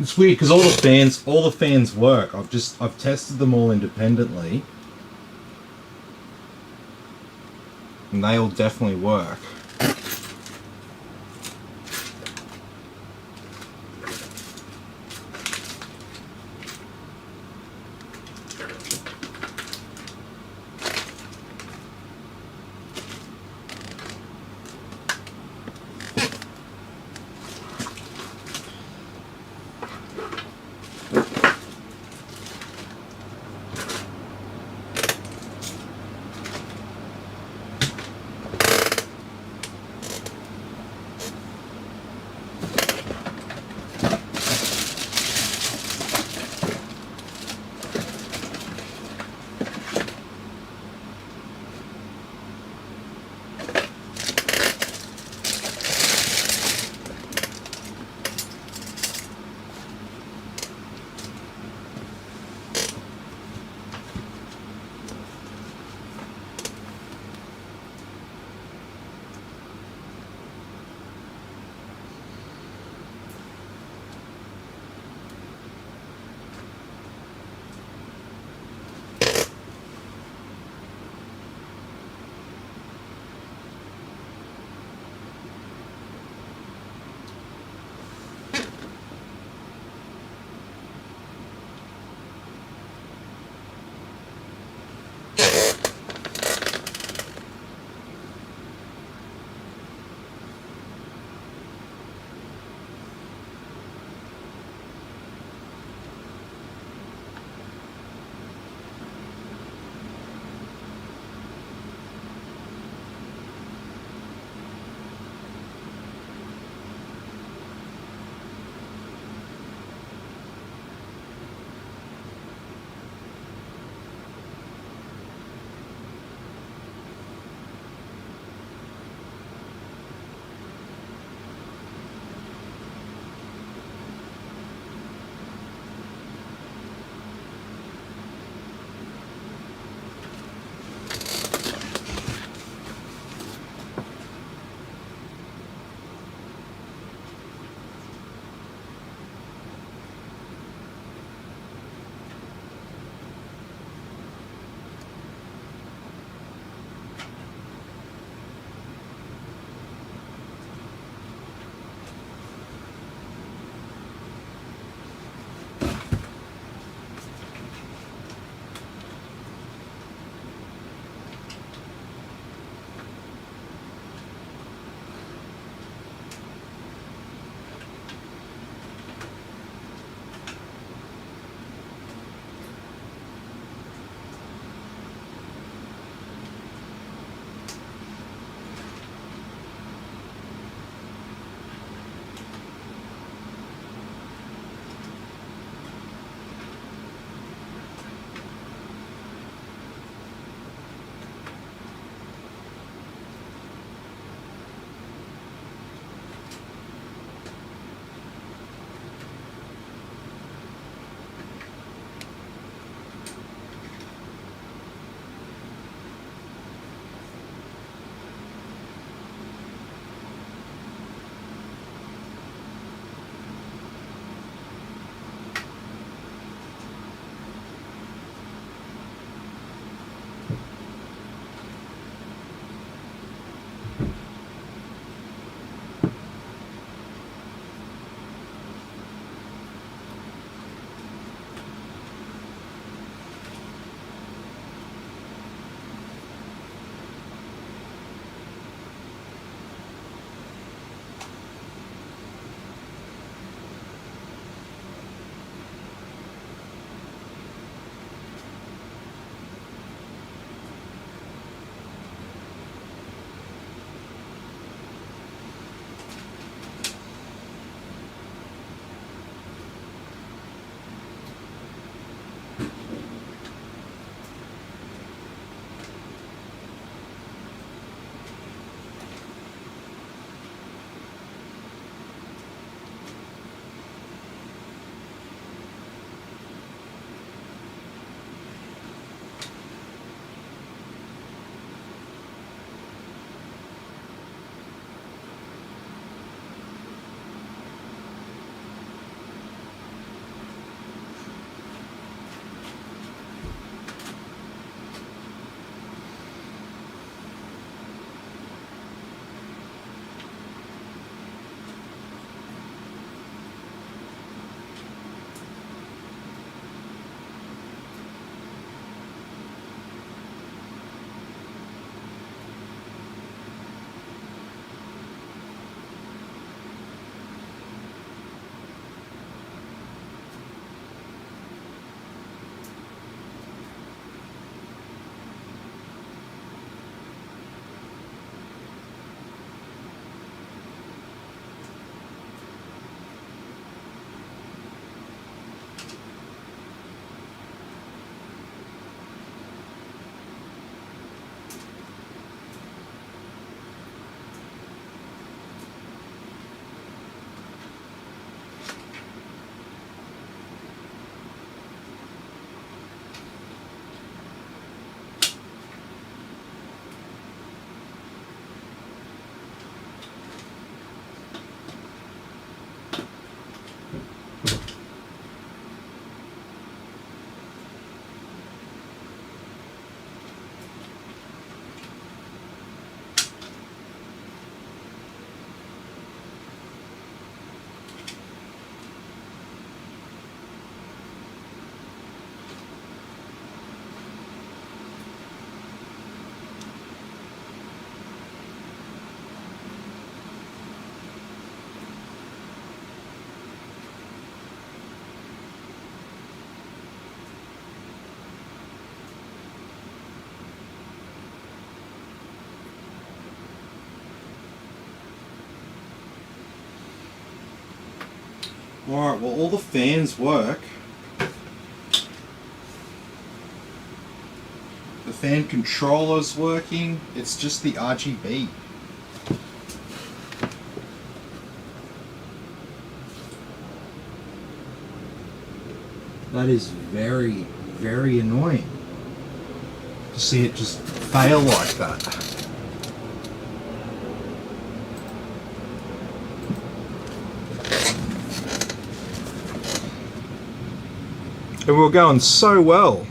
It's weird because all the fans work. I've tested them all independently, and they all definitely work. Alright, well all the fans work. The fan controller's working, it's just the RGB. That is very, very annoying to see it just fail like that. And we were going so well.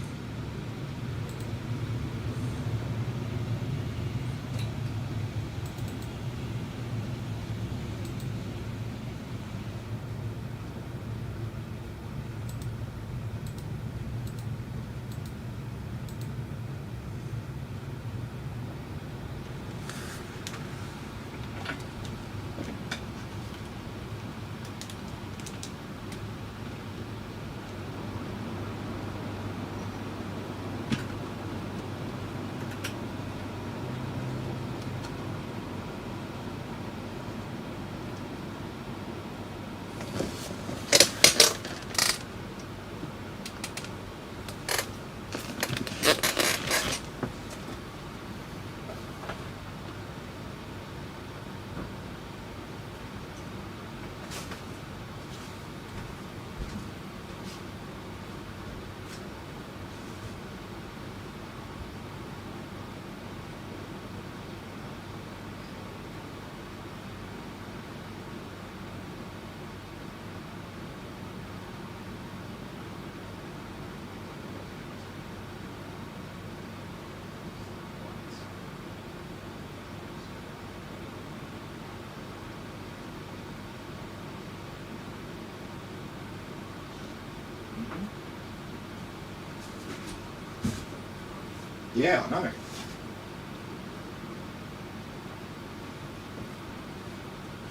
Yeah, I know.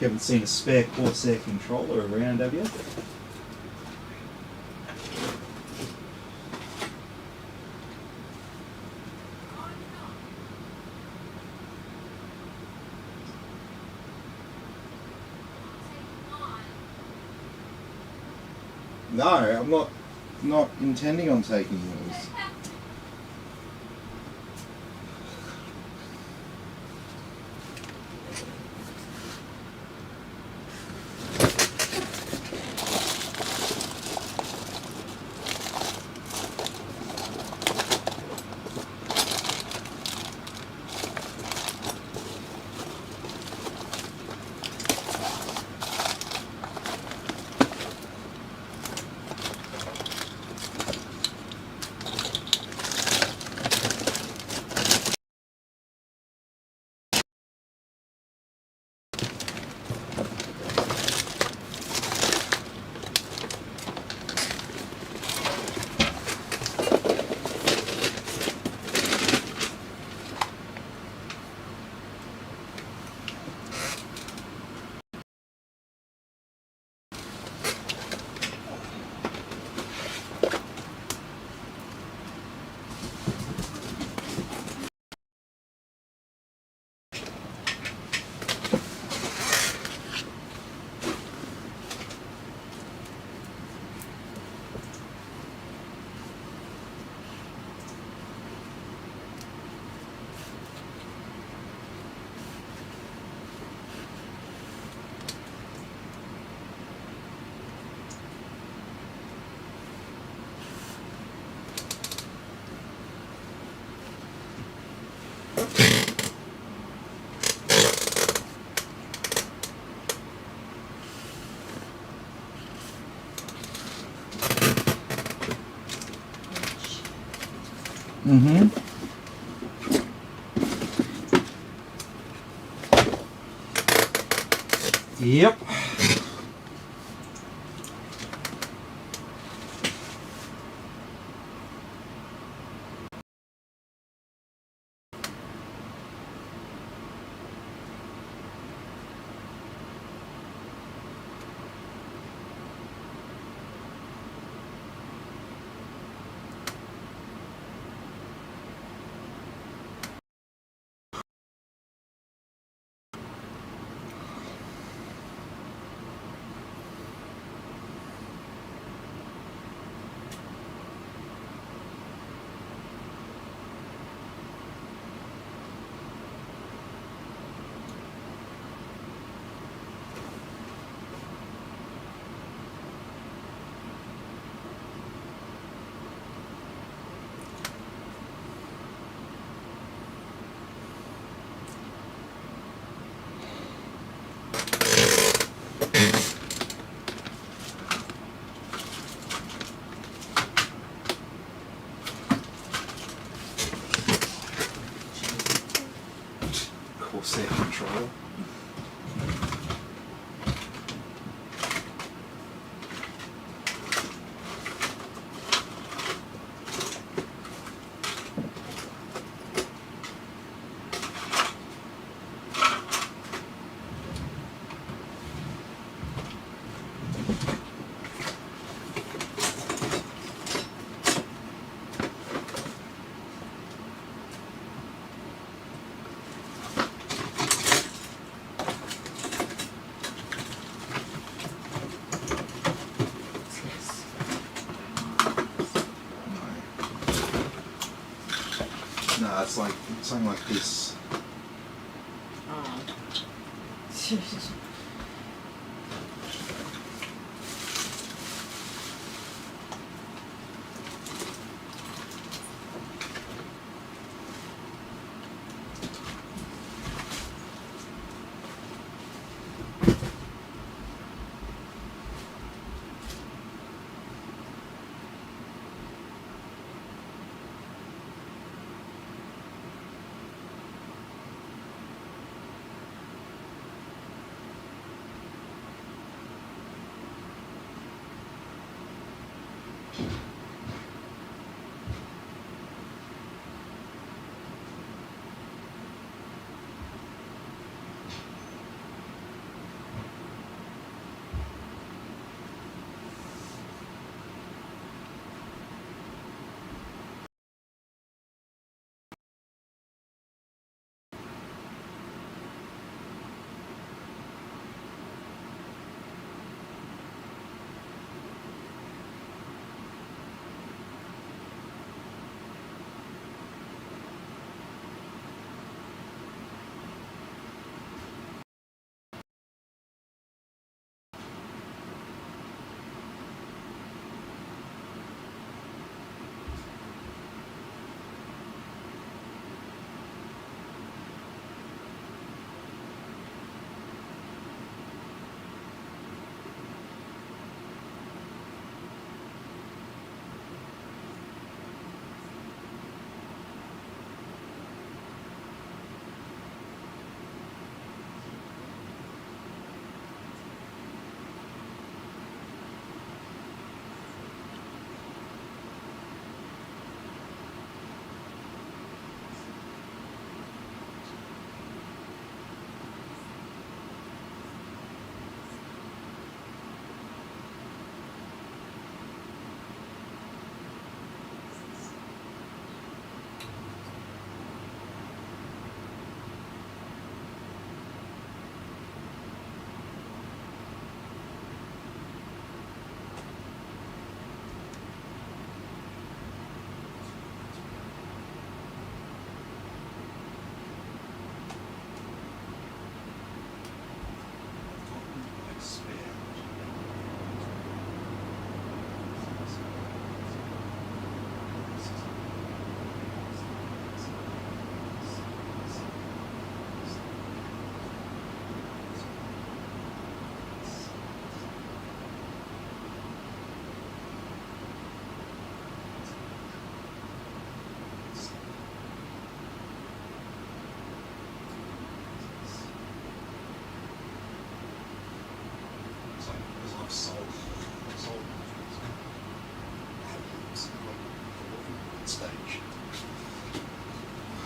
You haven't seen a spare Corsair controller around, have you? No, I'm not intending on taking yours. Mm-hmm. Yep. controller. No, it's like something like this. Oh.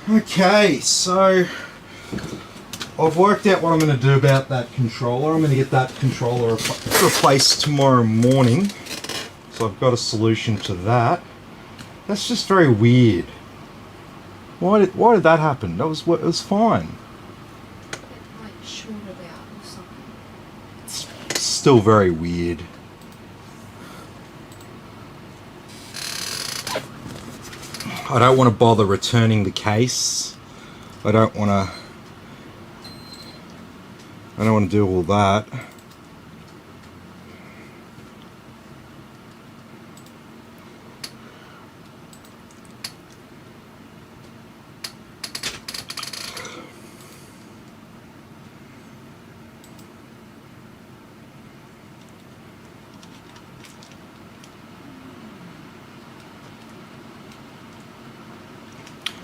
Okay, so I've worked out what I'm going to do about that controller. I'm going to get that controller replaced tomorrow morning. So I've got a solution to that. That's just very weird. Why did that happen? It was fine. Like shorted out or something. It's still very weird. I don't want to bother returning the case. I don't want to do all that.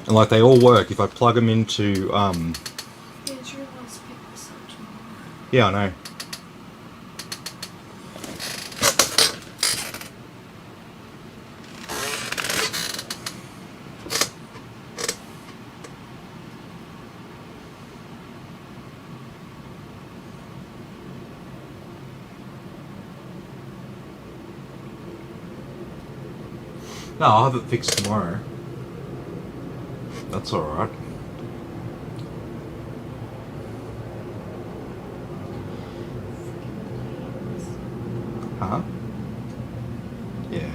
And like they all work if I plug them into Yeah, it's really nice to pick pick this up tomorrow. Yeah, I know. No, I'll have it fixed tomorrow. That's alright. Huh? Yeah.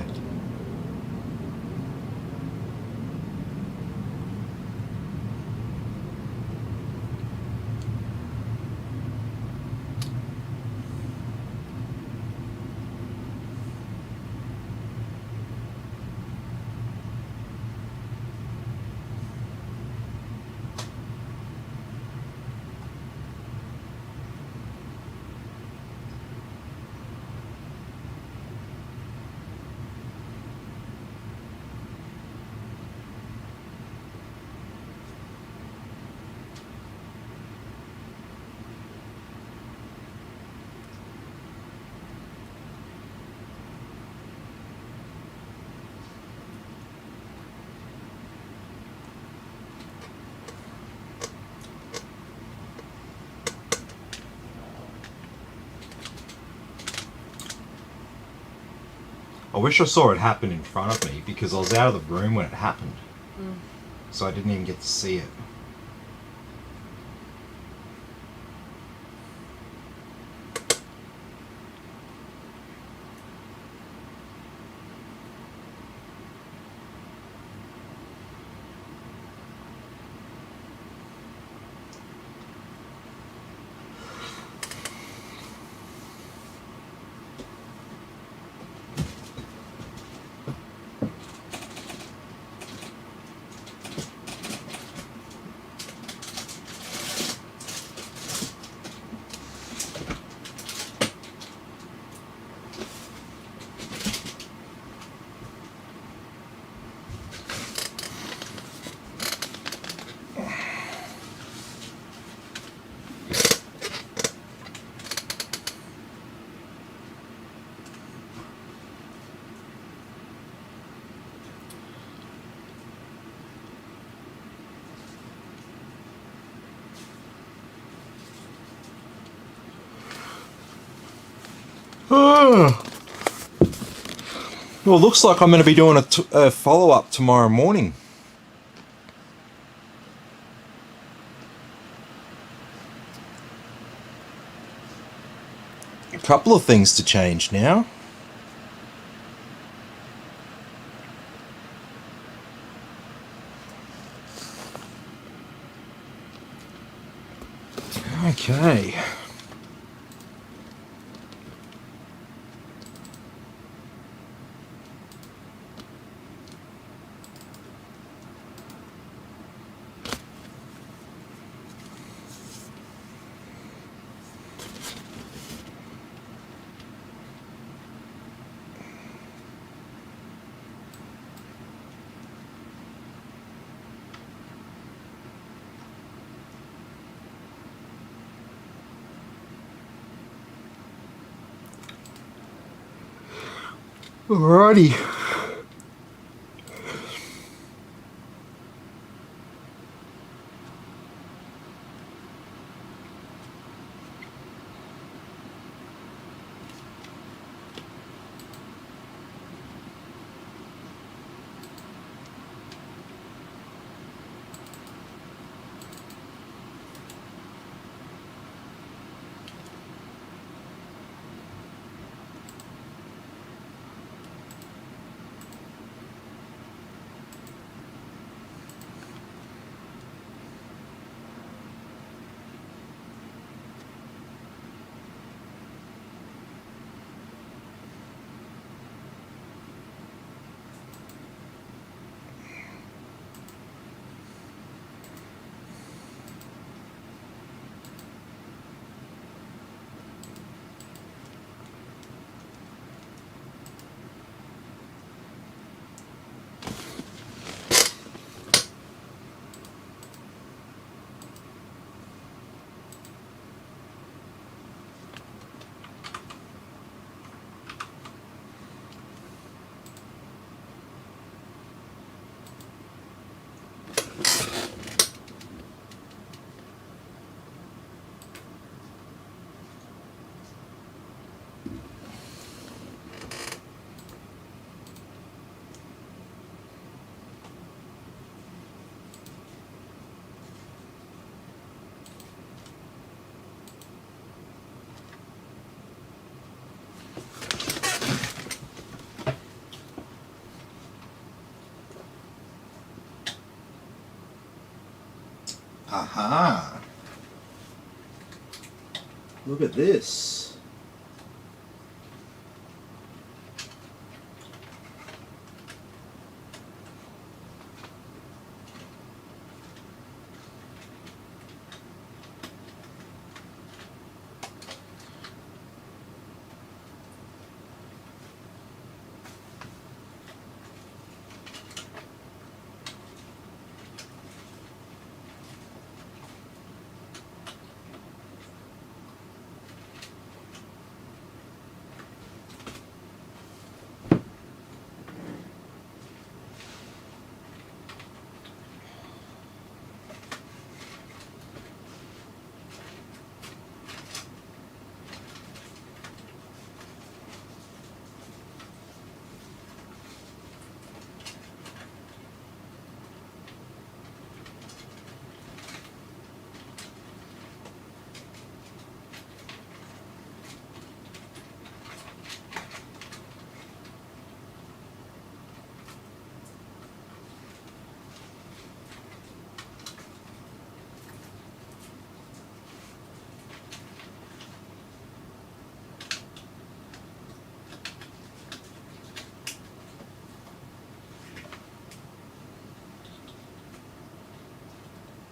I wish I saw it happen in front of me because I was out of the room when it happened. So I didn't even get to see it. Well, it looks like I'm going to be doing a follow-up tomorrow morning. A couple of things to change now. Okay. Alrighty. Aha! Look at this.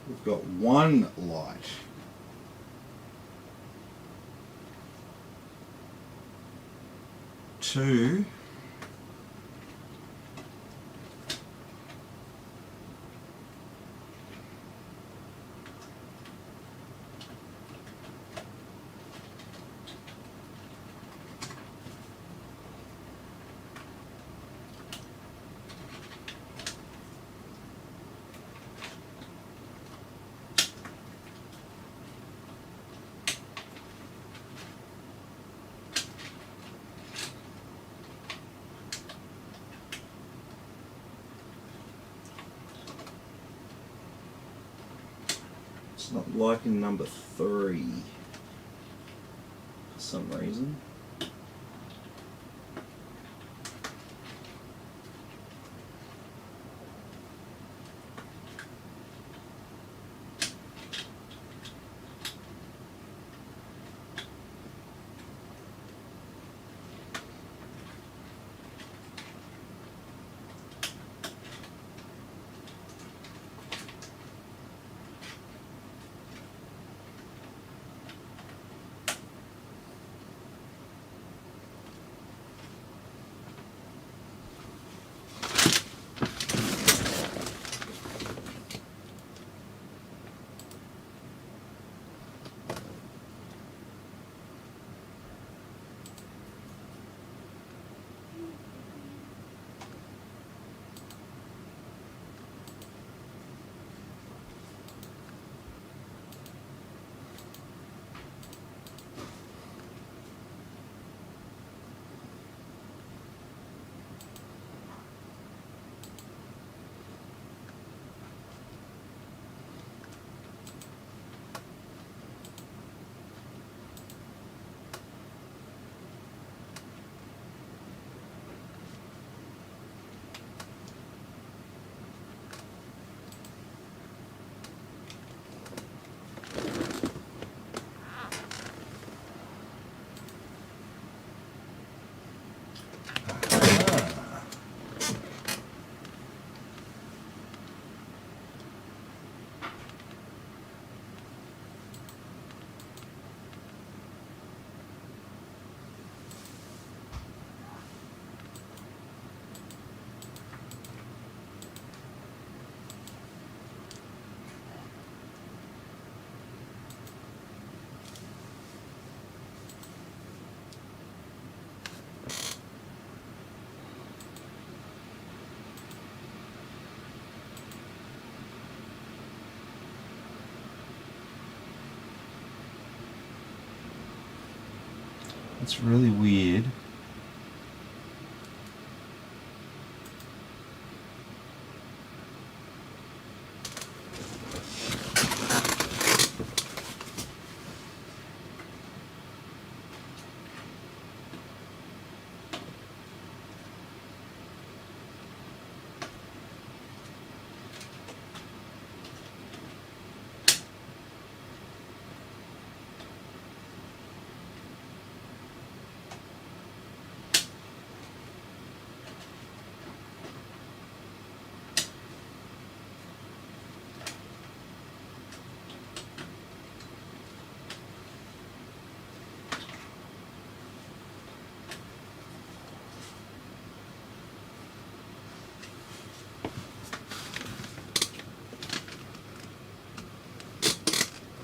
We've got one light. Two. It's not liking number 3 for some reason. It's really weird.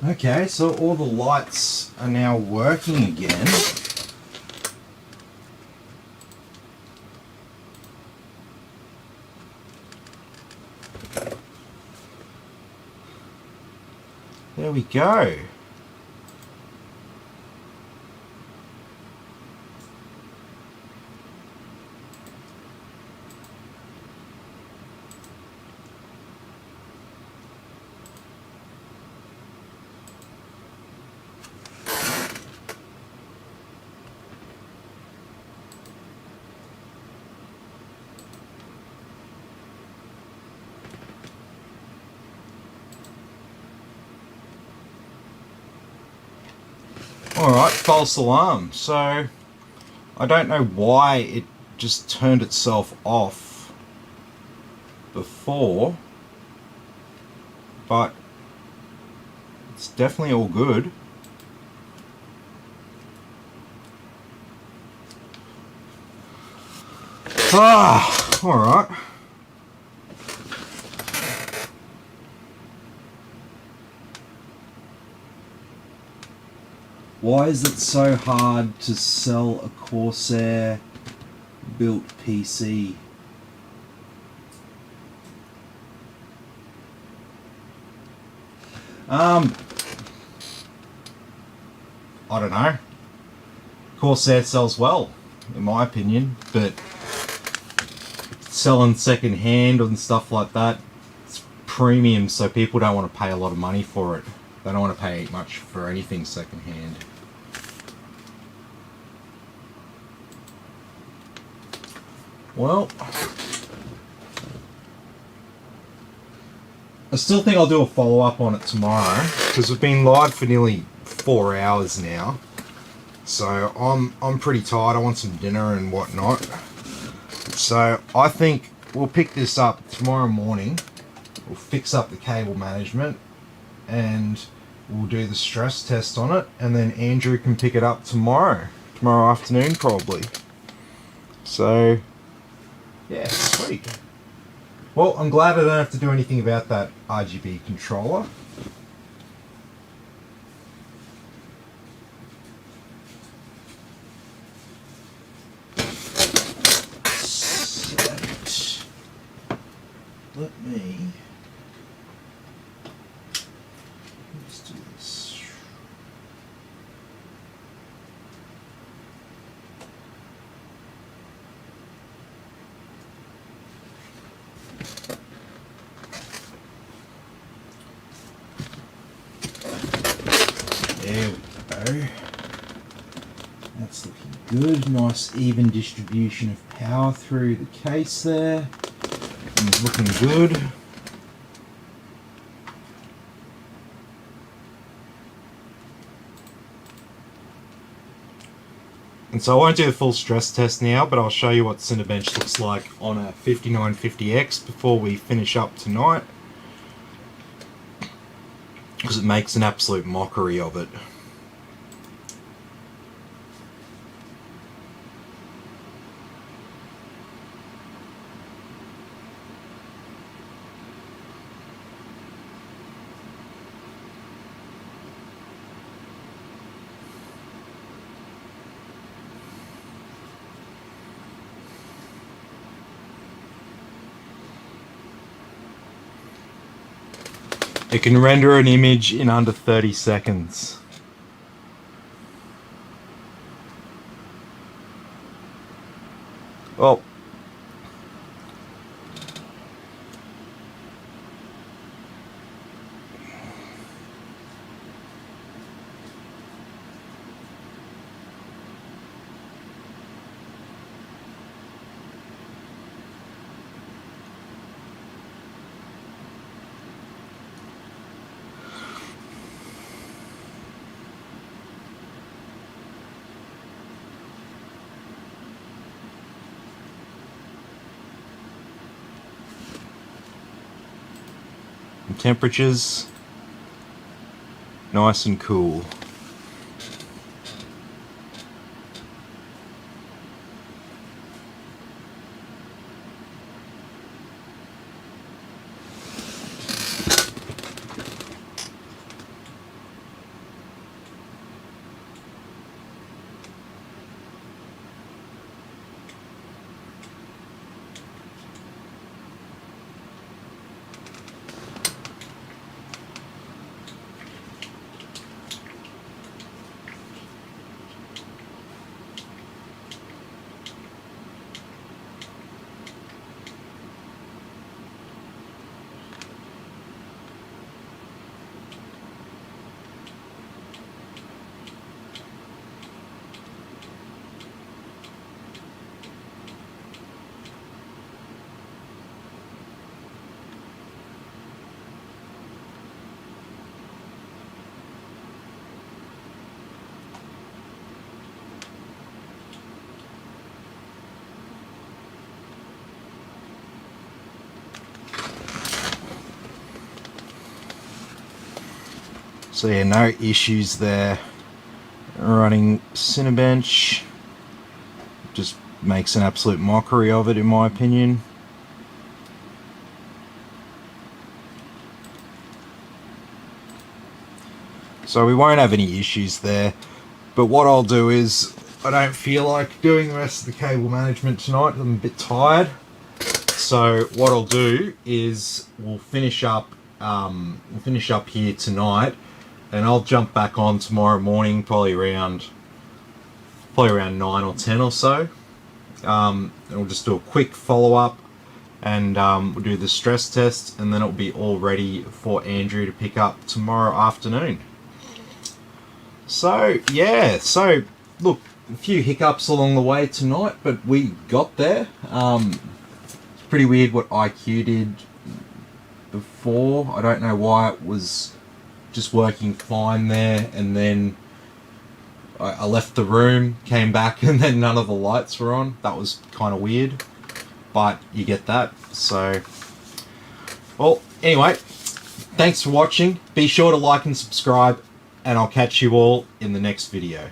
Okay, so all the lights are now working again. There we go. Alright, false alarm. So, I don't know why it just turned itself off before, but it's definitely all good. Ah, alright. Why is it so hard to sell a Corsair built PC? I don't know. Corsair sells well, in my opinion, but selling second hand and stuff like that, it's premium, so people don't want to pay a lot of money for it. They don't want to pay much for anything second hand. Well, I still think I'll do a follow-up on it tomorrow, because we've been live for nearly 4 hours now. So I'm pretty tired. I want some dinner and whatnot. So I think we'll pick this up tomorrow morning. We'll fix up the cable management and we'll do the stress test on it, and then Andrew can pick it up tomorrow afternoon probably. So yeah, sweet. Well, I'm glad I don't have to do anything about that RGB controller. So, let me... let's do this. There we go. That's looking good. Nice even distribution of power through the case there. And it's looking good. And so I won't do the full stress test now, but I'll show you what Cinebench looks like on a 5950X before we finish up tonight. Because it makes an absolute mockery of it. It can render an image in under 30 seconds. Well, temperatures nice and cool. So yeah, no issues there. Running Cinebench just makes an absolute mockery of it, in my opinion. So we won't have any issues there. But what I'll do is, I don't feel like doing the rest of the cable management tonight. I'm a bit tired. So what I'll do is we'll finish up here tonight, and I'll jump back on tomorrow morning, probably around 9 or 10 or so. And we'll just do a quick follow-up, and we'll do the stress test, and then it'll be all ready for Andrew to pick up tomorrow afternoon. So yeah, so look, a few hiccups along the way tonight, but we got there. It's pretty weird what IQ did before. I don't know why it was just working fine there, and then I left the room, came back, and then none of the lights were on. That was kind of weird, but you get that. So, well, anyway, thanks for watching. Be sure to like and subscribe, and I'll catch you all in the next video.